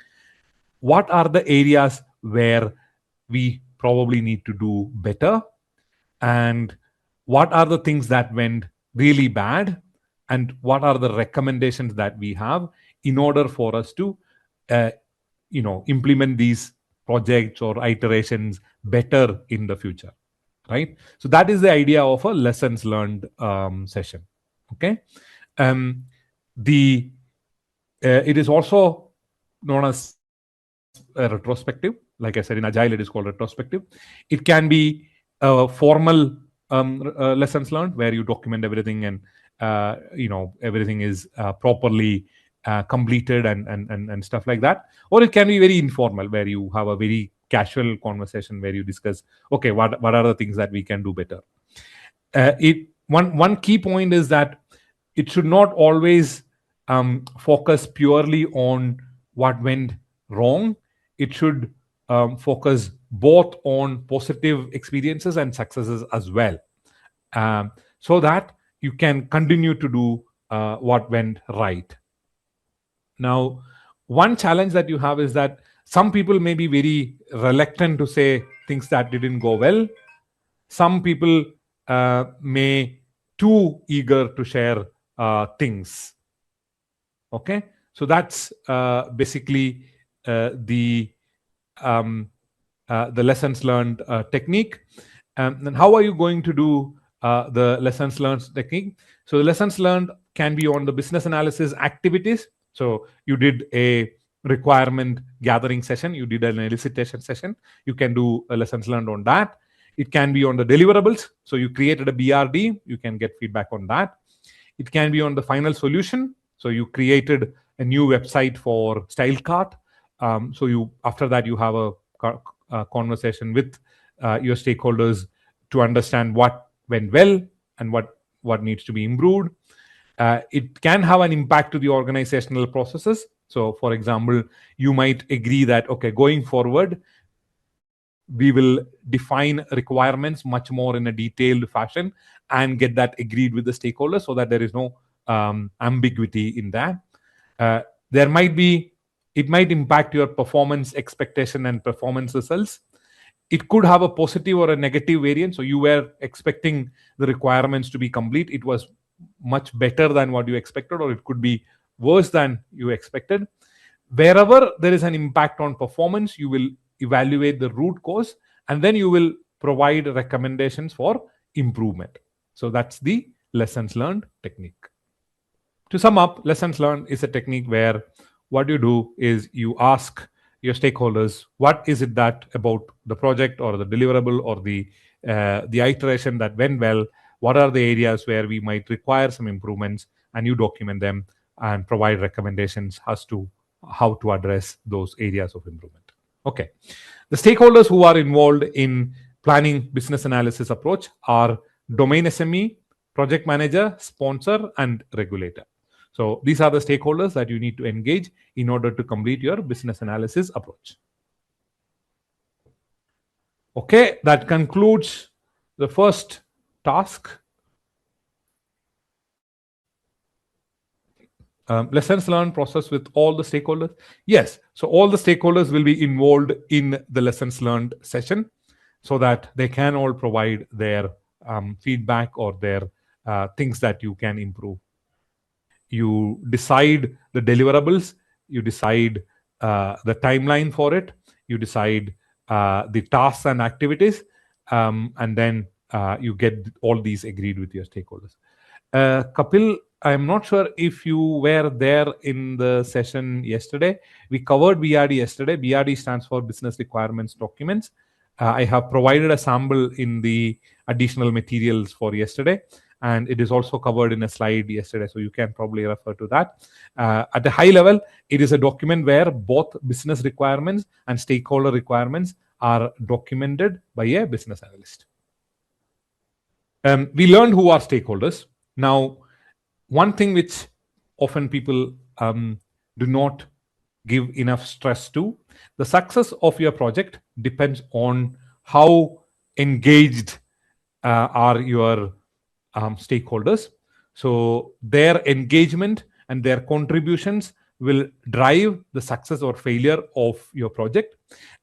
what are the areas where we probably need to do better, and what are the things that went really bad, and what are the recommendations that we have in order for us to implement these projects or iterations better in the future, right? So that is the idea of a lessons learned session. Okay. It is also known as a retrospective. Like I said, in agile it is called retrospective. It can be formal lessons learned where you document everything and everything is properly completed and stuff like that. Or it can be very informal where you have a very casual conversation where you discuss, okay, what are the things that we can do better. One key point is that it should not always focus purely on what went wrong. It should focus both on positive experiences and successes as well, so that you can continue to do what went right. Now, one challenge that you have is that some people may be very reluctant to say things that didn't go well. Some people may too eager to share things. Okay, so that's basically the lessons learned technique. And how are you going to do the lessons learned technique? So the lessons learned can be on the business analysis activities. So you did a requirement gathering session, you did an elicitation session, you can do a lessons learned on that. It can be on the deliverables. So you created a BRD, you can get feedback on that. It can be on the final solution. So you created a new website for style cart. So you after that you have a conversation with your stakeholders to understand what went well and what needs to be improved. It can have an impact to the organizational processes. So, for example, you might agree that okay, going forward, we will define requirements much more in a detailed fashion and get that agreed with the stakeholders so that there is no ambiguity in that. Uh, there might be, it might impact your performance expectation and performance results. It could have a positive or a negative variant. So you were expecting the requirements to be complete. It was much better than what you expected, or it could be worse than you expected. Wherever there is an impact on performance, you will evaluate the root cause and then you will provide recommendations for improvement. So that's the lessons learned technique. To sum up, lessons learned is a technique where what you do is you ask your stakeholders what is it that about the project or the deliverable or the iteration that went well, what are the areas where we might require some improvements, and you document them and provide recommendations as to how to address those areas of improvement. Okay, the stakeholders who are involved in planning business analysis approach are domain SME, project manager, sponsor, and regulator. So these are the stakeholders that you need to engage in order to complete your business analysis approach. Okay, that concludes the first task. Lessons learned process with all the stakeholders. Yes, so all the stakeholders will be involved in the lessons learned session so that they can all provide their feedback or their things that you can improve. You decide the deliverables, you decide the timeline for it, you decide the tasks and activities, and then you get all these agreed with your stakeholders. Kapil, I'm not sure if you were there in the session yesterday. We covered BRD yesterday. BRD stands for Business Requirements Documents. I have provided a sample in the additional materials for yesterday, and it is also covered in a slide yesterday, so you can probably refer to that. At a high level, it is a document where both business requirements and stakeholder requirements are documented by a business analyst. We learned who are stakeholders. Now, one thing which often people do not give enough stress to, the success of your project depends on how engaged are your stakeholders. So their engagement and their contributions will drive the success or failure of your project.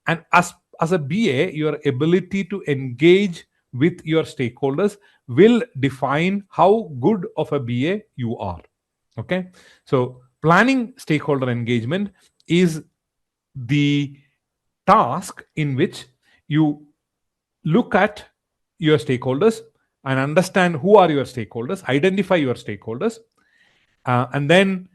And as a BA, your ability to engage with your stakeholders will define how good of a BA you are. Okay, so planning stakeholder engagement is the task in which you look at your stakeholders and understand who are your stakeholders, identify your stakeholders, and then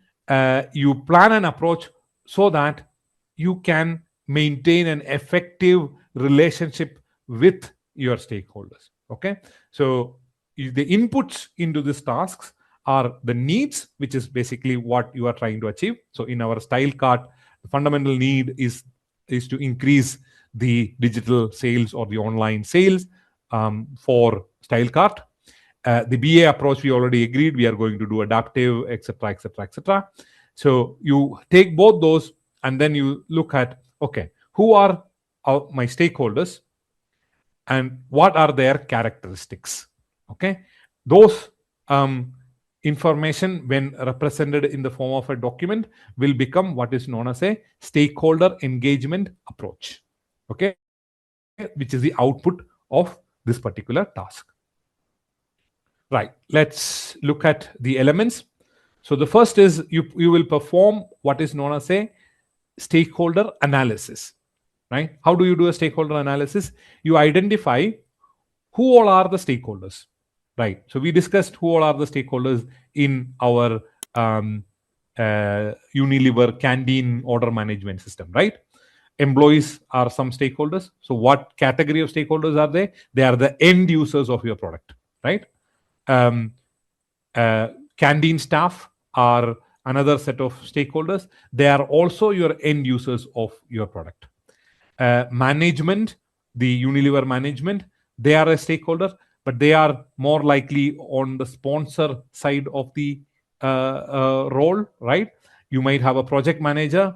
you plan an approach so that you can maintain an effective relationship with your stakeholders. Okay, so the inputs into these tasks are the needs, which is basically what you are trying to achieve. So in our style card, the fundamental need is to increase the digital sales or the online sales for style cart. The BA approach, we already agreed, we are going to do adaptive, etc., etc., etc. So you take both those and then you look at, okay, who are my stakeholders and what are their characteristics? Okay, those information, when represented in the form of a document, will become what is known as a stakeholder engagement approach. Okay, which is the output of this particular task. Right, let's look at the elements. So the first is you will perform what is known as a stakeholder analysis, right? How do you do a stakeholder analysis? You identify who all are the stakeholders, right? So we discussed who all are the stakeholders in our Unilever canteen order management system, right? Employees are some stakeholders. So what category of stakeholders are they? They are the end users of your product, right? um, Canteen staff are another set of stakeholders. They are also your end users of your product. Management, the Unilever management, they are a stakeholder, but they are more likely on the sponsor side of the role, right? You might have a project manager,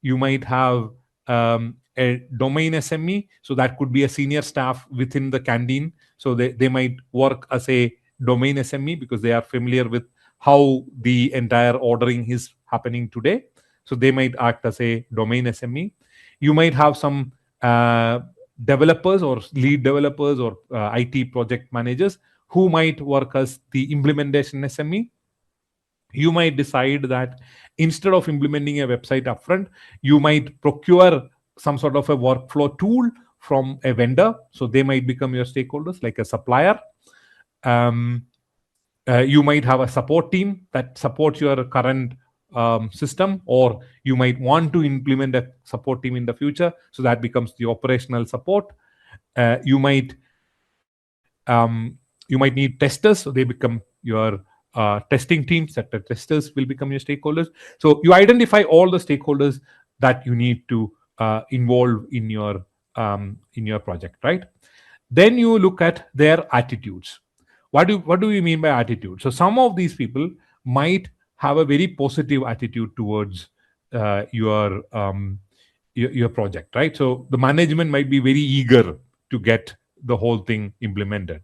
you might have a domain SME, so that could be a senior staff within the canteen. So they might work as a domain SME because they are familiar with how the entire ordering is happening today. So they might act as a domain SME. You might have some developers or lead developers or IT project managers who might work as the implementation SME. You might decide that instead of implementing a website upfront, you might procure some sort of a workflow tool from a vendor. So they might become your stakeholders, like a supplier. Um, you might have a support team that supports your current system, or you might want to implement a support team in the future. So that becomes the operational support. You might need testers, so they become your testing teams. That the testers will become your stakeholders. So you identify all the stakeholders that you need to involve in your project, right? Then you look at their attitudes. What do we mean by attitude? So some of these people might have a very positive attitude towards your project, right? So the management might be very eager to get the whole thing implemented,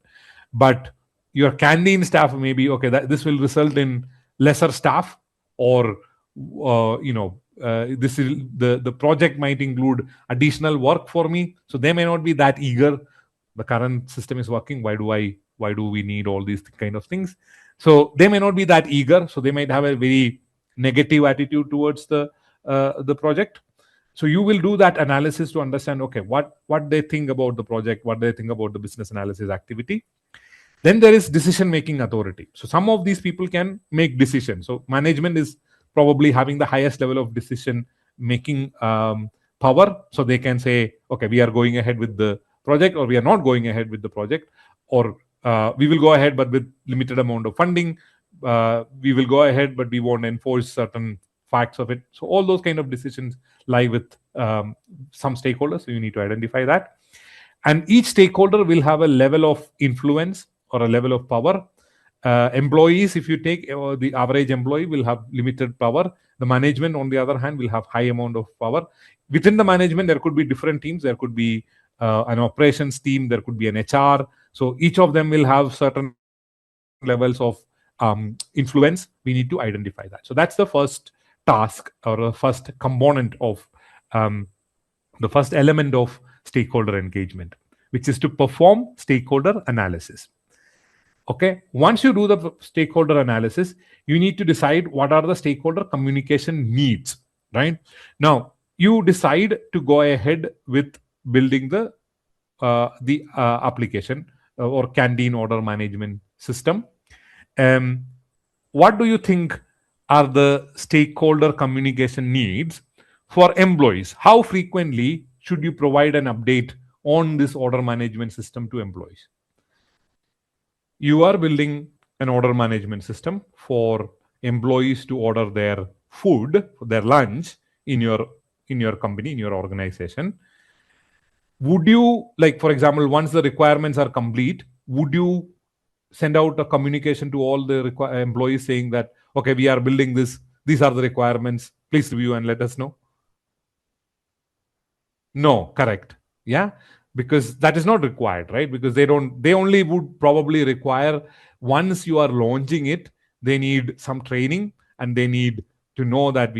but your canteen staff may be okay, that this will result in lesser staff, or this is the project might include additional work for me, so they may not be that eager. The current system is working, why do we need all these kind of things? So they may not be that eager, so they might have a very negative attitude towards the project. So you will do that analysis to understand, okay, what they think about the project, what they think about the business analysis activity. Then there is decision making authority. So some of these people can make decisions. So management is probably having the highest level of decision making power. So they can say, okay, we are going ahead with the project, or we are not going ahead with the project, or we will go ahead but with limited amount of funding. We will go ahead but we won't enforce certain facts of it. So all those kind of decisions lie with some stakeholders. So you need to identify that. And each stakeholder will have a level of influence or a level of power. Employees, if you take the average employee, will have limited power. The management, on the other hand, will have high amount of power. Within the management, there could be different teams. There could be an operations team. There could be an HR. So each of them will have certain levels of influence. We need to identify that. So that's the first task, or the first component of the first element of stakeholder engagement, which is to perform stakeholder analysis. Okay, once you do the stakeholder analysis, you need to decide what are the stakeholder communication needs, right? Now you decide to go ahead with building the application or canteen order management system. um, what do you think are the stakeholder communication needs for employees? How frequently should you provide an update on this order management system to employees? You are building an order management system for employees to order their food, their lunch in your company, in your organization. Would you, like, for example, once the requirements are complete, would you send out a communication to all the employees saying that, okay, we are building this, these are the requirements, please review and let us know? No, correct. Yeah, because that is not required, right? Because they only would probably require, once you are launching it, they need some training and they need to know that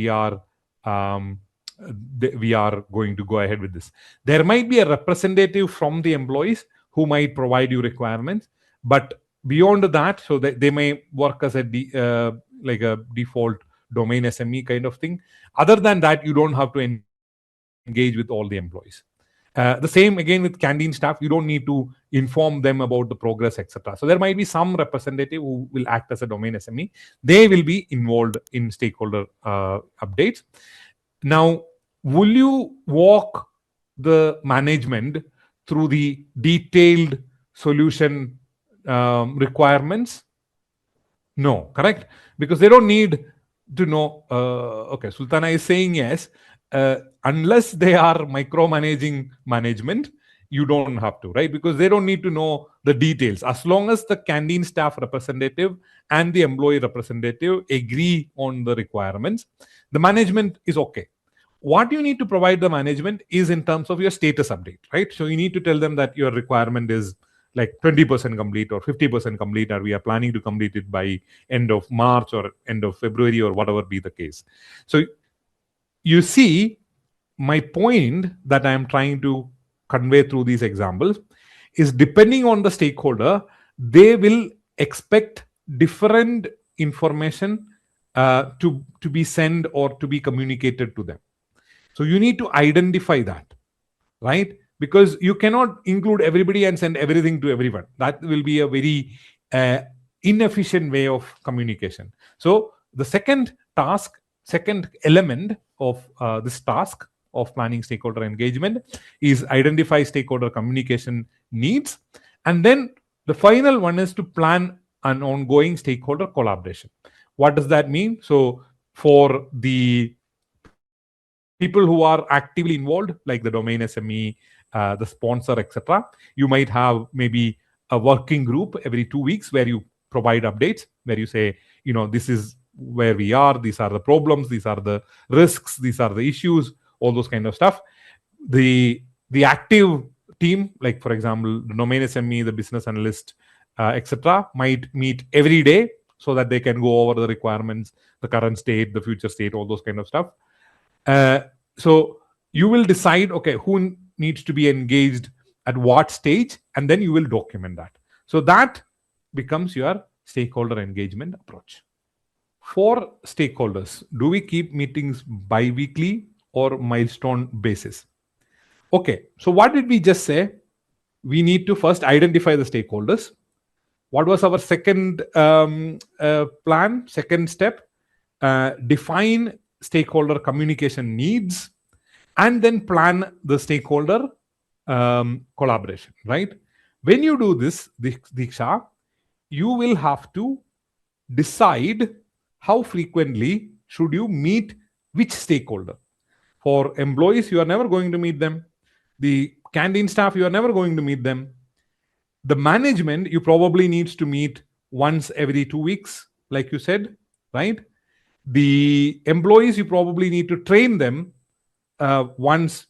um, we are going to go ahead with this. There might be a representative from the employees who might provide you requirements, but Beyond that, so they may work as a like a default domain SME kind of thing. Other than that, you don't have to engage with all the employees. The same again with canteen staff. You don't need to inform them about the progress, etc. So there might be some representative who will act as a domain SME. They will be involved in stakeholder updates. Now, will you walk the management through the detailed solution requirements? No, correct? Because they don't need to know. Okay, Sultana is saying yes. Unless they are micromanaging management, you don't have to, right? Because they don't need to know the details. As long as the canteen staff representative and the employee representative agree on the requirements, the management is okay. What you need to provide the management is in terms of your status update, right? So you need to tell them that your requirement is like 20% complete or 50% complete, or we are planning to complete it by end of March or end of February or whatever be the case. So you see, my point that I am trying to convey through these examples is depending on the stakeholder, they will expect different information to be sent or to be communicated to them. So you need to identify that, right? Because you cannot include everybody and send everything to everyone. That will be a very inefficient way of communication. So the second element of this task of planning stakeholder engagement is identify stakeholder communication needs. And then the final one is to plan an ongoing stakeholder collaboration. What does that mean? So for the people who are actively involved, like the domain SME, the sponsor, etc., you might have maybe a working group every 2 weeks where you provide updates, where you say, this is where we are, these are the problems, these are the risks, these are the issues, all those kind of stuff. The active team, like for example, the domain SME, the business analyst, etc., might meet every day so that they can go over the requirements, the current state, the future state, all those kind of stuff. So you will decide, okay, who needs to be engaged at what stage, and then you will document that. So that becomes your stakeholder engagement approach. For stakeholders, do we keep meetings bi-weekly or milestone basis? Okay, so what did we just say? We need to first identify the stakeholders. What was our second plan, second step? Define stakeholder communication needs, and then plan the stakeholder collaboration, right? When you do this, Diksha, you will have to decide how frequently should you meet which stakeholder. For employees, you are never going to meet them. The canteen staff, you are never going to meet them. The management, you probably needs to meet once every 2 weeks, like you said, right? The employees, you probably need to train them once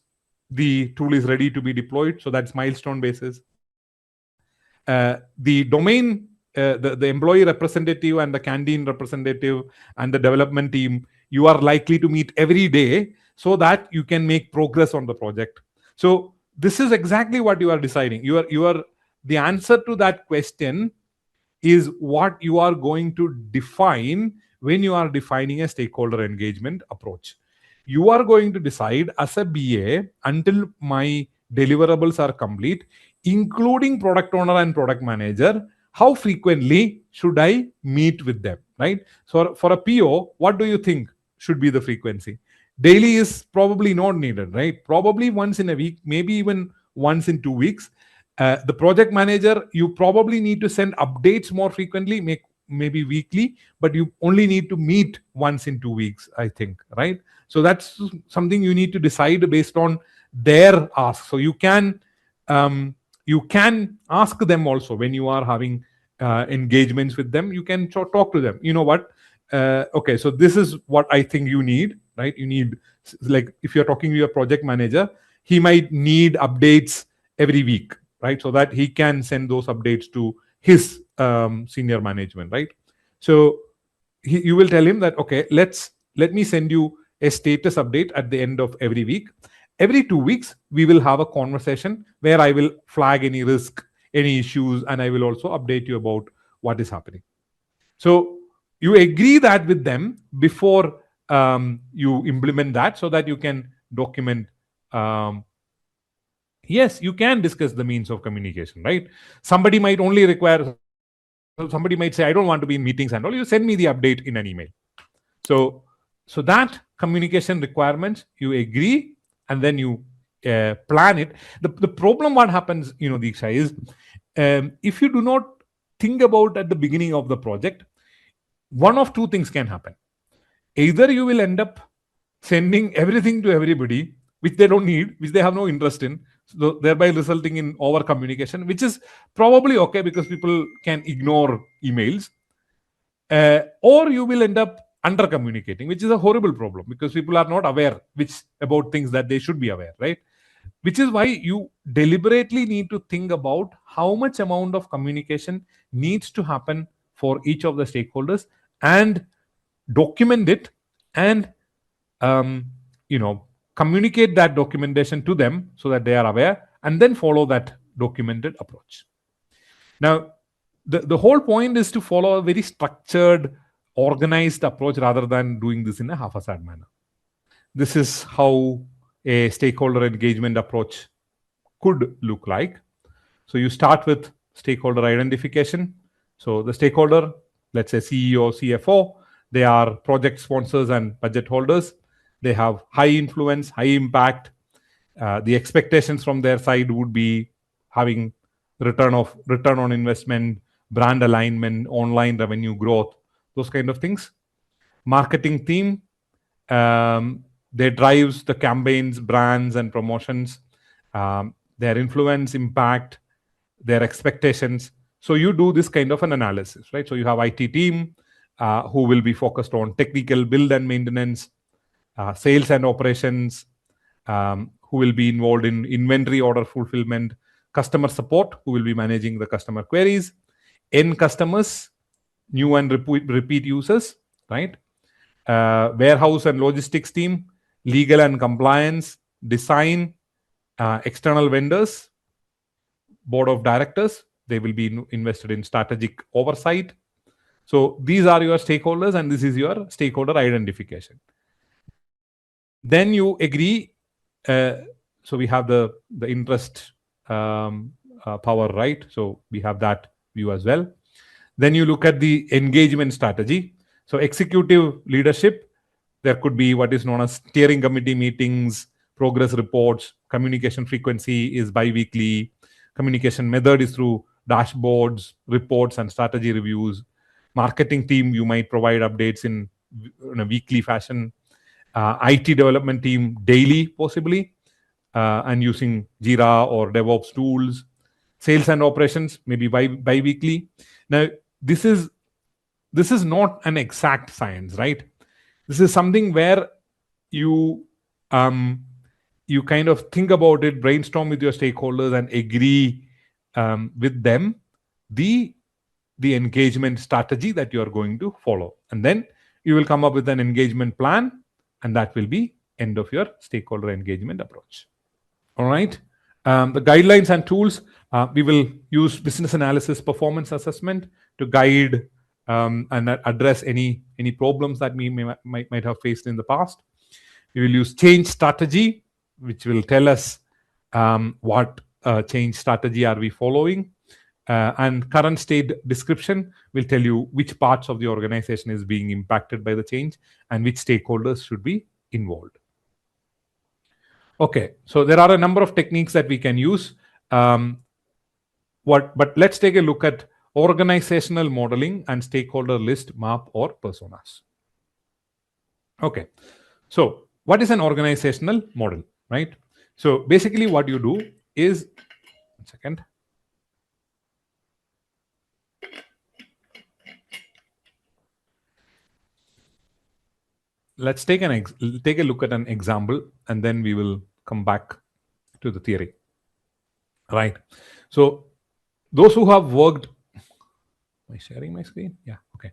the tool is ready to be deployed. So that's milestone basis. The domain, the employee representative and the canteen representative and the development team, you are likely to meet every day so that you can make progress on the project. So this is exactly what you are deciding. The answer to that question is what you are going to define when you are defining a stakeholder engagement approach. You are going to decide as a BA, until my deliverables are complete, including product owner and product manager, how frequently should I meet with them, right? So for a PO, what do you think should be the frequency? Daily is probably not needed, right? Probably once in a week, maybe even once in 2 weeks. The project manager, you probably need to send updates more frequently, maybe weekly, but you only need to meet once in 2 weeks, I think, right? So that's something you need to decide based on their ask. So you can ask them also when you are having engagements with them. You can talk to them. You know what? Okay, so this is what I think you need, right? You need, like, if you're talking to your project manager, he might need updates every week, right? So that he can send those updates to his senior management, right? So you will tell him that, okay, let me send you a status update at the end of every week. Every 2 weeks, we will have a conversation where I will flag any risk, any issues, and I will also update you about what is happening. So you agree that with them before you implement that, so that you can document. Yes, you can discuss the means of communication, right? Somebody might only require, somebody might say, I don't want to be in meetings and all. You send me the update in an email. So that communication requirements you agree, and then you plan it. The problem what happens, Diksha, is if you do not think about at the beginning of the project, one of two things can happen. Either you will end up sending everything to everybody, which they don't need, which they have no interest in, so thereby resulting in over communication, which is probably okay because people can ignore emails. Or you will end up under communicating, which is a horrible problem because people are not aware about things that they should be aware, right? Which is why you deliberately need to think about how much amount of communication needs to happen for each of the stakeholders, and document it, and communicate that documentation to them so that they are aware, and then follow that documented approach. Now, the whole point is to follow a very structured, organized approach rather than doing this in a half-assed manner. This is how a stakeholder engagement approach could look like. So you start with stakeholder identification. So the stakeholder, let's say CEO, CFO, they are project sponsors and budget holders. They have high influence, high impact. The expectations from their side would be having return on investment, brand alignment, online revenue growth, those kind of things. Marketing team, they drives the campaigns, brands, and promotions, their influence, impact, their expectations. So you do this kind of an analysis, right? So you have IT team who will be focused on technical build and maintenance, sales and operations, who will be involved in inventory order fulfillment, customer support, who will be managing the customer queries, end customers, new and repeat users, right? Warehouse and logistics team, legal and compliance, design, external vendors, board of directors, they will be invested in strategic oversight. So these are your stakeholders, and this is your stakeholder identification. Then you agree. So we have the interest power, right? So we have that view as well. Then you look at the engagement strategy. So executive leadership, there could be what is known as steering committee meetings, progress reports, communication frequency is bi-weekly, communication method is through dashboards, reports, and strategy reviews. Marketing team, you might provide updates in a weekly fashion. IT development team, daily possibly, and using Jira or DevOps tools. Sales and operations, maybe bi-weekly. Now, this is not an exact science, right? This is something where you kind of think about it, brainstorm with your stakeholders, and agree with them the engagement strategy that you are going to follow. And then you will come up with an engagement plan, and that will be end of your stakeholder engagement approach. All right. The guidelines and tools, we will use business analysis performance assessment to guide and address any problems that we might have faced in the past. We will use change strategy, which will tell us what change strategy are we following. And current state description will tell you which parts of the organization is being impacted by the change and which stakeholders should be involved. Okay, so there are a number of techniques that we can use. But let's take a look at organizational modeling and stakeholder list, map, or personas. Okay, so what is an organizational model, right? So basically what you do is, one second. Let's take a look at an example, and then we will come back to the theory. Right. So those who have worked, am I sharing my screen? Yeah. Okay.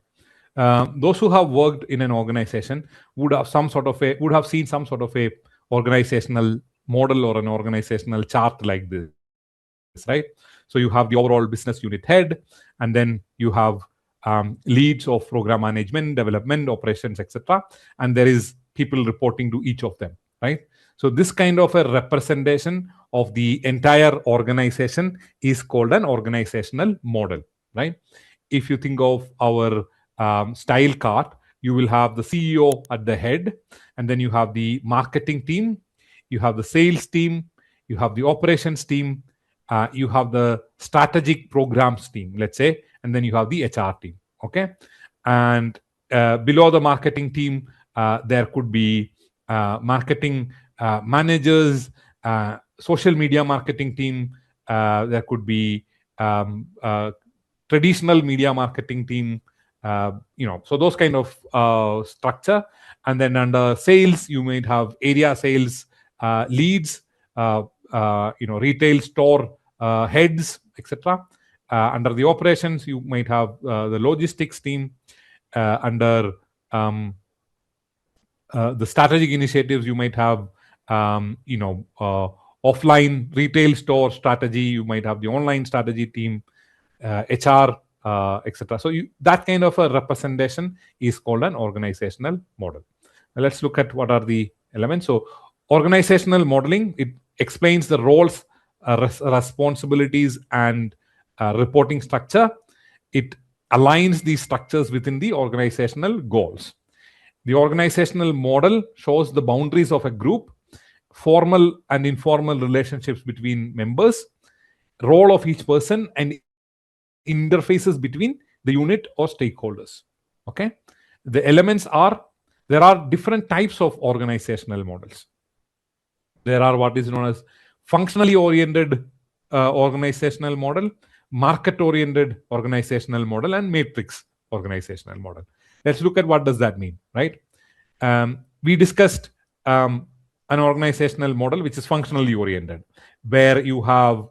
Those who have worked in an organization would have seen some sort of a organizational model or an organizational chart like this, right? So you have the overall business unit head, and then you have leads of program management, development, operations, etc. And there is people reporting to each of them, right? So this kind of a representation of the entire organization is called an organizational model, right? If you think of our style card, you will have the CEO at the head, and then you have the marketing team, you have the sales team, you have the operations team, you have the strategic programs team, let's say, and then you have the HR team. Okay, and below the marketing team, there could be marketing managers, social media marketing team. There could be traditional media marketing team. So those kind of structure. And then under sales, you might have area sales leads, retail store heads, etc. Under the operations, you might have the logistics team. Under the strategic initiatives, you might have offline retail store strategy. You might have the online strategy team, HR, etc. So that kind of a representation is called an organizational model. Now let's look at what are the elements. So organizational modeling, it explains the roles, responsibilities, and reporting structure. It aligns these structures within the organizational goals. The organizational model shows the boundaries of a group, formal and informal relationships between members, role of each person, and interfaces between the unit or stakeholders. Okay, the elements are, there are different types of organizational models. There are what is known as functionally oriented organizational model, market oriented organizational model, and matrix organizational model. Let's look at what does that mean, right? We discussed an organizational model which is functionally oriented, where you have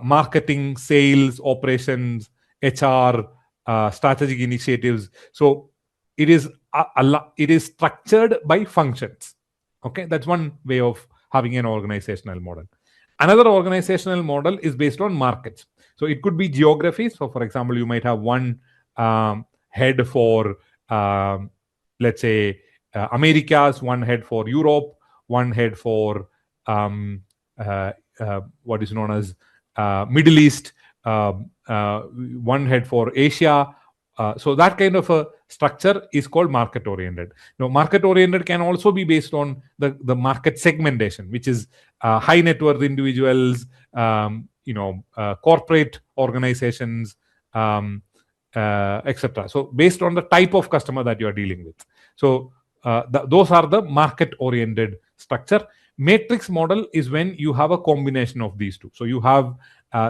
marketing, sales, operations, HR, strategic initiatives. So it is structured by functions. Okay, that's one way of having an organizational model. Another organizational model is based on markets. So it could be geography. So for example, you might have one head for let's say Americas, one head for Europe, one head for what is known as Middle East, one head for Asia. So that kind of a structure is called market oriented. Now, market oriented can also be based on the market segmentation, which is high net worth individuals, corporate organizations, etc. So based on the type of customer that you are dealing with. So those are the market oriented structure. Matrix model is when you have a combination of these two. So you have,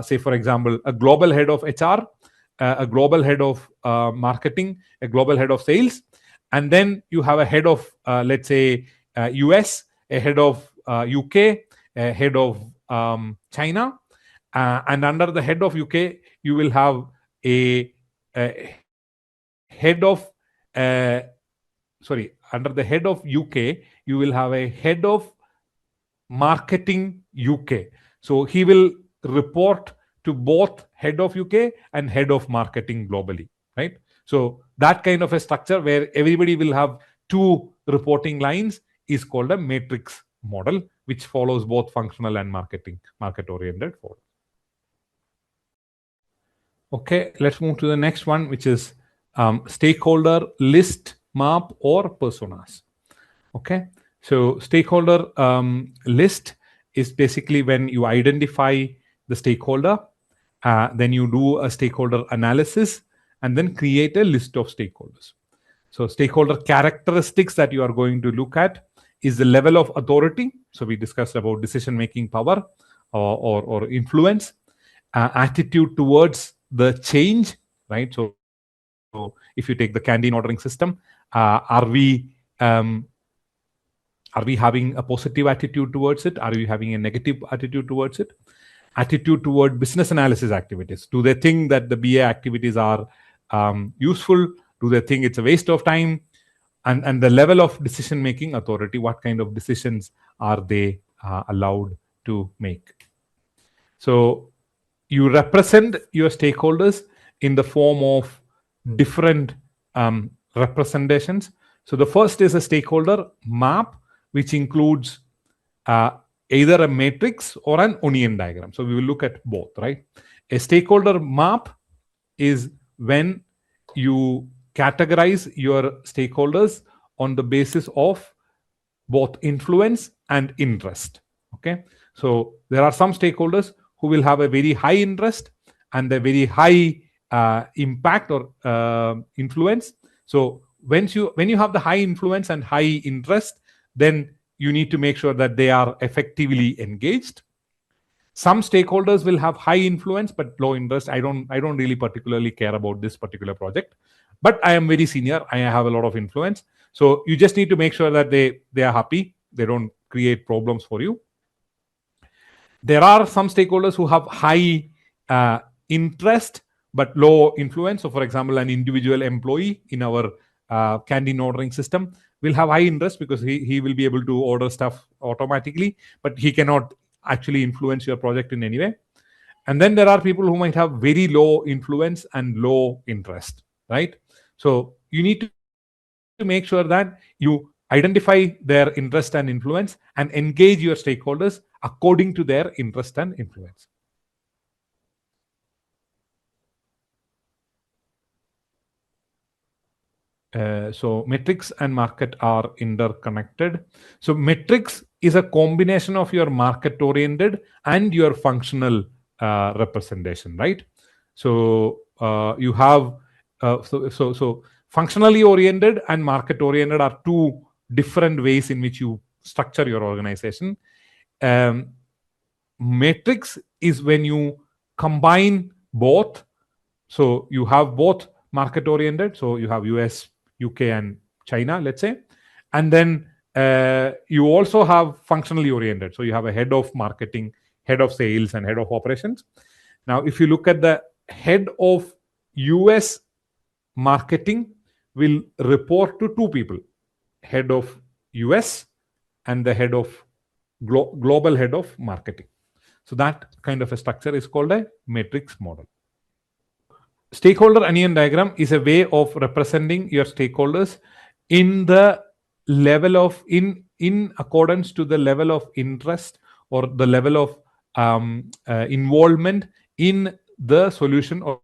say for example, a global head of HR, a global head of marketing, a global head of sales, and then you have a head of, let's say, US, a head of UK, a head of China, and under the head of UK, you will have a head of, under the head of UK, you will have a head of marketing UK. So he will report to both head of UK and head of marketing globally, right? So that kind of a structure where everybody will have two reporting lines is called a matrix model, which follows both functional and market-oriented form. Okay, let's move to the next one, which is stakeholder list, map, or personas. Okay, so stakeholder list is basically when you identify the stakeholder, then you do a stakeholder analysis, and then create a list of stakeholders. So stakeholder characteristics that you are going to look at is the level of authority. So we discussed about decision-making power or influence, attitude towards the change, right? So if you take the canteen ordering system, are we having a positive attitude towards it? Are we having a negative attitude towards it? Attitude toward business analysis activities. Do they think that the BA activities are useful? Do they think it's a waste of time? And the level of decision-making authority, what kind of decisions are they allowed to make? So you represent your stakeholders in the form of different representations. So the first is a stakeholder map, which includes uh, either a matrix or an onion diagram. So we will look at both, right? A stakeholder map is when you categorize your stakeholders on the basis of both influence and interest. Okay, so there are some stakeholders who will have a very high interest and a very high impact or influence. So when you have the high influence and high interest, then you need to make sure that they are effectively engaged. Some stakeholders will have high influence but low interest. I don't really particularly care about this particular project, but I am very senior, I have a lot of influence. So you just need to make sure that they are happy, they don't create problems for you. There are some stakeholders who have high interest but low influence. So for example, an individual employee in our canteen ordering system will have high interest because he will be able to order stuff automatically, but he cannot actually influence your project in any way. And then there are people who might have very low influence and low interest, right? So you need to make sure that you identify their interest and influence and engage your stakeholders according to their interest and influence. So metrics and market are interconnected. So metrics is a combination of your market oriented and your functional representation, right? So you have so functionally oriented and market oriented are two different ways in which you structure your organization. Matrix is when you combine both. So you have both market oriented, so you have US, UK, and China, let's say, and then you also have functionally oriented. So you have a head of marketing, head of sales, and head of operations. Now, if you look at the head of US marketing, will report to two people: head of US and the head of global head of marketing. So that kind of a structure is called a matrix model. Stakeholder onion diagram is a way of representing your stakeholders in the level of in accordance to the level of interest or the level of involvement in the solution or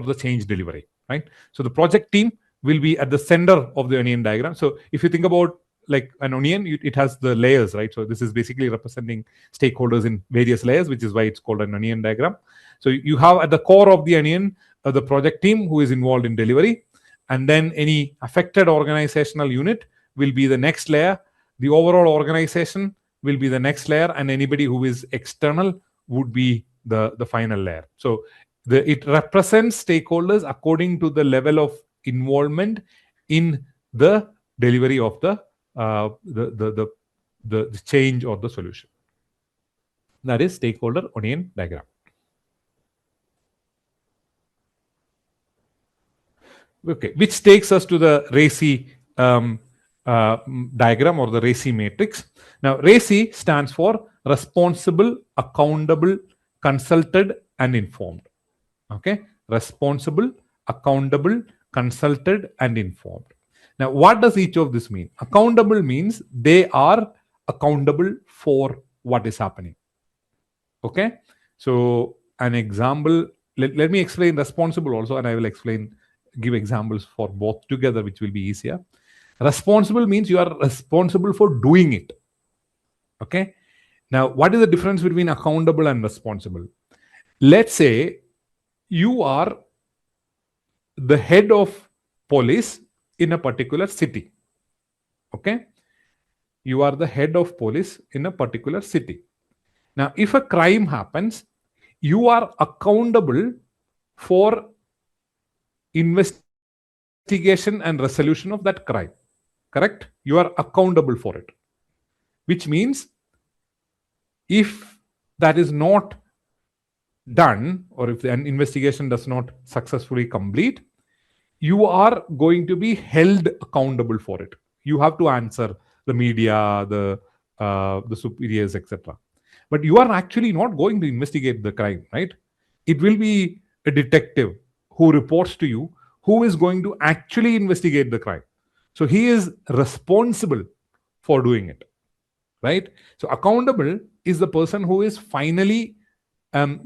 the change delivery, right? So the project team will be at the center of the onion diagram. So if you think about like an onion, it has the layers, right? So this is basically representing stakeholders in various layers, which is why it's called an onion diagram. So you have at the core of the onion the project team who is involved in delivery, and then any affected organizational unit will be the next layer. The overall organization will be the next layer, and anybody who is external would be the final layer. So it represents stakeholders according to the level of involvement in the delivery of the change or the solution. That is stakeholder onion diagram. Okay, which takes us to the RACI diagram or the RACI matrix. Now, RACI stands for responsible, accountable, consulted, and informed. Okay, responsible, accountable, consulted, and informed. Now, what does each of this mean? Accountable means they are accountable for what is happening. Okay, so an example, let me explain responsible also, and I will give examples for both together, which will be easier. Responsible means you are responsible for doing it. Okay, now what is the difference between accountable and responsible? Let's say you are the head of police in a particular city. Okay, you are the head of police in a particular city. Now, if a crime happens, you are accountable for investigation and resolution of that crime. Correct? You are accountable for it, which means if that is not done, or if an investigation does not successfully complete, you are going to be held accountable for it. You have to answer the media, the superiors, etc. But you are actually not going to investigate the crime, right? it will be a detective who reports to you, who is going to actually investigate the crime. So he is responsible for doing it, right? So accountable is the person who is finally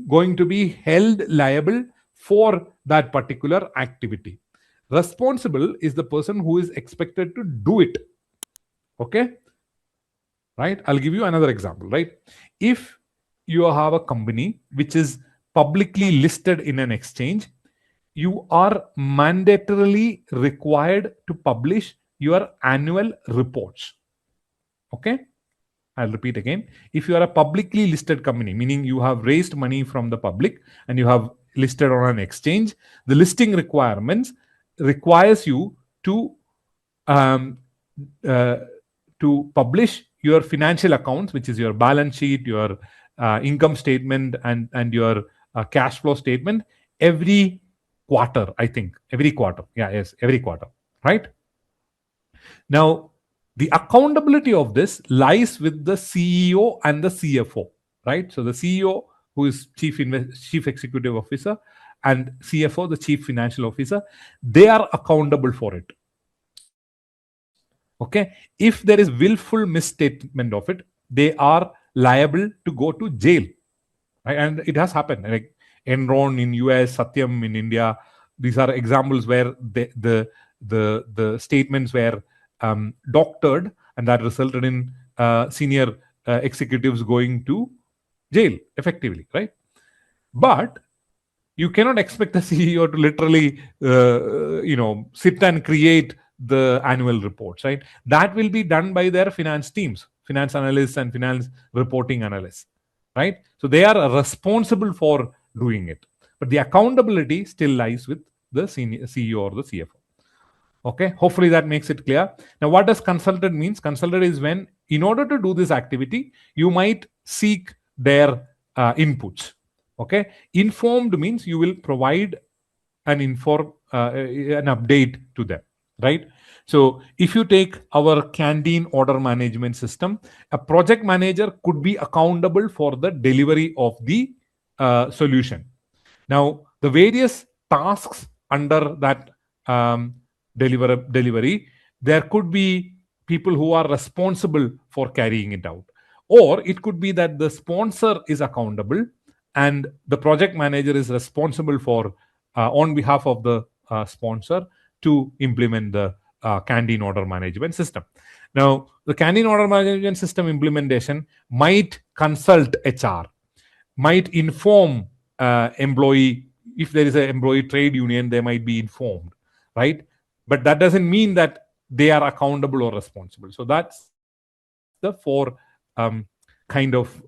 going to be held liable for that particular activity. Responsible is the person who is expected to do it. Okay, right? I'll give you another example, right? If you have a company which is publicly listed in an exchange, you are mandatorily required to publish your annual reports. Okay, I'll repeat again. If you are a publicly listed company, meaning you have raised money from the public and you have listed on an exchange, the listing requirements requires you um, uh, to publish your financial accounts, which is your balance sheet, your income statement, and your cash flow statement every quarter. I think every quarter. Yeah, yes, every quarter. Right now, the accountability of this lies with the CEO and the CFO. Right. So the CEO, who is chief executive officer, and CFO, the chief financial officer, they are accountable for it. Okay, if there is willful misstatement of it, they are liable to go to jail, right? And it has happened, like Enron in US, Satyam in India. These are examples where the statements were doctored, and that resulted in senior executives going to jail effectively, right? But you cannot expect the CEO to literally sit and create the annual reports, right? That will be done by their finance teams, finance analysts and finance reporting analysts, right? So they are responsible for doing it, but the accountability still lies with the senior CEO or the CFO. Okay, hopefully that makes it clear. Now, what does consulted means? Consulted is when, in order to do this activity, you might seek their inputs. Okay, informed means you will provide an update to them, right? So if you take our canteen order management system, a project manager could be accountable for the delivery of the solution. Now, the various tasks under that delivery, there could be people who are responsible for carrying it out, or it could be that the sponsor is accountable and the project manager is responsible for on behalf of the sponsor to implement the canteen order management system. Now, the canteen order management system implementation might consult HR, might inform employee. If there is an employee trade union, they might be informed, right? But that doesn't mean that they are accountable or responsible. So that's the four kind of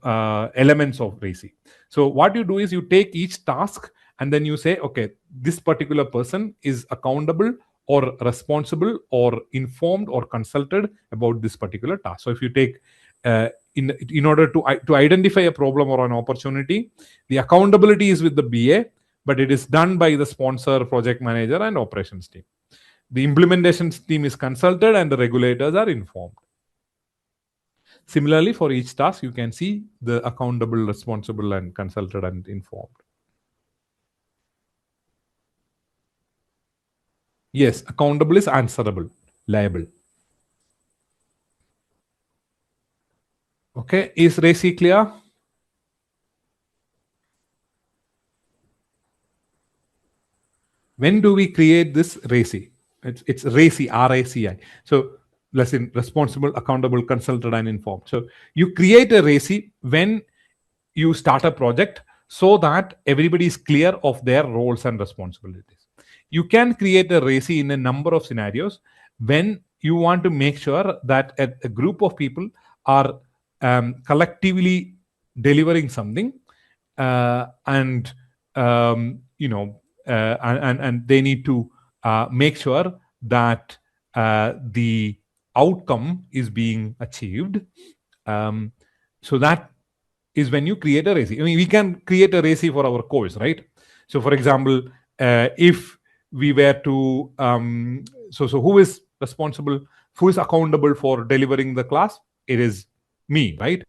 elements of RACI. So what you do is you take each task and then you say, okay, this particular person is accountable or responsible or informed or consulted about this particular task. So if you take in order to identify a problem or an opportunity, the accountability is with the BA, but it is done by the sponsor, project manager, and operations team. The implementation team is consulted and the regulators are informed. Similarly, for each task, you can see the accountable, responsible, and consulted and informed. Yes, accountable is answerable, liable. Okay, is RACI clear? When do we create this RACI? It's RACI, RACI. So, listen, responsible, accountable, consulted, and informed. So, you create a RACI when you start a project so that everybody is clear of their roles and responsibilities. You can create a RACI in a number of scenarios when you want to make sure that a group of people are collectively delivering something, and and they need to make sure that the outcome is being achieved. So that is when you create a RACI. I mean, we can create a RACI for our course, right? So, for example, if we were to, so who is responsible, who is accountable for delivering the class? It is me, right?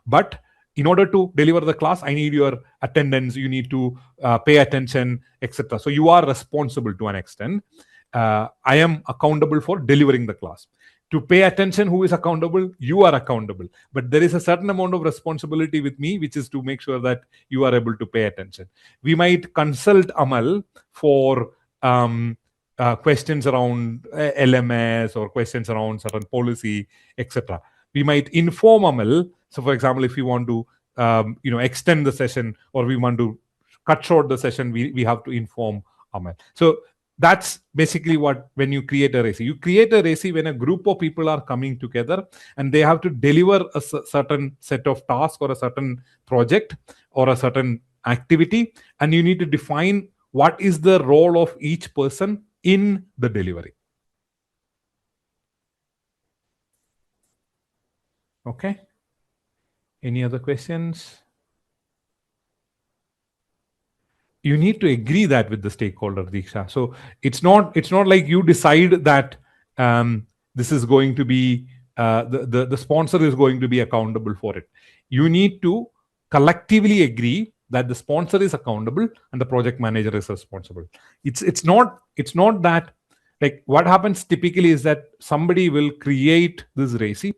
But in in order to deliver the class, I need your attendance, you need to pay attention, etc. So you are responsible to an extent. I am accountable for delivering the class. To pay attention, who is accountable? You are accountable. But there is a certain amount of responsibility with me, which is to make sure that you are able to pay attention. We might consult Amal for questions around LMS or questions around certain policy, etc. We might inform Amal. So, for example, if we want to extend the session or we want to cut short the session, we have to inform Amal. So that's basically what, when you create a RACI. You create a RACI when a group of people are coming together and they have to deliver a certain set of tasks or a certain project or a certain activity, and you need to define what is the role of each person in the delivery. Okay. Any other questions? You need to agree that with the stakeholder, Diksha. So it's not like you decide that this is going to be the sponsor is going to be accountable for it. You need to collectively agree that the sponsor is accountable and the project manager is responsible. It's not that, like, what happens typically is that somebody will create this RACI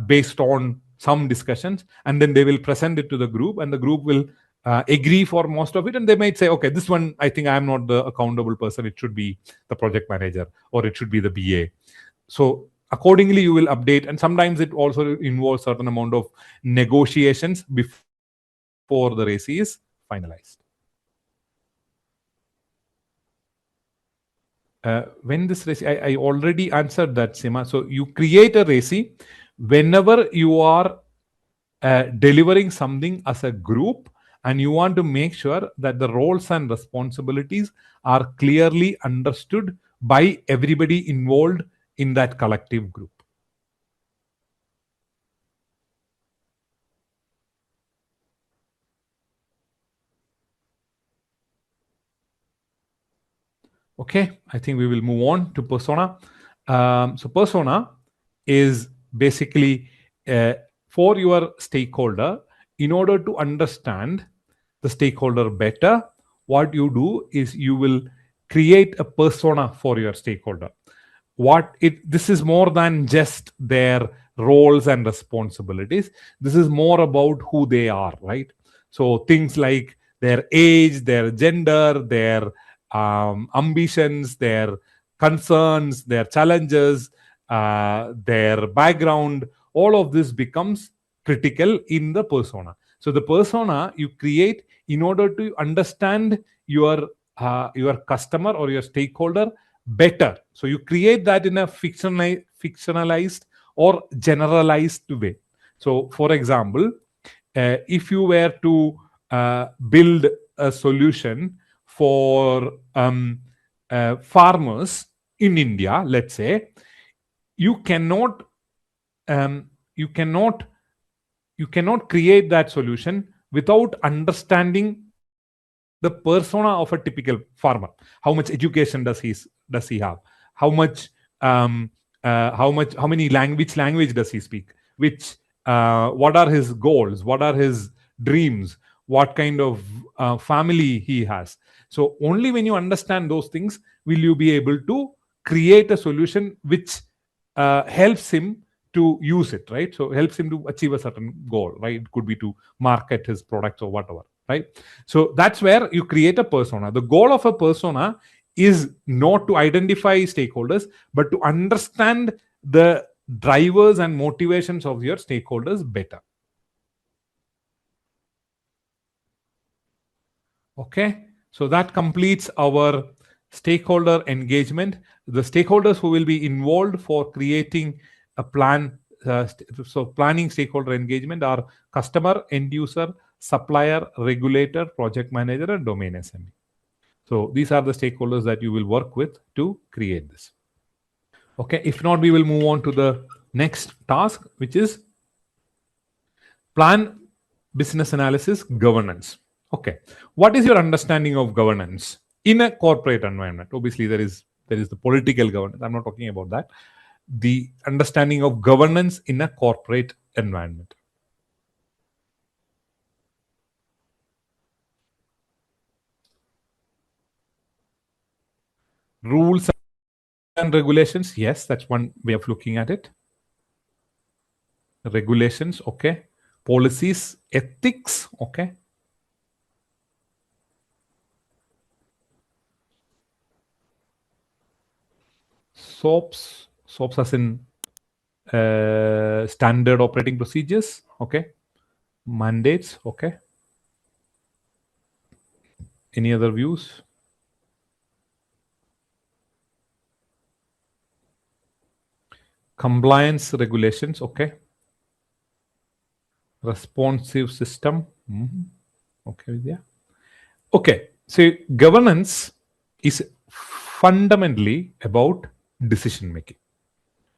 based on some discussions, and then they will present it to the group, and the group will agree for most of it, and they might say, okay, this one, I think I am not the accountable person, it should be the project manager or it should be the BA. So accordingly you will update, and sometimes it also involves certain amount of negotiations before the RACI is finalized. When this RACI, I already answered that, Sima. So you create a RACI whenever you are delivering something as a group, and you want to make sure that the roles and responsibilities are clearly understood by everybody involved in that collective group. Okay, I think we will move on to persona. So persona is basically for your stakeholder. In order to understand the stakeholder better, what you do is you will create a persona for your stakeholder. This is more than just their roles and responsibilities. This is more about who they are, right? So things like their age, their gender, their ambitions, their concerns, their challenges, their background, all of this becomes critical in the persona. So the persona you create in order to understand your customer or your stakeholder better. So you create that in a fictionalized or generalized way. So for example, if you were to build a solution for farmers in India, let's say, you cannot create that solution without understanding the persona of a typical farmer. How much education does he have? How many language does he speak? What are his goals? What are his dreams? What kind of family he has? So only when you understand those things will you be able to create a solution which helps him to use it, right? So helps him to achieve a certain goal, right? It could be to market his products or whatever, right? So that's where you create a persona. The goal of a persona is not to identify stakeholders, but to understand the drivers and motivations of your stakeholders better. Okay, so that completes our stakeholder engagement. The stakeholders who will be involved for creating a plan, so planning stakeholder engagement are customer, end user, supplier, regulator, project manager, and domain SME. So these are the stakeholders that you will work with to create this. Okay, if not, we will move on to the next task, which is plan business analysis governance. Okay, what is your understanding of governance in a corporate environment? Obviously, there is the political governance. I'm not talking about that. The understanding of governance in a corporate environment. Rules and regulations, yes, that's one way of looking at it. Regulations, okay. Policies, ethics, okay. SOPs as in standard operating procedures, okay. Mandates, okay. Any other views? Compliance regulations, okay. Responsive system, okay, yeah. Okay, so governance is fundamentally about decision making.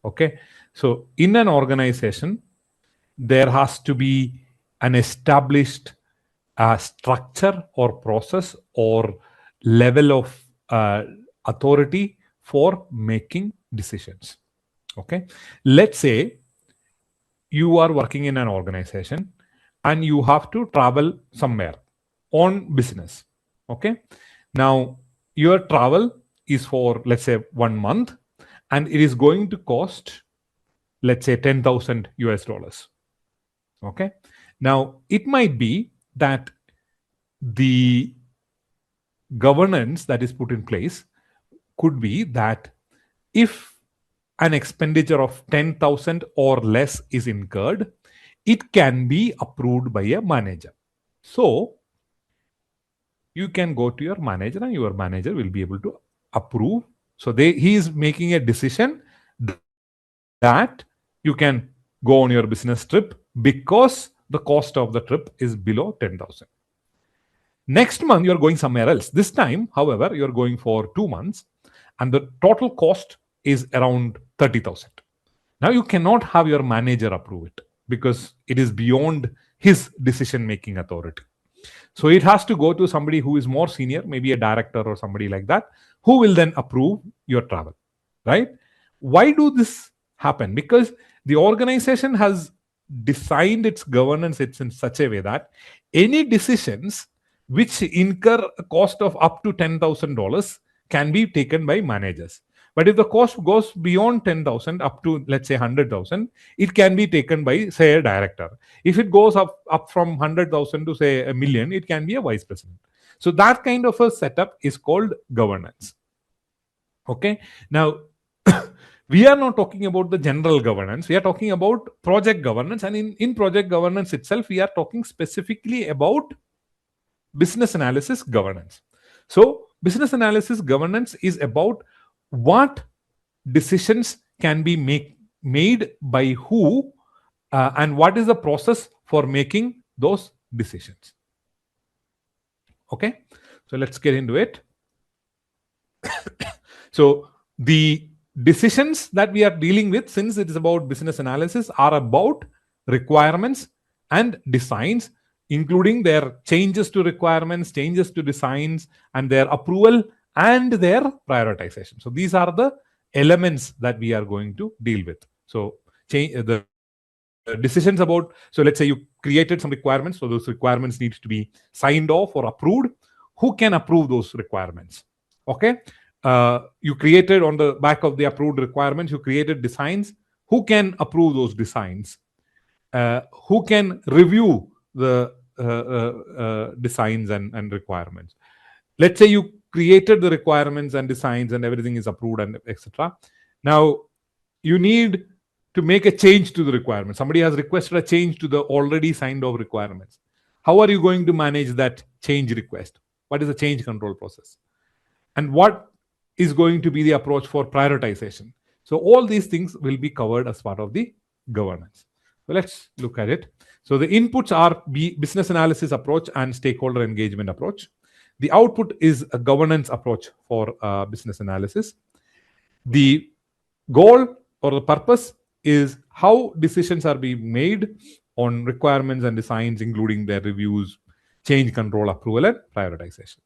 Okay, so in an organization, there has to be an established structure or process or level of authority for making decisions. Okay, let's say you are working in an organization and you have to travel somewhere on business. Okay, now your travel is for, let's say, 1 month, and it is going to cost, let's say, 10,000 US dollars. Okay, now it might be that the governance that is put in place could be that if an expenditure of 10,000 or less is incurred, it can be approved by a manager. So you can go to your manager and your manager will be able to approve. So he is making a decision that you can go on your business trip because the cost of the trip is below 10,000. Next month, you're going somewhere else. This time, however, you're going for 2 months and the total cost is around 30,000. Now you cannot have your manager approve it because it is beyond his decision making authority. So it has to go to somebody who is more senior, maybe a director or somebody like that, who will then approve your travel, right? Why do this happen? Because the organization has designed its governance it's in such a way that any decisions which incur a cost of up to $10,000 can be taken by managers. But if the cost goes beyond 10,000 up to, let's say, 100,000, it can be taken by, say, a director. If it goes up from 100,000 to, say, a million, it can be a vice president. So that kind of a setup is called governance. Okay. Now, we are not talking about the general governance. We are talking about project governance. And in project governance itself, we are talking specifically about business analysis governance. So business analysis governance is about what decisions can be made by who, and what is the process for making those decisions. Okay, so let's get into it. So the decisions that we are dealing with, since it is about business analysis, are about requirements and designs, including their changes to requirements, changes to designs, and their approval and their prioritization. So these are the elements that we are going to deal with. So the decisions about, so let's say you created some requirements, so those requirements need to be signed off or approved. Who can approve those requirements? Okay, you created, on the back of the approved requirements, you created designs. Who can approve those designs? Who can review the designs and requirements? Let's say you created the requirements and designs and everything is approved and etc. Now you need to make a change to the requirement. Somebody has requested a change to the already signed off requirements. How are you going to manage that change request? What is the change control process? And what is going to be the approach for prioritization? So all these things will be covered as part of the governance. So let's look at it. So the inputs are business analysis approach and stakeholder engagement approach. The output is a governance approach for business analysis. The goal or the purpose is how decisions are being made on requirements and designs, including their reviews, change control, approval, and prioritization.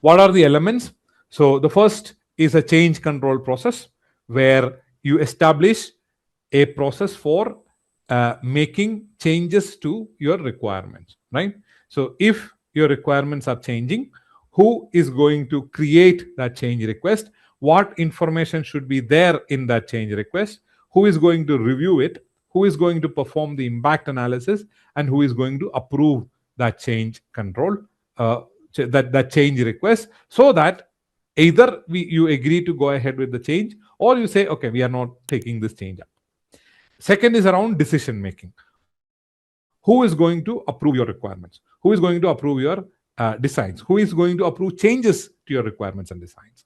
What are the elements? So the first is a change control process where you establish a process for making changes to your requirements, right? So if your requirements are changing, who is going to create that change request, what information should be there in that change request, who is going to review it, who is going to perform the impact analysis, and who is going to approve that change control, that change request, so that either you agree to go ahead with the change, or you say, okay, we are not taking this change up. Second is around decision making. Who is going to approve your requirements? Who is going to approve your designs? Who is going to approve changes to your requirements and designs?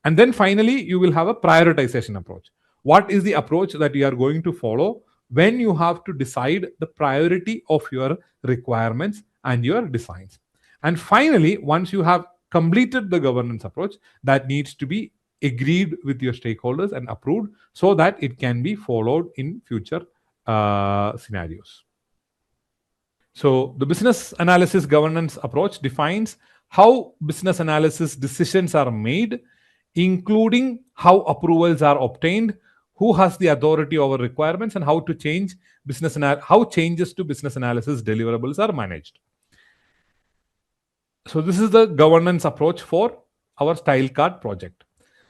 And then finally, you will have a prioritization approach. What is the approach that you are going to follow when you have to decide the priority of your requirements and your designs? And finally, once you have completed the governance approach, that needs to be agreed with your stakeholders and approved so that it can be followed in future scenarios. So the business analysis governance approach defines how business analysis decisions are made, including how approvals are obtained, who has the authority over requirements, and how changes to business analysis deliverables are managed. So this is the governance approach for our style card project.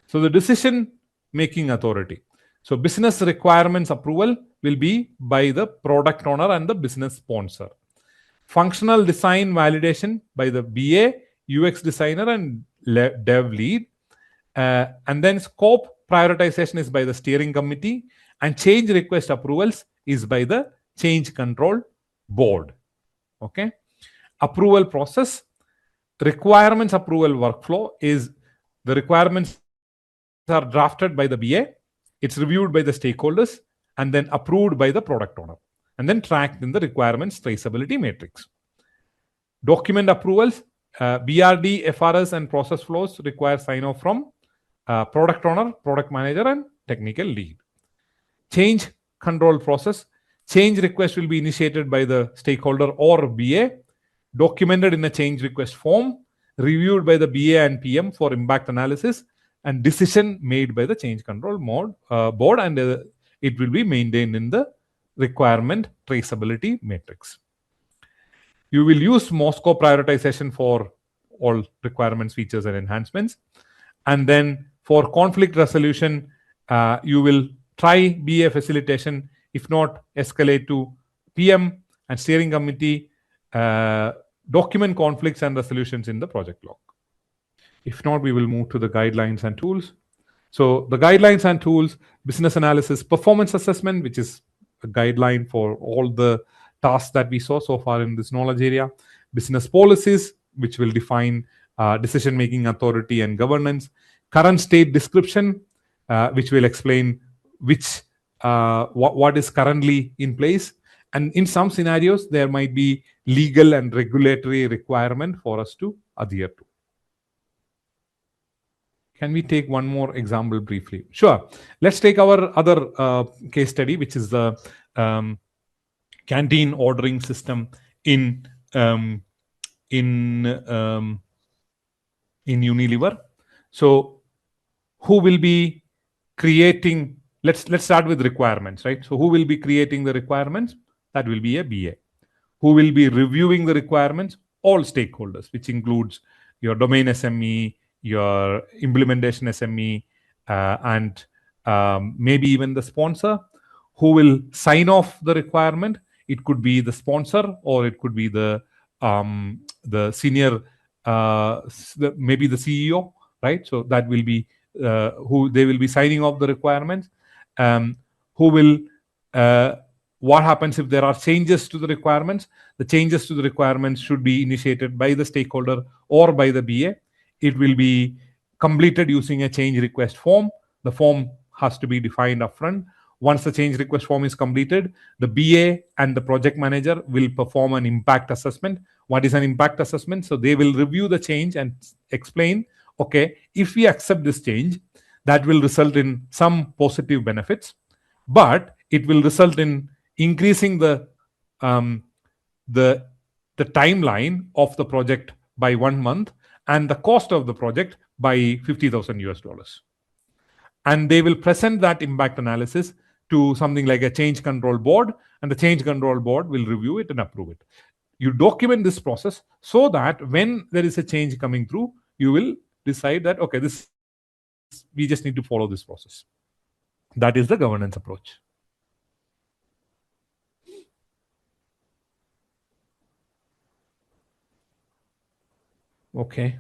So the decision making authority. So business requirements approval will be by the product owner and the business sponsor. Functional design validation by the BA, UX designer, and dev lead. And then scope prioritization is by the steering committee, and change request approvals is by the change control board. Okay. Approval process. Requirements approval workflow is the requirements are drafted by the BA, it's reviewed by the stakeholders, and then approved by the product owner, and then tracked in the requirements traceability matrix. Document approvals, BRD, FRS, and process flows require sign-off from product owner, product manager, and technical lead. Change control process, change request will be initiated by the stakeholder or BA, documented in a change request form, reviewed by the BA and PM for impact analysis, and decision made by the change control board, and it will be maintained in the requirement traceability matrix. You will use Moscow prioritization for all requirements, features, and enhancements. And then for conflict resolution, you will try BA facilitation. If not, escalate to PM and steering committee, document conflicts and resolutions in the project log. If not, we will move to the guidelines and tools. So the guidelines and tools, business analysis performance assessment, which is a guideline for all the tasks that we saw so far in this knowledge area. Business policies, which will define decision-making authority and governance. Current state description, which will explain what is currently in place. And in some scenarios, there might be legal and regulatory requirement for us to adhere to. Can we take one more example briefly? Sure. Let's take our other case study, which is the canteen ordering system in Unilever. So, who will be creating? Let's start with requirements, right? So, who will be creating the requirements? That will be a BA. Who will be reviewing the requirements? All stakeholders, which includes your domain SME, your implementation SME, and maybe even the sponsor. Who will sign off the requirement? It could be the sponsor, or it could be the senior, maybe the CEO, right? So that will be who they will be signing off the requirements. Who will what happens if there are changes to the requirements? The changes to the requirements should be initiated by the stakeholder or by the BA. It will be completed using a change request form. The form has to be defined upfront. Once the change request form is completed, the BA and the project manager will perform an impact assessment. What is an impact assessment? So they will review the change and explain, okay, if we accept this change, that will result in some positive benefits, but it will result in increasing the timeline of the project by 1 month and the cost of the project by $50,000. And they will present that impact analysis to something like a change control board, and the change control board will review it and approve it. You document this process so that when there is a change coming through, you will decide that, okay, this we just need to follow this process. That is the governance approach. Okay.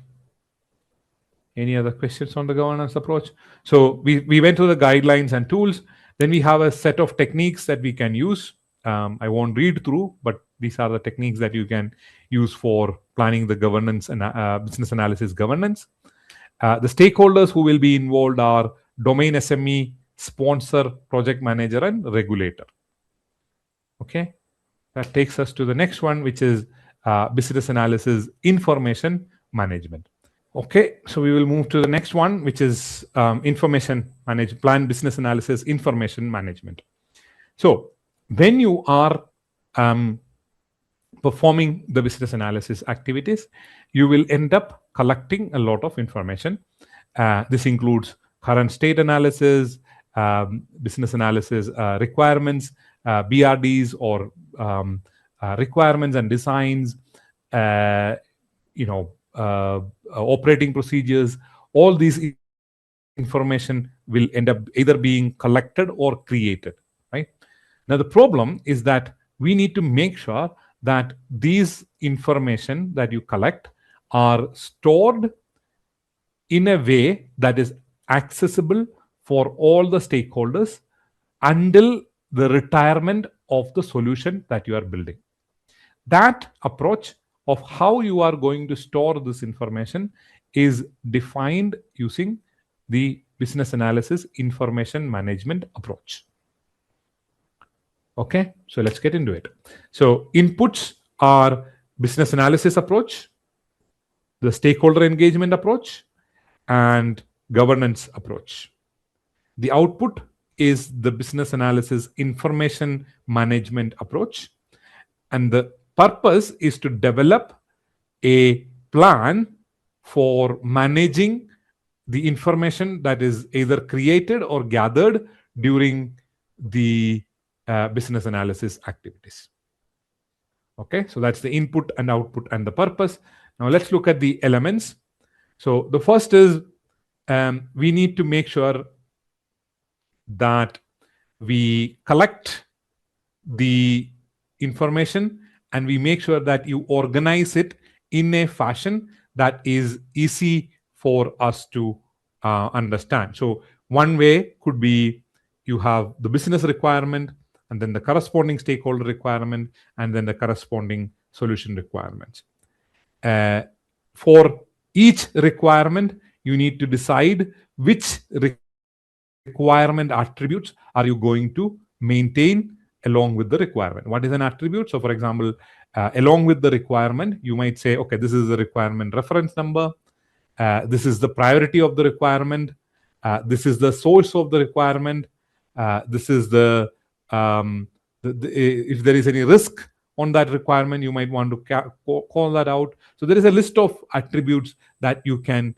Any other questions on the governance approach? So we went through the guidelines and tools. Then we have a set of techniques that we can use. I won't read through, but these are the techniques that you can use for planning the governance and business analysis governance. The stakeholders who will be involved are domain SME, sponsor, project manager, and regulator. Okay, that takes us to the next one, which is business analysis information management. Okay, so we will move to the next one, which is information management, plan business analysis information management. So when you are performing the business analysis activities, you will end up collecting a lot of information. This includes current state analysis, business analysis requirements, BRDs or requirements and designs, operating procedures. All these information will end up either being collected or created, right? Now, the problem is that we need to make sure that these information that you collect are stored in a way that is accessible for all the stakeholders until the retirement of the solution that you are building. That approach of how you are going to store this information is defined using the business analysis information management approach. Okay, so let's get into it. So inputs are business analysis approach, the stakeholder engagement approach, and governance approach. The output is the business analysis information management approach, and the purpose is to develop a plan for managing the information that is either created or gathered during the business analysis activities. Okay, so that's the input and output and the purpose. Now let's look at the elements. So the first is we need to make sure that we collect the information and we make sure that you organize it in a fashion that is easy for us to understand. So one way could be you have the business requirement and then the corresponding stakeholder requirement and then the corresponding solution requirements. For each requirement, you need to decide which requirement attributes are you going to maintain along with the requirement. What is an attribute? So for example, along with the requirement, you might say, okay, this is the requirement reference number. This is the priority of the requirement. This is the source of the requirement. This is the if there is any risk on that requirement, you might want to call that out. So there is a list of attributes that you can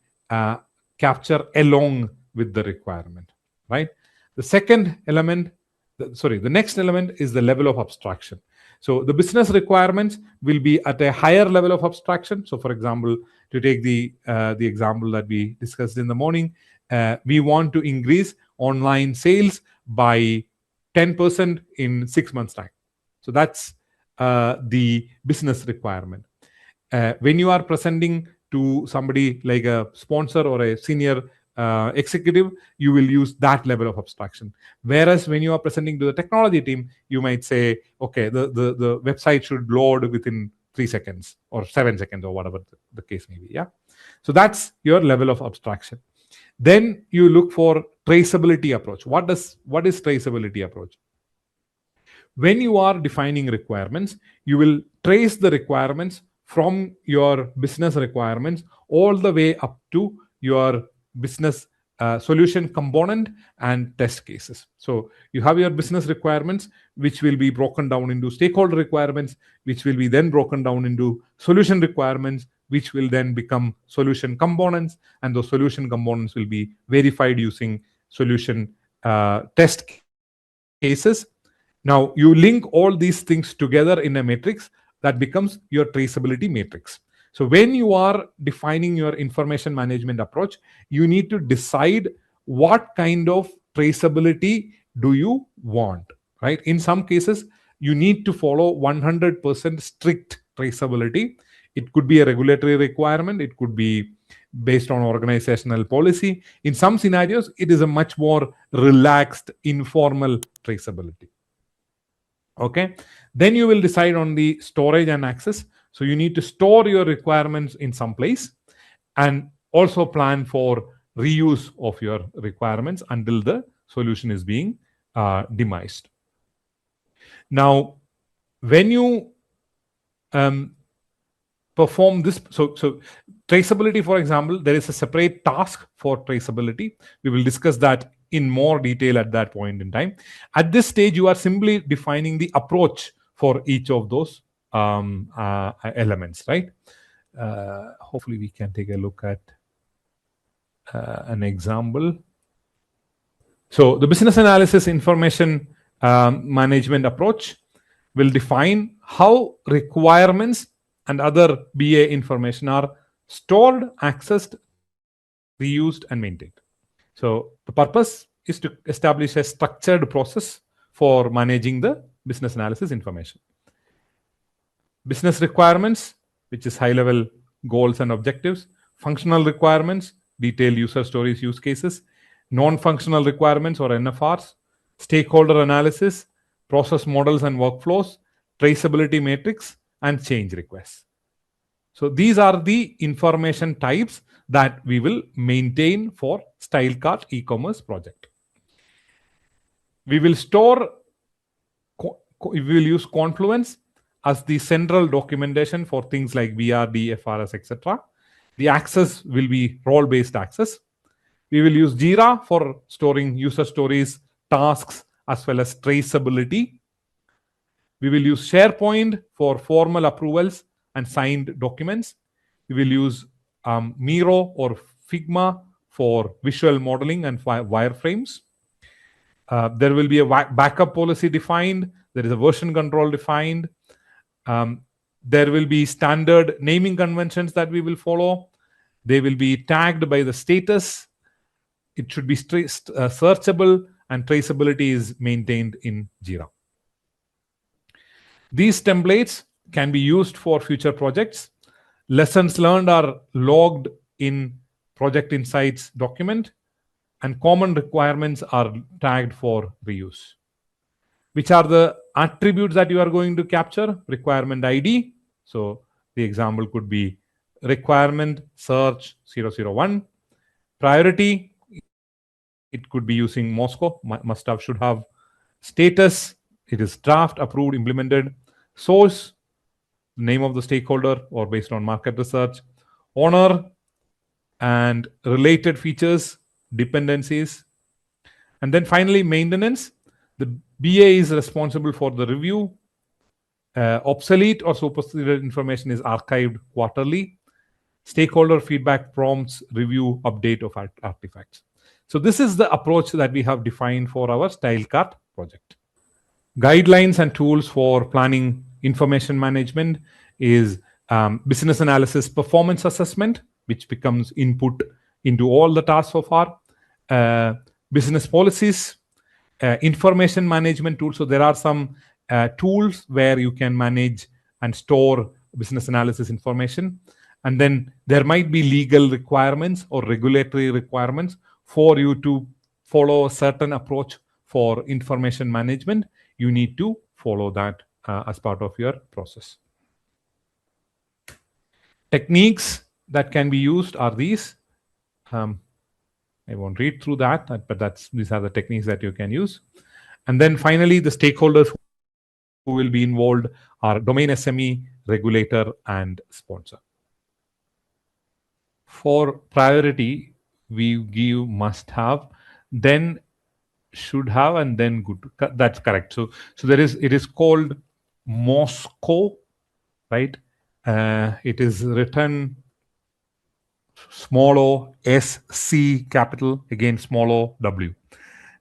capture along with the requirement, right? The second element, the next element is the level of abstraction. So the business requirements will be at a higher level of abstraction. So for example, to take the example that we discussed in the morning, we want to increase online sales by 10% in 6 months' time. So that's the business requirement. When you are presenting to somebody like a sponsor or a senior executive, you will use that level of abstraction. Whereas when you are presenting to the technology team, you might say, okay, the website should load within 3 seconds or 7 seconds or whatever the case may be. Yeah. So that's your level of abstraction. Then you look for traceability approach. What is traceability approach? When you are defining requirements, you will trace the requirements from your business requirements all the way up to your business solution component and test cases. So you have your business requirements, which will be broken down into stakeholder requirements, which will be then broken down into solution requirements, which will then become solution components, and those solution components will be verified using solution test cases. Now you link all these things together in a matrix that becomes your traceability matrix. So when you are defining your information management approach, you need to decide what kind of traceability do you want, right? In some cases, you need to follow 100% strict traceability. It could be a regulatory requirement. It could be based on organizational policy. In some scenarios, it is a much more relaxed, informal traceability. Okay. Then you will decide on the storage and access. So you need to store your requirements in some place and also plan for reuse of your requirements until the solution is being demised. Now, when you perform this, so traceability, for example, there is a separate task for traceability. We will discuss that in more detail at that point in time. At this stage, you are simply defining the approach for each of those elements, right? Hopefully, we can take a look at an example. So the business analysis information management approach will define how requirements and other BA information are stored, accessed, reused, and maintained. So the purpose is to establish a structured process for managing the business analysis information. Business requirements, which is high-level goals and objectives. Functional requirements, detailed user stories, use cases. Non-functional requirements or NFRs. Stakeholder analysis, process models and workflows, traceability matrix, and change requests. So these are the information types that we will maintain for StyleCart e-commerce project. We will use Confluence as the central documentation for things like BRD, FRS, etc. The access will be role-based access. We will use Jira for storing user stories, tasks, as well as traceability. We will use SharePoint for formal approvals and signed documents. We will use Miro or Figma for visual modeling and wireframes. There will be a backup policy defined. There is a version control defined. There will be standard naming conventions that we will follow. They will be tagged by the status. It should be searchable, and traceability is maintained in Jira. These templates can be used for future projects. Lessons learned are logged in Project Insights document, and common requirements are tagged for reuse. Which are the attributes that you are going to capture? Requirement ID. So the example could be requirement search 001. Priority, it could be using Moscow, must have, should have. Status, it is draft, approved, implemented. Source, name of the stakeholder or based on market research. Owner and related features, dependencies. And then finally, maintenance. The BA is responsible for the review. Obsolete or superseded information is archived quarterly. Stakeholder feedback prompts review update of artifacts. So this is the approach that we have defined for our StyleCart project. Guidelines and tools for planning information management is business analysis performance assessment, which becomes input into all the tasks so far. Business policies, information management tools. So there are some tools where you can manage and store business analysis information. And then there might be legal requirements or regulatory requirements for you to follow a certain approach for information management. You need to follow that as part of your process. Techniques that can be used are these. I won't read through that, but these are the techniques that you can use. And then finally, the stakeholders who will be involved are domain SME, regulator, and sponsor. For priority, we give must have, then should have, and then good. That's correct. So it is called Moscow, right? It is written small o, S, C, capital, again small o, W.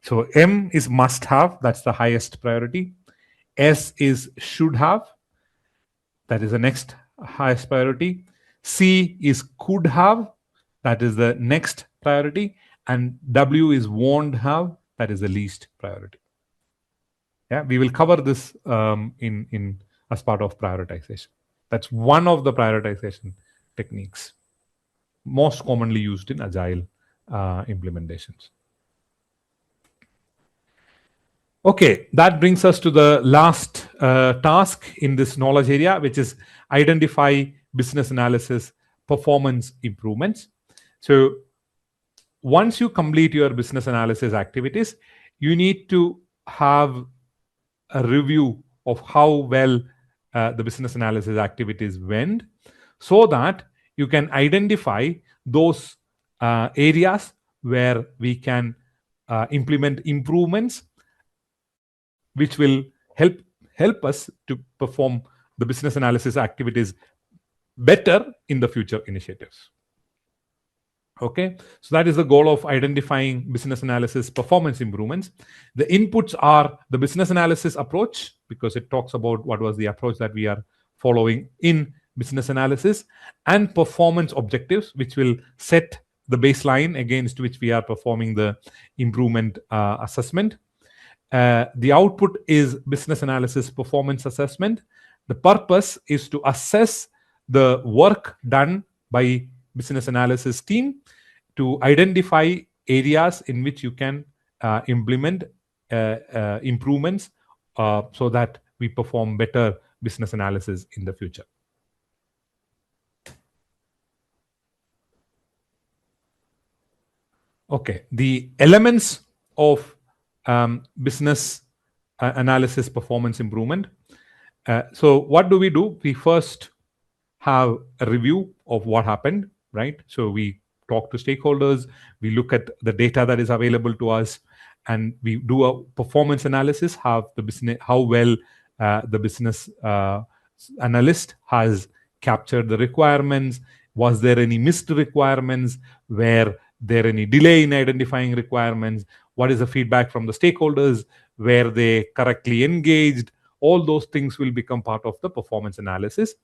So M is must have, that's the highest priority. S is should have, that is the next highest priority. C is could have, that is the next priority, and W is won't have, that is the least priority. Yeah, we will cover this in as part of prioritization. That's one of the prioritization techniques most commonly used in agile implementations. Okay, that brings us to the last task in this knowledge area, which is identify business analysis performance improvements. So once you complete your business analysis activities, you need to have a review of how well the business analysis activities went, so that you can identify those areas where we can implement improvements which will help us to perform the business analysis activities better in the future initiatives. Okay, so that is the goal of identifying business analysis performance improvements. The inputs are the business analysis approach, because it talks about what was the approach that we are following in business analysis, and performance objectives, which will set the baseline against which we are performing the improvement assessment. The output is business analysis performance assessment. The purpose is to assess the work done by business analysis team to identify areas in which you can implement improvements so that we perform better business analysis in the future. Okay, the elements of business analysis performance improvement. So what do? We first have a review of what happened, right? So we talk to stakeholders, we look at the data that is available to us, and we do a performance analysis, how well the business analyst has captured the requirements. Was there any missed requirements? Were there any delay in identifying requirements? What is the feedback from the stakeholders? Were they correctly engaged? All those things will become part of the performance analysis.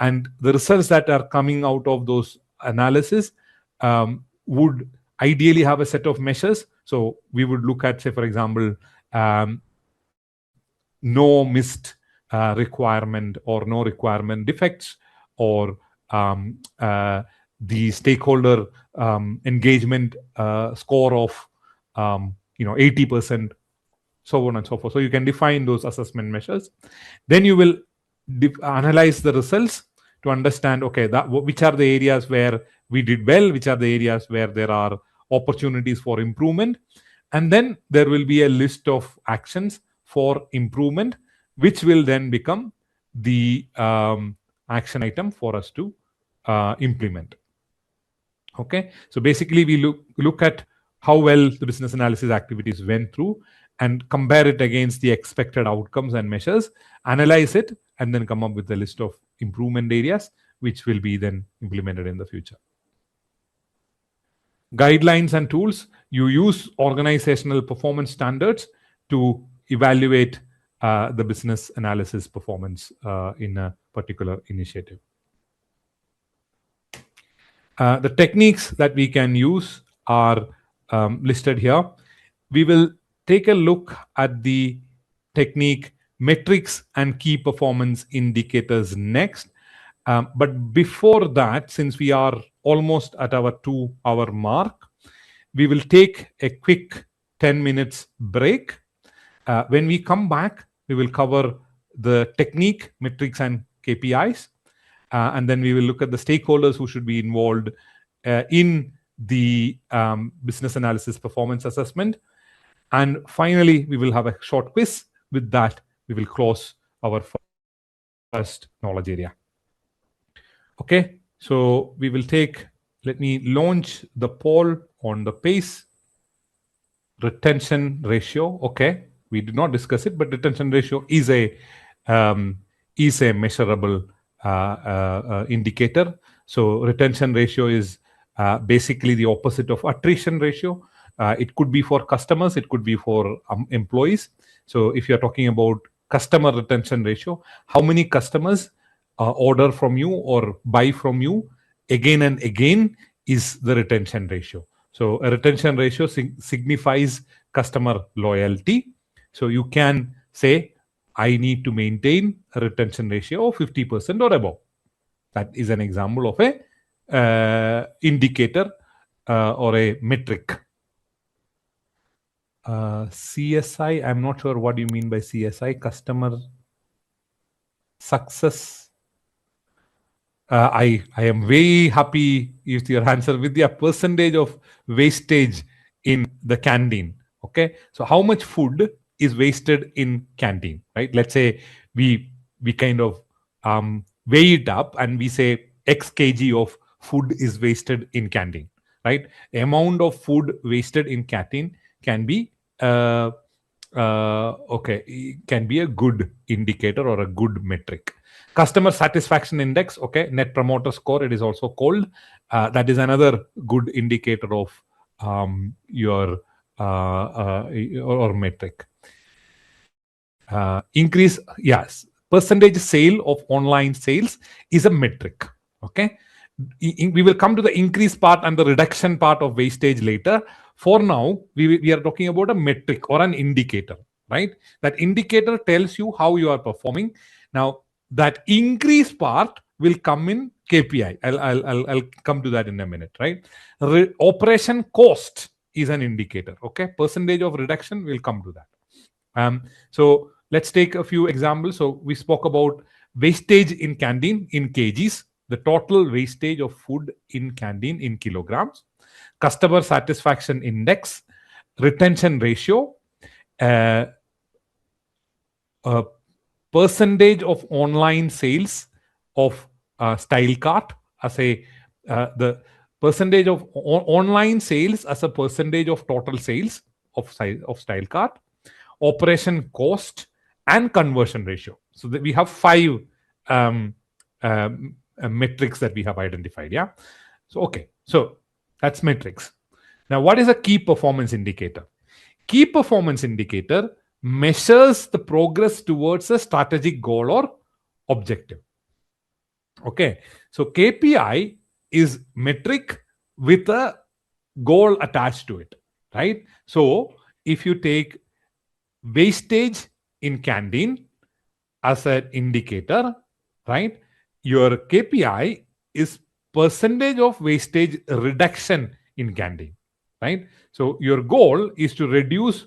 And the results that are coming out of those analysis would ideally have a set of measures. So we would look at, say, for example, no missed requirement or no requirement defects, or the stakeholder engagement score of 80%, so on and so forth. So you can define those assessment measures. Then you will analyze the results to understand, okay, which are the areas where we did well, which are the areas where there are opportunities for improvement. And then there will be a list of actions for improvement, which will then become the action item for us to implement. Okay, so basically we look at how well the business analysis activities went through and compare it against the expected outcomes and measures, analyze it, and then come up with a list of improvement areas which will be then implemented in the future. Guidelines and tools. You use organizational performance standards to evaluate the business analysis performance in a particular initiative. The techniques that we can use are listed here. We will take a look at the technique metrics and key performance indicators next. But before that, since we are almost at our 2-hour mark, we will take a quick 10 minutes break. When we come back, we will cover the technique, metrics, and KPIs. And then we will look at the stakeholders who should be involved in the business analysis performance assessment. And finally, we will have a short quiz. With that, we will close our first knowledge area. Okay, so we will let me launch the poll on the PACE retention ratio. Okay, we did not discuss it, but retention ratio is a measurable indicator. So retention ratio is basically the opposite of attrition ratio. It could be for customers, it could be for employees. So if you're talking about customer retention ratio, how many customers order from you or buy from you again and again is the retention ratio. So a retention ratio signifies customer loyalty. So you can say, I need to maintain a retention ratio of 50% or above. That is an example of a indicator or a metric. CSI, I'm not sure what you mean by CSI, customer success. I am very happy with your answer with the percentage of wastage in the canteen. Okay, so how much food is wasted in canteen, right? Let's say we kind of weigh it up and we say X kg of food is wasted in canteen, right? The amount of food wasted in canteen can be can be a good indicator or a good metric. Customer satisfaction index, okay, net promoter score, it is also called. That is another good indicator of your or metric. Increase, yes, percentage sale of online sales is a metric. Okay, we will come to the increase part and the reduction part of wastage later. For now, we are talking about a metric or an indicator, right? That indicator tells you how you are performing. Now, that increase part will come in KPI. I'll come to that in a minute, right? Operation cost is an indicator. Okay, percentage of reduction will come to that. So let's take a few examples. So we spoke about wastage in canteen in kgs, the total wastage of food in canteen in kilograms, customer satisfaction index, retention ratio, percentage of online sales of style cart as a the percentage of online sales as a percentage of total sales of style cart, operation cost, and conversion ratio. So that we have 5 metrics that we have identified. Yeah. So okay. So that's metrics. Now, what is a key performance indicator? Key performance indicator measures the progress towards a strategic goal or objective. Okay. So KPI is metric with a goal attached to it, right? So if you take wastage in canteen as an indicator, right? Your KPI is percentage of wastage reduction in canteen, right? So your goal is to reduce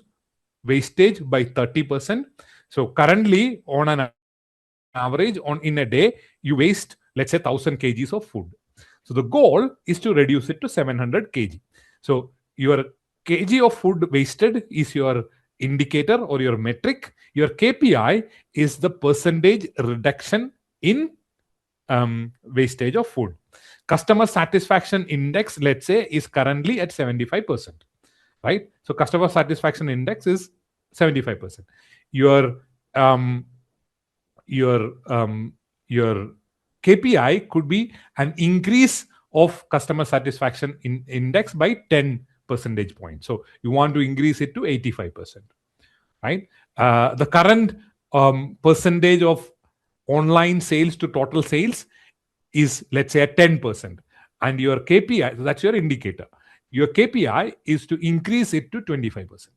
wastage by 30%. So currently, on an average, in a day, you waste, let's say, 1,000 kgs of food. So the goal is to reduce it to 700 kg. So your kg of food wasted is your indicator or your metric. Your KPI is the percentage reduction in wastage of food. Customer satisfaction index, let's say, is currently at 75%, right? So customer satisfaction index is 75%. Your KPI could be an increase of customer satisfaction index by 10 percentage points. So you want to increase it to 85%, right? The current percentage of online sales to total sales is, let's say, at 10%. And your KPI, so that's your indicator. Your KPI is to increase it to 25%.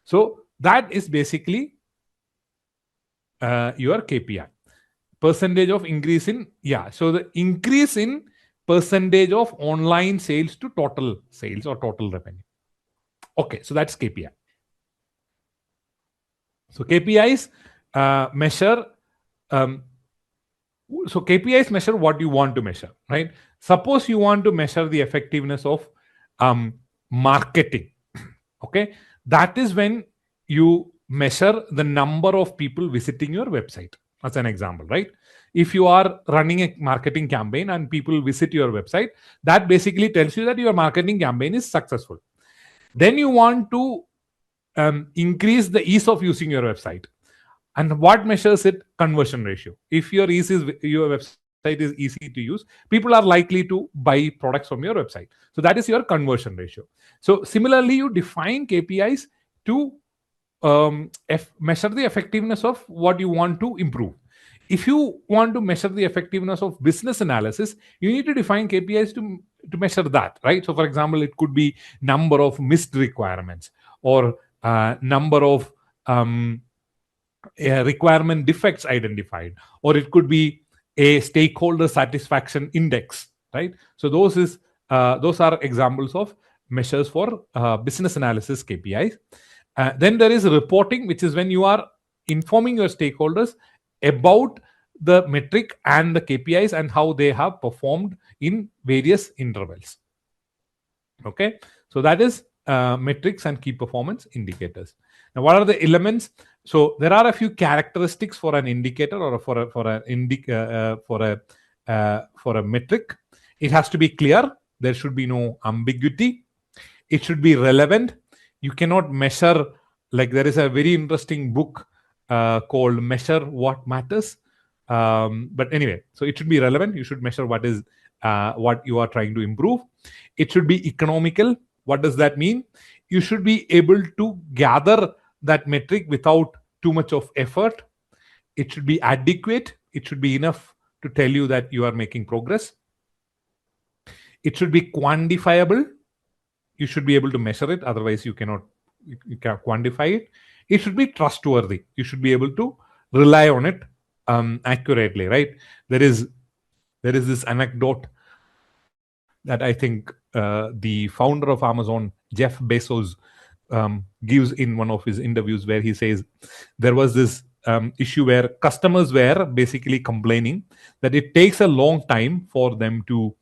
So that is basically your KPI. Percentage of increase in, yeah. So the increase in percentage of online sales to total sales or total revenue. Okay, so that's KPI. So KPIs measure. So KPIs measure what you want to measure, right? Suppose you want to measure the effectiveness of marketing. Okay, that is when you measure the number of people visiting your website, as an example, right? If you are running a marketing campaign and people visit your website, that basically tells you that your marketing campaign is successful. Then you want to increase the ease of using your website. And what measures it? Conversion ratio. If your website is easy to use, people are likely to buy products from your website. So that is your conversion ratio. So similarly, you define KPIs to measure the effectiveness of what you want to improve. if you want to measure the effectiveness of business analysis, you need to define KPIs to measure that, right? So, for example, it could be number of missed requirements or number of requirement defects identified, or it could be a stakeholder satisfaction index, right? So those are examples of measures for business analysis KPIs. Then there is reporting, which is when you are informing your stakeholders about the metric and the KPIs and how they have performed in various intervals. Okay, so that is metrics and key performance indicators. Now, what are the elements? So there are a few characteristics for an indicator or for a metric. It has to be clear. There should be no ambiguity. It should be relevant. You cannot measure, like there is a very interesting book called Measure What Matters. But anyway, so it should be relevant. You should measure what you are trying to improve. It should be economical. What does that mean? You should be able to gather that metric without too much of effort. It should be adequate. It should be enough to tell you that you are making progress. It should be quantifiable. You should be able to measure it. Otherwise, you cannot quantify it. It should be trustworthy. You should be able to rely on it accurately, right? There is this anecdote that I think the founder of Amazon, Jeff Bezos, gives in one of his interviews, where he says there was this issue where customers were basically complaining that it takes a long time for them to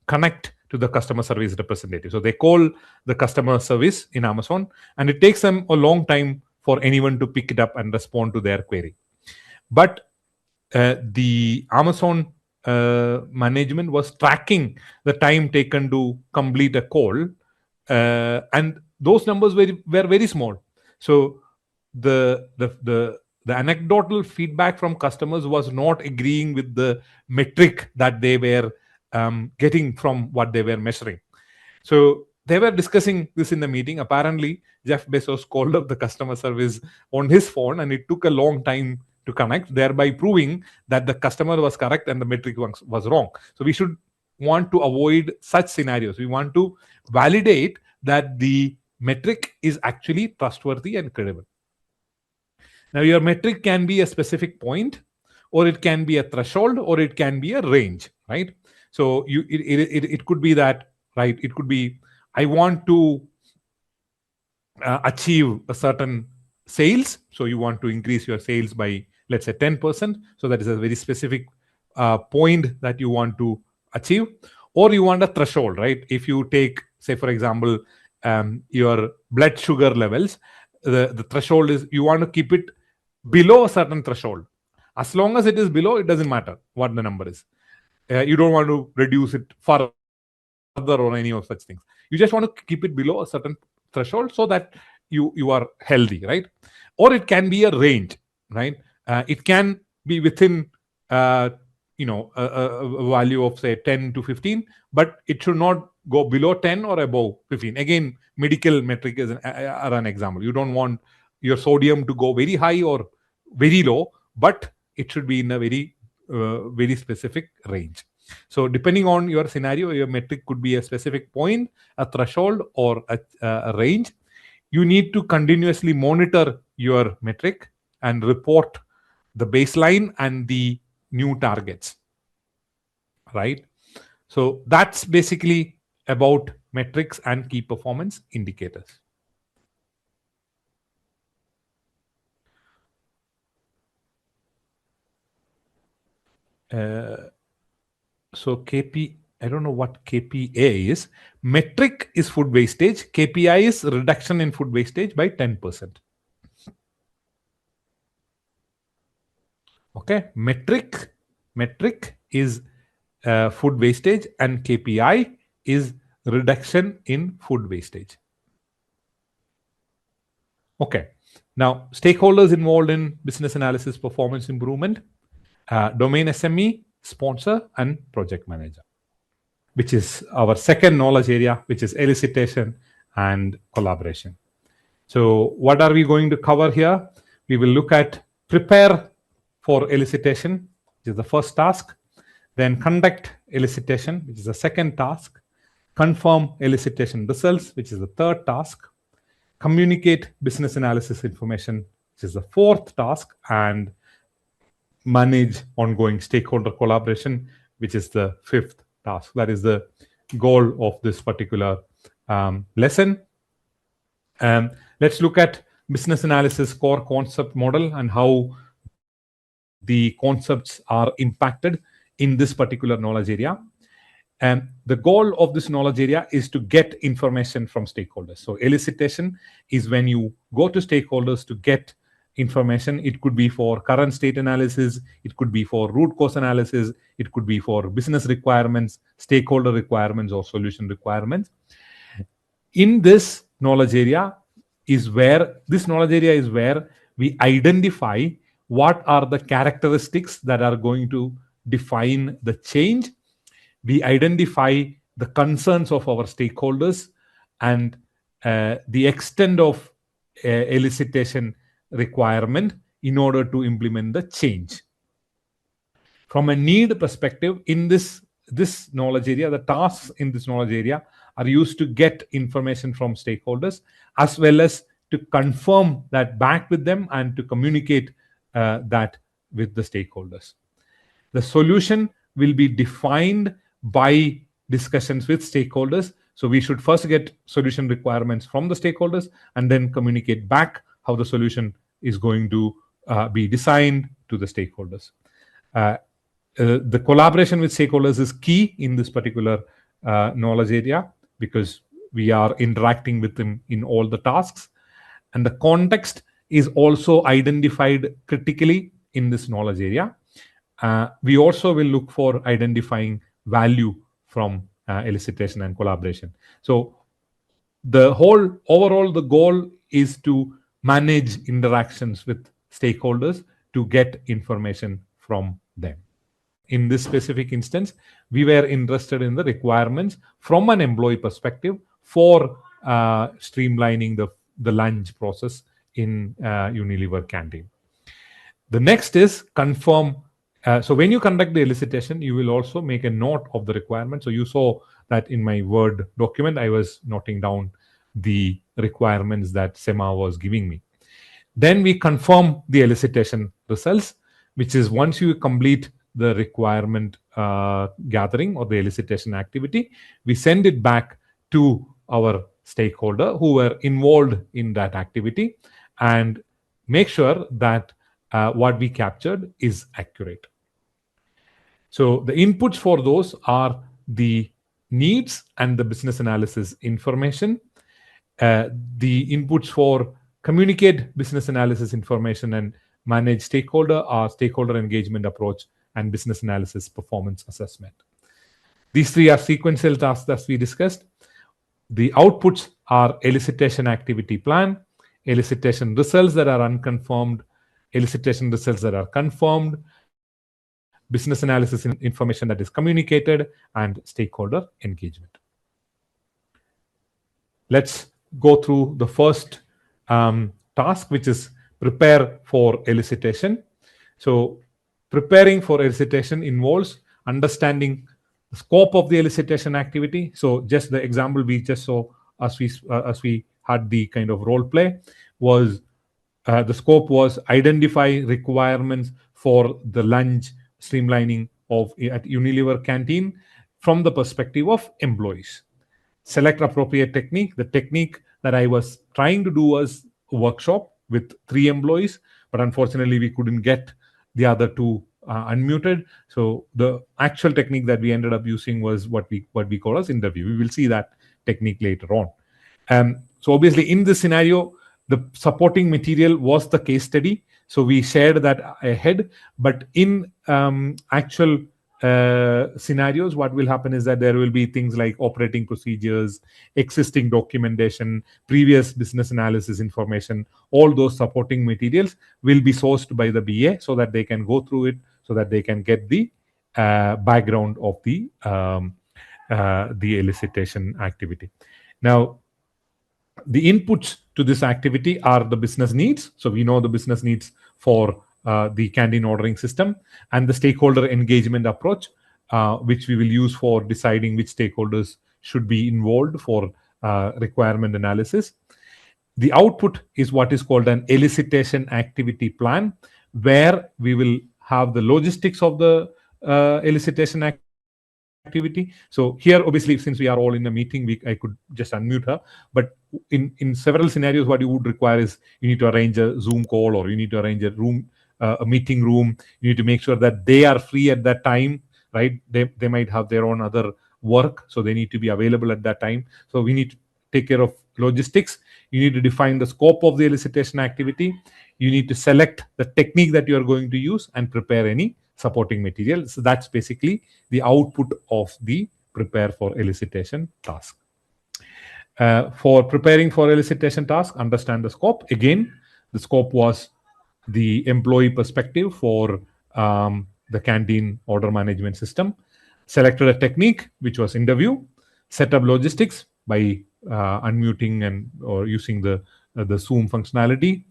connect to the customer service representative. So they call the customer service in Amazon, and it takes them a long time for anyone to pick it up and respond to their query. But the Amazon management was tracking the time taken to complete a call, and those numbers were very small. So the anecdotal feedback from customers was not agreeing with the metric that they were getting from what they were measuring. So they were discussing this in the meeting. Apparently, Jeff Bezos called up the customer service on his phone, and it took a long time to connect, thereby proving that the customer was correct and the metric was wrong. So we should want to avoid such scenarios. We want to validate that the metric is actually trustworthy and credible. Now, your metric can be a specific point, or it can be a threshold, or it can be a range, right? So it could be that, right? It could be, I want to achieve a certain sales. So you want to increase your sales by, let's say, 10%. So that is a very specific point that you want to achieve. Or you want a threshold, right? If you take, say, for example, your blood sugar levels, the threshold is you want to keep it below a certain threshold. As long as it is below, it doesn't matter what the number is. You don't want to reduce it further or any of such things. You just want to keep it below a certain threshold so that you are healthy, right? Or it can be a range, right? It can be within a value of, say, 10 to 15, but it should not go below 10 or above 15. Again, medical metric is an example. You don't want your sodium to go very high or very low, but it should be in a very specific range. So depending on your scenario, your metric could be a specific point, a threshold, or a range. You need to continuously monitor your metric and report the baseline and the new targets, right? So that's basically about metrics and key performance indicators. So KP, I don't know what KPA is. Metric is food wastage. KPI is reduction in food wastage by 10%. Okay, metric is food wastage, and KPI is reduction in food wastage. Okay, now stakeholders involved in business analysis performance improvement, domain SME, sponsor, and project manager, which is our second knowledge area, which is elicitation and collaboration. So what are we going to cover here? We will look at Prepare for elicitation, which is the first task. Then conduct elicitation, which is the second task. Confirm elicitation results, which is the third task. Communicate business analysis information, which is the fourth task. And manage ongoing stakeholder collaboration, which is the fifth task. That is the goal of this particular lesson. Let's look at business analysis core concept model and how the concepts are impacted in this particular knowledge area. And the goal of this knowledge area is to get information from stakeholders. So elicitation is when you go to stakeholders to get information. It could be for current state analysis, it could be for root cause analysis, it could be for business requirements, stakeholder requirements, or solution requirements. In this knowledge area is where we identify what are the characteristics that are going to define the change. We identify the concerns of our stakeholders and the extent of elicitation requirement in order to implement the change. From a need perspective, in this knowledge area, the tasks in this knowledge area are used to get information from stakeholders as well as to confirm that back with them and to communicate that with the stakeholders. The solution will be defined by discussions with stakeholders. So we should first get solution requirements from the stakeholders and then communicate back how the solution is going to be designed to the stakeholders. The collaboration with stakeholders is key in this particular knowledge area because we are interacting with them in all the tasks. And the context is also identified critically in this knowledge area. We also will look for identifying value from elicitation and collaboration. So the goal is to manage interactions with stakeholders to get information from them. In this specific instance, we were interested in the requirements from an employee perspective for streamlining the lunch process in Unilever canteen. The next is confirm. So when you conduct the elicitation, you will also make a note of the requirement. So you saw that in my Word document, I was noting down the requirements that SEMA was giving me. Then we confirm the elicitation results, which is once you complete the requirement gathering or the elicitation activity, we send it back to our stakeholder who were involved in that activity and make sure that what we captured is accurate. So the inputs for those are the needs and the business analysis information. The inputs for communicate business analysis information and manage stakeholder are stakeholder engagement approach and business analysis performance assessment. These three are sequential tasks that we discussed. The outputs are elicitation activity plan, elicitation results that are unconfirmed, elicitation results that are confirmed, business analysis information that is communicated, and stakeholder engagement. Let's go through the first task, which is prepare for elicitation. So preparing for elicitation involves understanding the scope of the elicitation activity. So just the example we just saw as we had the kind of role play was the scope was identify requirements for the lunch streamlining at Unilever canteen from the perspective of employees. Select appropriate technique. The technique that I was trying to do was a workshop with 3 employees, but unfortunately we couldn't get the other 2 unmuted. So the actual technique that we ended up using was what we call as interview. We will see that technique later on. So obviously in this scenario, the supporting material was the case study. So we shared that ahead, but in actual scenarios, what will happen is that there will be things like operating procedures, existing documentation, previous business analysis information. All those supporting materials will be sourced by the BA so that they can go through it, so that they can get the background of the elicitation activity. Now, the inputs to this activity are the business needs. So we know the business needs for the canteen ordering system, and the stakeholder engagement approach, which we will use for deciding which stakeholders should be involved for requirement analysis. The output is what is called an elicitation activity plan, where we will have the logistics of the elicitation activity. So here, obviously, since we are all in a meeting, I could just unmute her. But in several scenarios, what you would require is you need to arrange a Zoom call, or you need to arrange a meeting room. You need to make sure that they are free at that time, right? They might have their own other work, so they need to be available at that time. So we need to take care of logistics. You need to define the scope of the elicitation activity. You need to select the technique that you are going to use and prepare any supporting material. So that's basically the output of the prepare for elicitation task. For preparing for elicitation task, understand the scope. Again, the scope was the employee perspective for the canteen order management system. Selected a technique, which was interview. Set up logistics by unmuting and or using the Zoom functionality.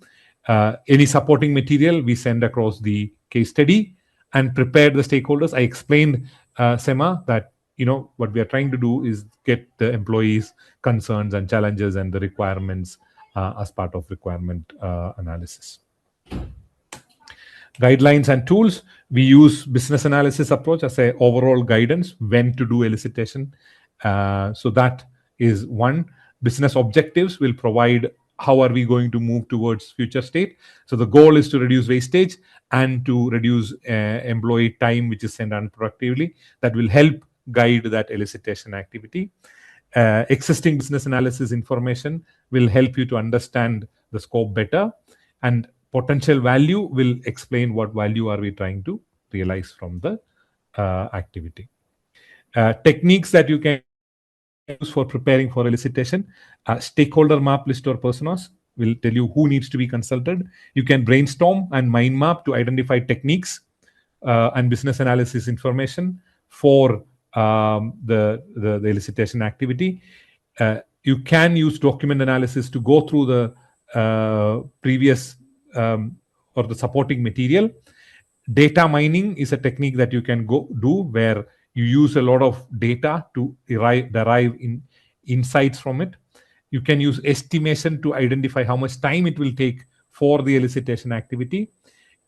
Any supporting material we send across the case study, and prepared the stakeholders. I explained, Sema, that what we are trying to do is get the employees' concerns and challenges and the requirements as part of requirement analysis. Guidelines and tools. We use business analysis approach as a overall guidance when to do elicitation. So that is one. Business objectives will provide how are we going to move towards future state. So the goal is to reduce wastage and to reduce employee time which is spent unproductively. That will help guide that elicitation activity. Existing business analysis information will help you to understand the scope better, and potential value will explain what value are we trying to realize from the activity. Techniques that you can use for preparing for elicitation. Stakeholder map list or personas will tell you who needs to be consulted. You can brainstorm and mind map to identify techniques and business analysis information for the elicitation activity. You can use document analysis to go through the previous or the supporting material. Data mining is a technique that you can go do where you use a lot of data to derive insights from it. You can use estimation to identify how much time it will take for the elicitation activity.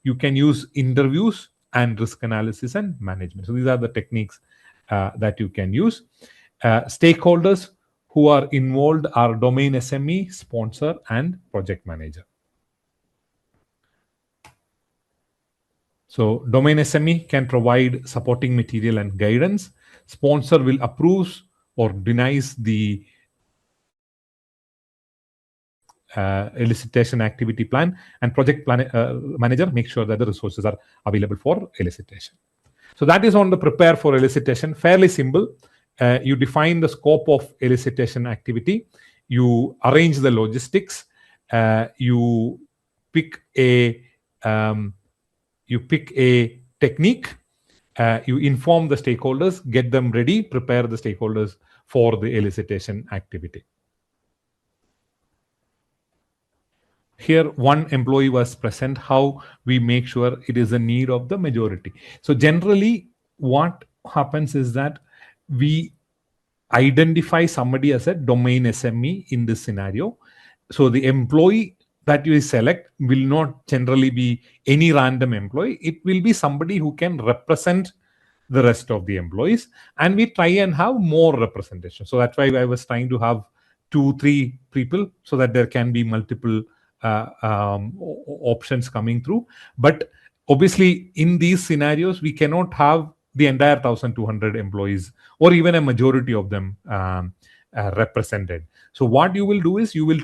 You can use interviews and risk analysis and management. So these are the techniques that you can use. Stakeholders who are involved are domain SME, sponsor, and project manager. So domain SME can provide supporting material and guidance. Sponsor will approve or denies the elicitation activity plan, and project manager make sure that the resources are available for elicitation. So that is on the prepare for elicitation. Fairly simple. You define the scope of elicitation activity. You arrange the logistics. You pick a technique. You inform the stakeholders, get them ready, prepare the stakeholders for the elicitation activity. Here, one employee was present, how we make sure it is a need of the majority. So generally, what happens is that we identify somebody as a domain SME in this scenario. So the employee that you select will not generally be any random employee. It will be somebody who can represent the rest of the employees, and we try and have more representation. So that's why I was trying to have 2-3 people so that there can be multiple options coming through. But obviously, in these scenarios, we cannot have the entire 1,200 employees or even a majority of them represented. So what you will do is you will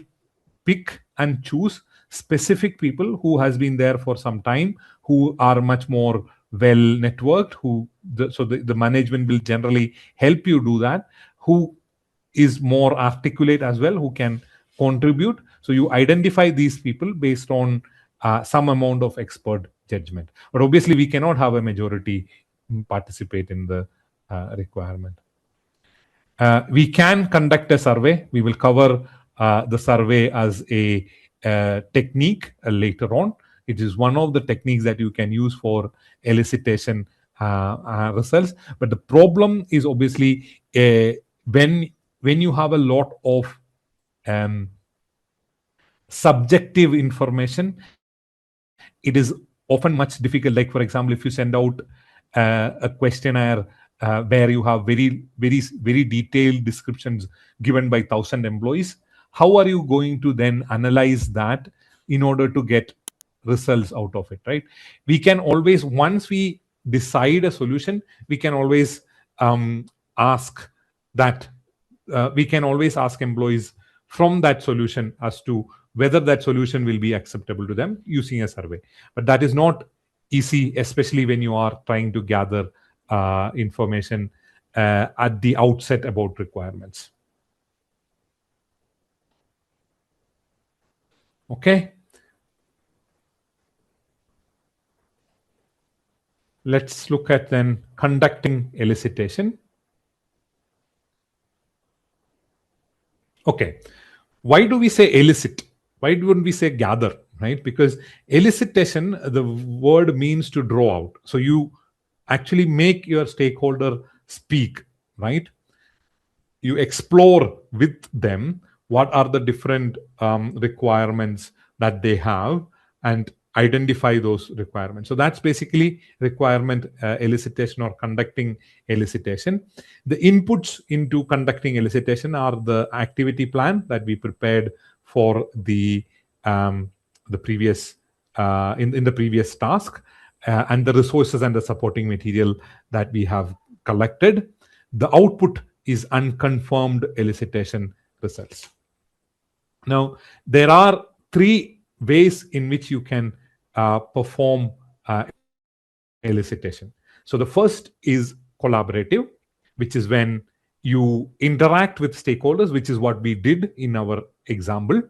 pick and choose specific people who has been there for some time, who are much more well networked, so the management will generally help you do that, who is more articulate as well, who can contribute. So you identify these people based on some amount of expert judgment. But obviously, we cannot have a majority participate in the requirement. We can conduct a survey. We will cover the survey as a technique later on. It is one of the techniques that you can use for elicitation results. But the problem is obviously when you have a lot of subjective information, it is often much difficult. Like, for example, if you send out a questionnaire where you have very detailed descriptions given by 1,000 employees, how are you going to then analyze that in order to get results out of it, right? We can always, once we decide a solution, we can always ask that we can always ask employees from that solution as to whether that solution will be acceptable to them using a survey. But that is not easy, especially when you are trying to gather information at the outset about requirements. Okay. Let's look at then conducting elicitation. Okay. Why do we say elicit? Why don't we say gather, right? Because elicitation, the word means to draw out. So you actually make your stakeholder speak, right? You explore with them what are the different requirements that they have and identify those requirements. So that's basically requirement elicitation or conducting elicitation. The inputs into conducting elicitation are the activity plan that we prepared for the previous in the previous task, and the resources and the supporting material that we have collected. The output is unconfirmed elicitation results. Now, there are three ways in which you can perform elicitation. So the first is collaborative, which is when you interact with stakeholders, which is what we did in our example.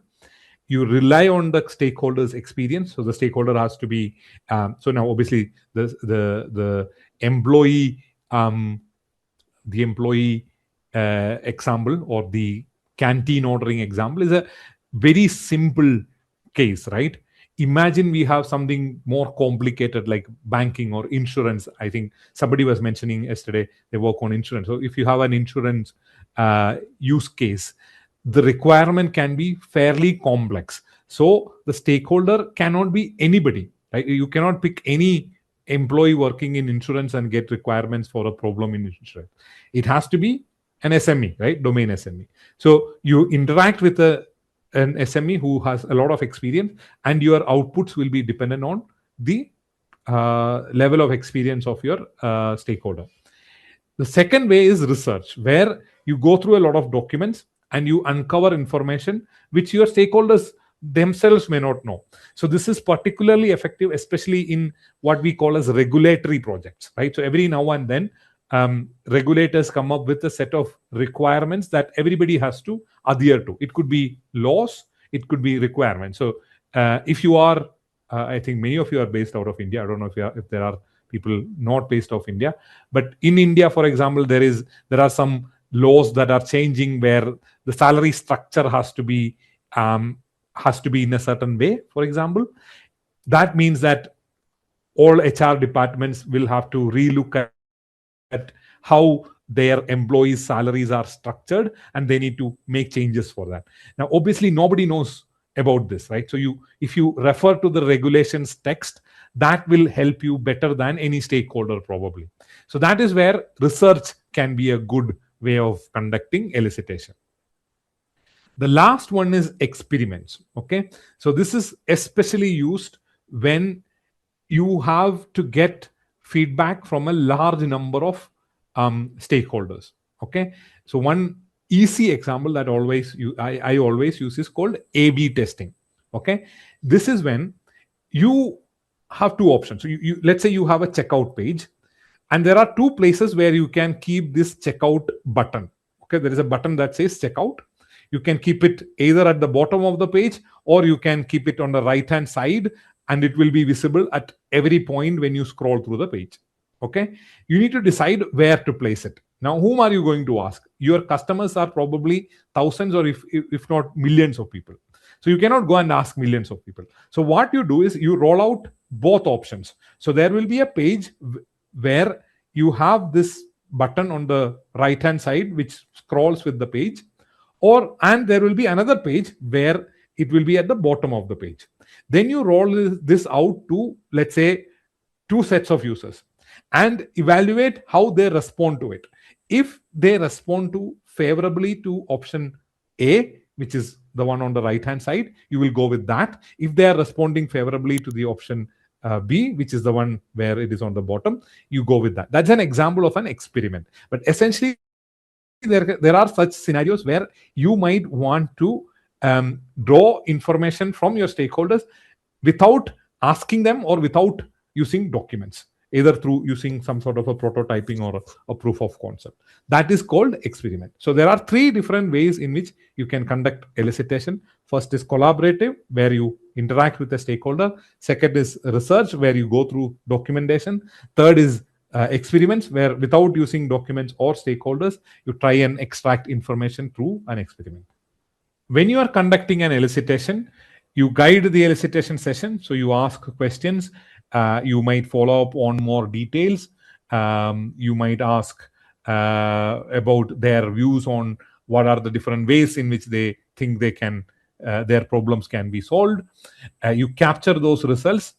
You rely on the stakeholders' experience. So the stakeholder has to be. So now, obviously, the employee example or the canteen ordering example is a very simple case, right? Imagine we have something more complicated like banking or insurance. I think somebody was mentioning yesterday they work on insurance. So if you have an insurance use case, the requirement can be fairly complex. So the stakeholder cannot be anybody, right? You cannot pick any employee working in insurance and get requirements for a problem in insurance. It has to be an SME, right? Domain SME. So you interact with an SME who has a lot of experience, and your outputs will be dependent on the level of experience of your stakeholder. The second way is research, where you go through a lot of documents and you uncover information which your stakeholders themselves may not know. So this is particularly effective, especially in what we call as regulatory projects, right? So every now and then, regulators come up with a set of requirements that everybody has to adhere to. It could be laws, it could be requirements. So if you are, I think many of you are based out of India. I don't know if there are people not based out of India, but in India, for example, there are some laws that are changing where the salary structure has to be in a certain way. For example, that means that all HR departments will have to relook at how their employees' salaries are structured, and they need to make changes for that. Now, obviously, nobody knows about this, right? So if you refer to the regulations text, that will help you better than any stakeholder probably. So that is where research can be a good way of conducting elicitation. The last one is experiments. Okay, so this is especially used when you have to get feedback from a large number of stakeholders. Okay, so one easy example that I always use is called A/B testing. Okay, this is when you have two options. So let's say you have a checkout page, and there are two places where you can keep this checkout button. Okay, there is a button that says checkout. You can keep it either at the bottom of the page, or you can keep it on the right hand side, and it will be visible at every point when you scroll through the page. Okay, you need to decide where to place it. Now, whom are you going to ask? Your customers are probably thousands or if not millions of people. So you cannot go and ask millions of people. So what you do is you roll out both options. So there will be a page where you have this button on the right hand side which scrolls with the page, and there will be another page where it will be at the bottom of the page. Then you roll this out to, let's say, two sets of users and evaluate how they respond to it. If they respond to favorably to option A, which is the one on the right hand side, you will go with that. If they are responding favorably to the option B, which is the one where it is on the bottom, you go with that. That's an example of an experiment. But essentially, there are such scenarios where you might want to draw information from your stakeholders without asking them or without using documents, either through using some sort of a prototyping or a proof of concept. That is called experiment. So there are three different ways in which you can conduct elicitation. First is collaborative, where you interact with the stakeholder. Second is research, where you go through documentation. Third is experiments, where without using documents or stakeholders, you try and extract information through an experiment. When you are conducting an elicitation, you guide the elicitation session. So you ask questions. You might follow up on more details. You might ask about their views on what are the different ways in which they think they can their problems can be solved. You capture those results.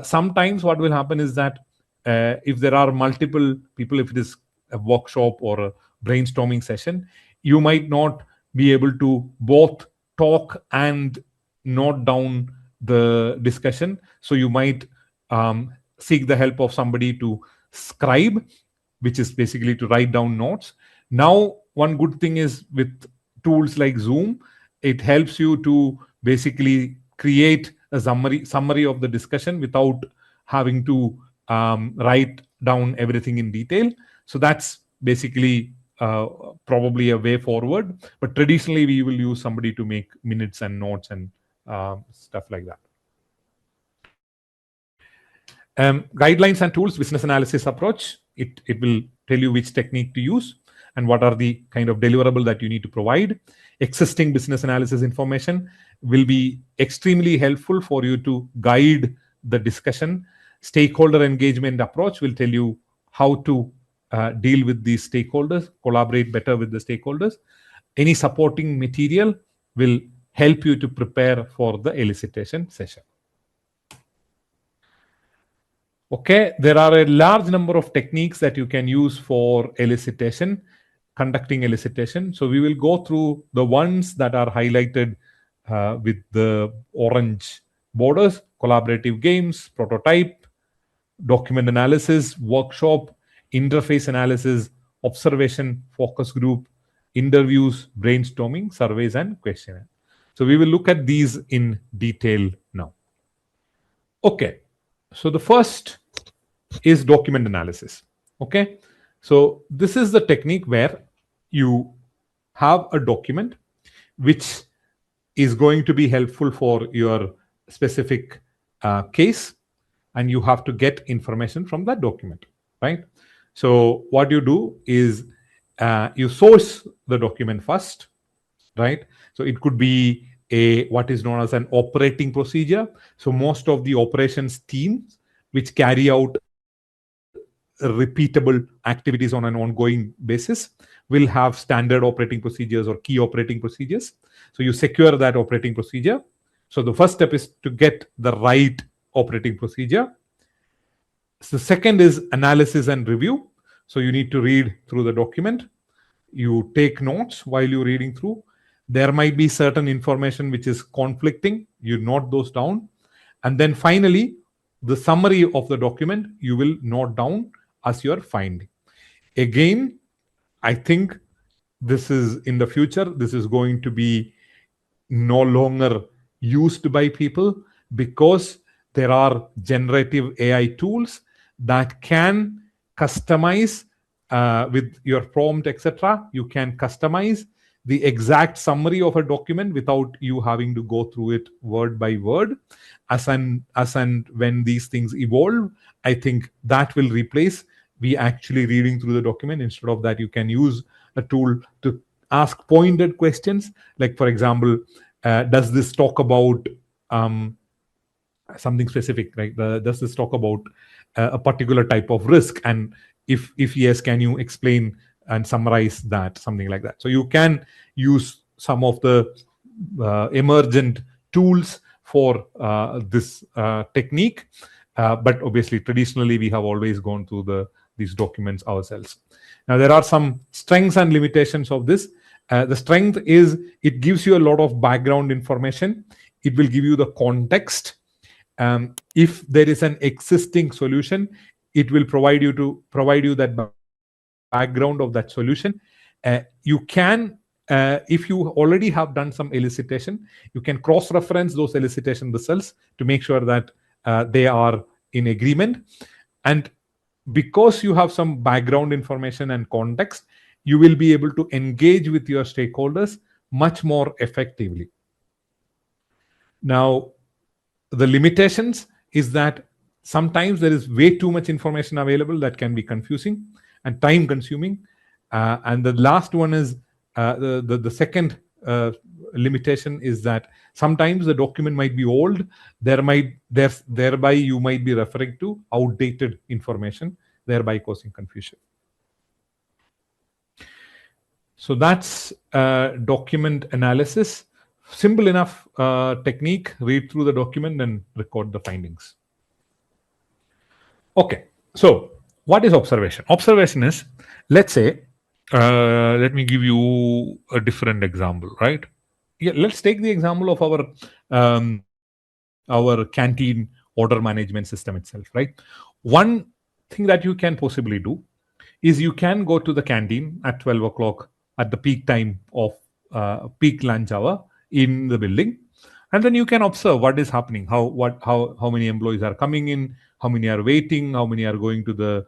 Sometimes what will happen is that if there are multiple people, if it is a workshop or a brainstorming session, you might not be able to both talk and note down the discussion. So you might seek the help of somebody to scribe, which is basically to write down notes. Now, one good thing is with tools like Zoom, it helps you to basically create a summary of the discussion without having to write down everything in detail. So that's basically probably a way forward. But traditionally, we will use somebody to make minutes and notes and stuff like that. Guidelines and tools, business analysis approach. It will tell you which technique to use and what are the kind of deliverable that you need to provide. Existing business analysis information will be extremely helpful for you to guide the discussion. Stakeholder engagement approach will tell you how to deal with these stakeholders, collaborate better with the stakeholders. Any supporting material will help you to prepare for the elicitation session. Okay, there are a large number of techniques that you can use for elicitation, conducting elicitation. So we will go through the ones that are highlighted with the orange borders: collaborative games, prototype, document analysis, workshop, interface analysis, observation, focus group, interviews, brainstorming, surveys, and questionnaire. So we will look at these in detail now. Okay, so the first is document analysis. Okay, so this is the technique where you have a document which is going to be helpful for your specific case, and you have to get information from that document, right? So what you do is you source the document first, right? So it could be what is known as an operating procedure. So most of the operations teams which carry out repeatable activities on an ongoing basis will have standard operating procedures or key operating procedures. So you secure that operating procedure. So the first step is to get the right operating procedure. So second is analysis and review. So you need to read through the document. You take notes while you're reading through. There might be certain information which is conflicting. You note those down. And then finally, the summary of the document you will note down as your finding. Again, I think this is in the future, this is going to be no longer used by people because there are generative AI tools that can customize with your prompt, etc. You can customize the exact summary of a document without you having to go through it word by word. As and when these things evolve, I think that will replace we actually reading through the document. Instead of that, you can use a tool to ask pointed questions. Like, for example, does this talk about something specific, right? Does this talk about a particular type of risk? And if yes, can you explain and summarize that, something like that? So you can use some of the emergent tools for this technique, but obviously traditionally we have always gone through these documents ourselves. Now there are some strengths and limitations of this. The strength is it gives you a lot of background information. It will give you the context. If there is an existing solution, it will provide you that background of that solution. You can, if you already have done some elicitation, you can cross-reference those elicitation results to make sure that they are in agreement. And because you have some background information and context, you will be able to engage with your stakeholders much more effectively. Now, the limitations is that sometimes there is way too much information available that can be confusing and time consuming. And the last one is the second limitation is that sometimes the document might be old. Thereby you might be referring to outdated information, thereby causing confusion. So that's document analysis. Simple enough technique. Read through the document and record the findings. Okay, so what is observation? Observation is, let's say, let me give you a different example, right? Yeah, let's take the example of our canteen order management system itself, right? One thing that you can possibly do is you can go to the canteen at 12 o'clock at the peak time of peak lunch hour in the building, and then you can observe what is happening, how many employees are coming in, how many are waiting, how many are going to the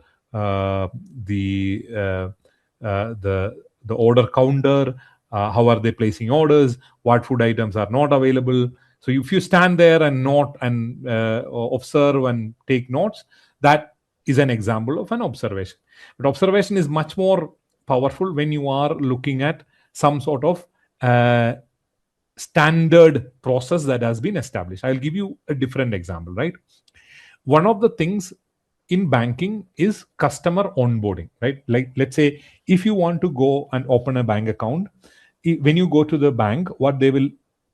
order counter, how are they placing orders, what food items are not available. So if you stand there and note and observe and take notes, that is an example of an observation. But observation is much more powerful when you are looking at some sort of standard process that has been established. I'll give you a different example, right? One of the things in banking is customer onboarding, right? Like, let's say if you want to go and open a bank account, when you go to the bank, what they will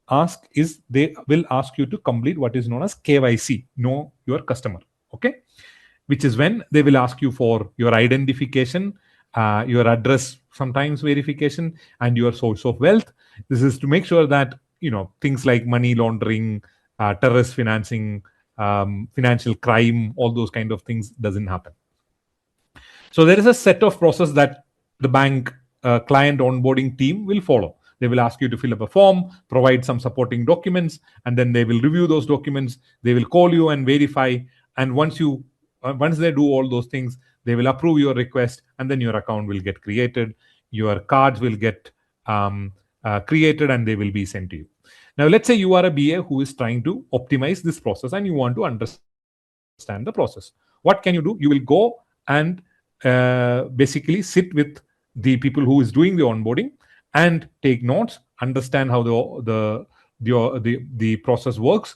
ask is they will ask you to complete what is known as KYC, know your customer, okay? Which is when they will ask you for your identification, your address, sometimes verification, and your source of wealth. This is to make sure that things like money laundering, terrorist financing, financial crime, all those kind of things doesn't happen. So there is a set of process that the bank client onboarding team will follow. They will ask you to fill up a form, provide some supporting documents, and then they will review those documents. They will call you and verify. And once they do all those things, they will approve your request, and then your account will get created. Your cards will get created, and they will be sent to you. Now, let's say you are a BA who is trying to optimize this process and you want to understand the process. What can you do? You will go and basically sit with the people who is doing the onboarding and take notes, understand how the process works,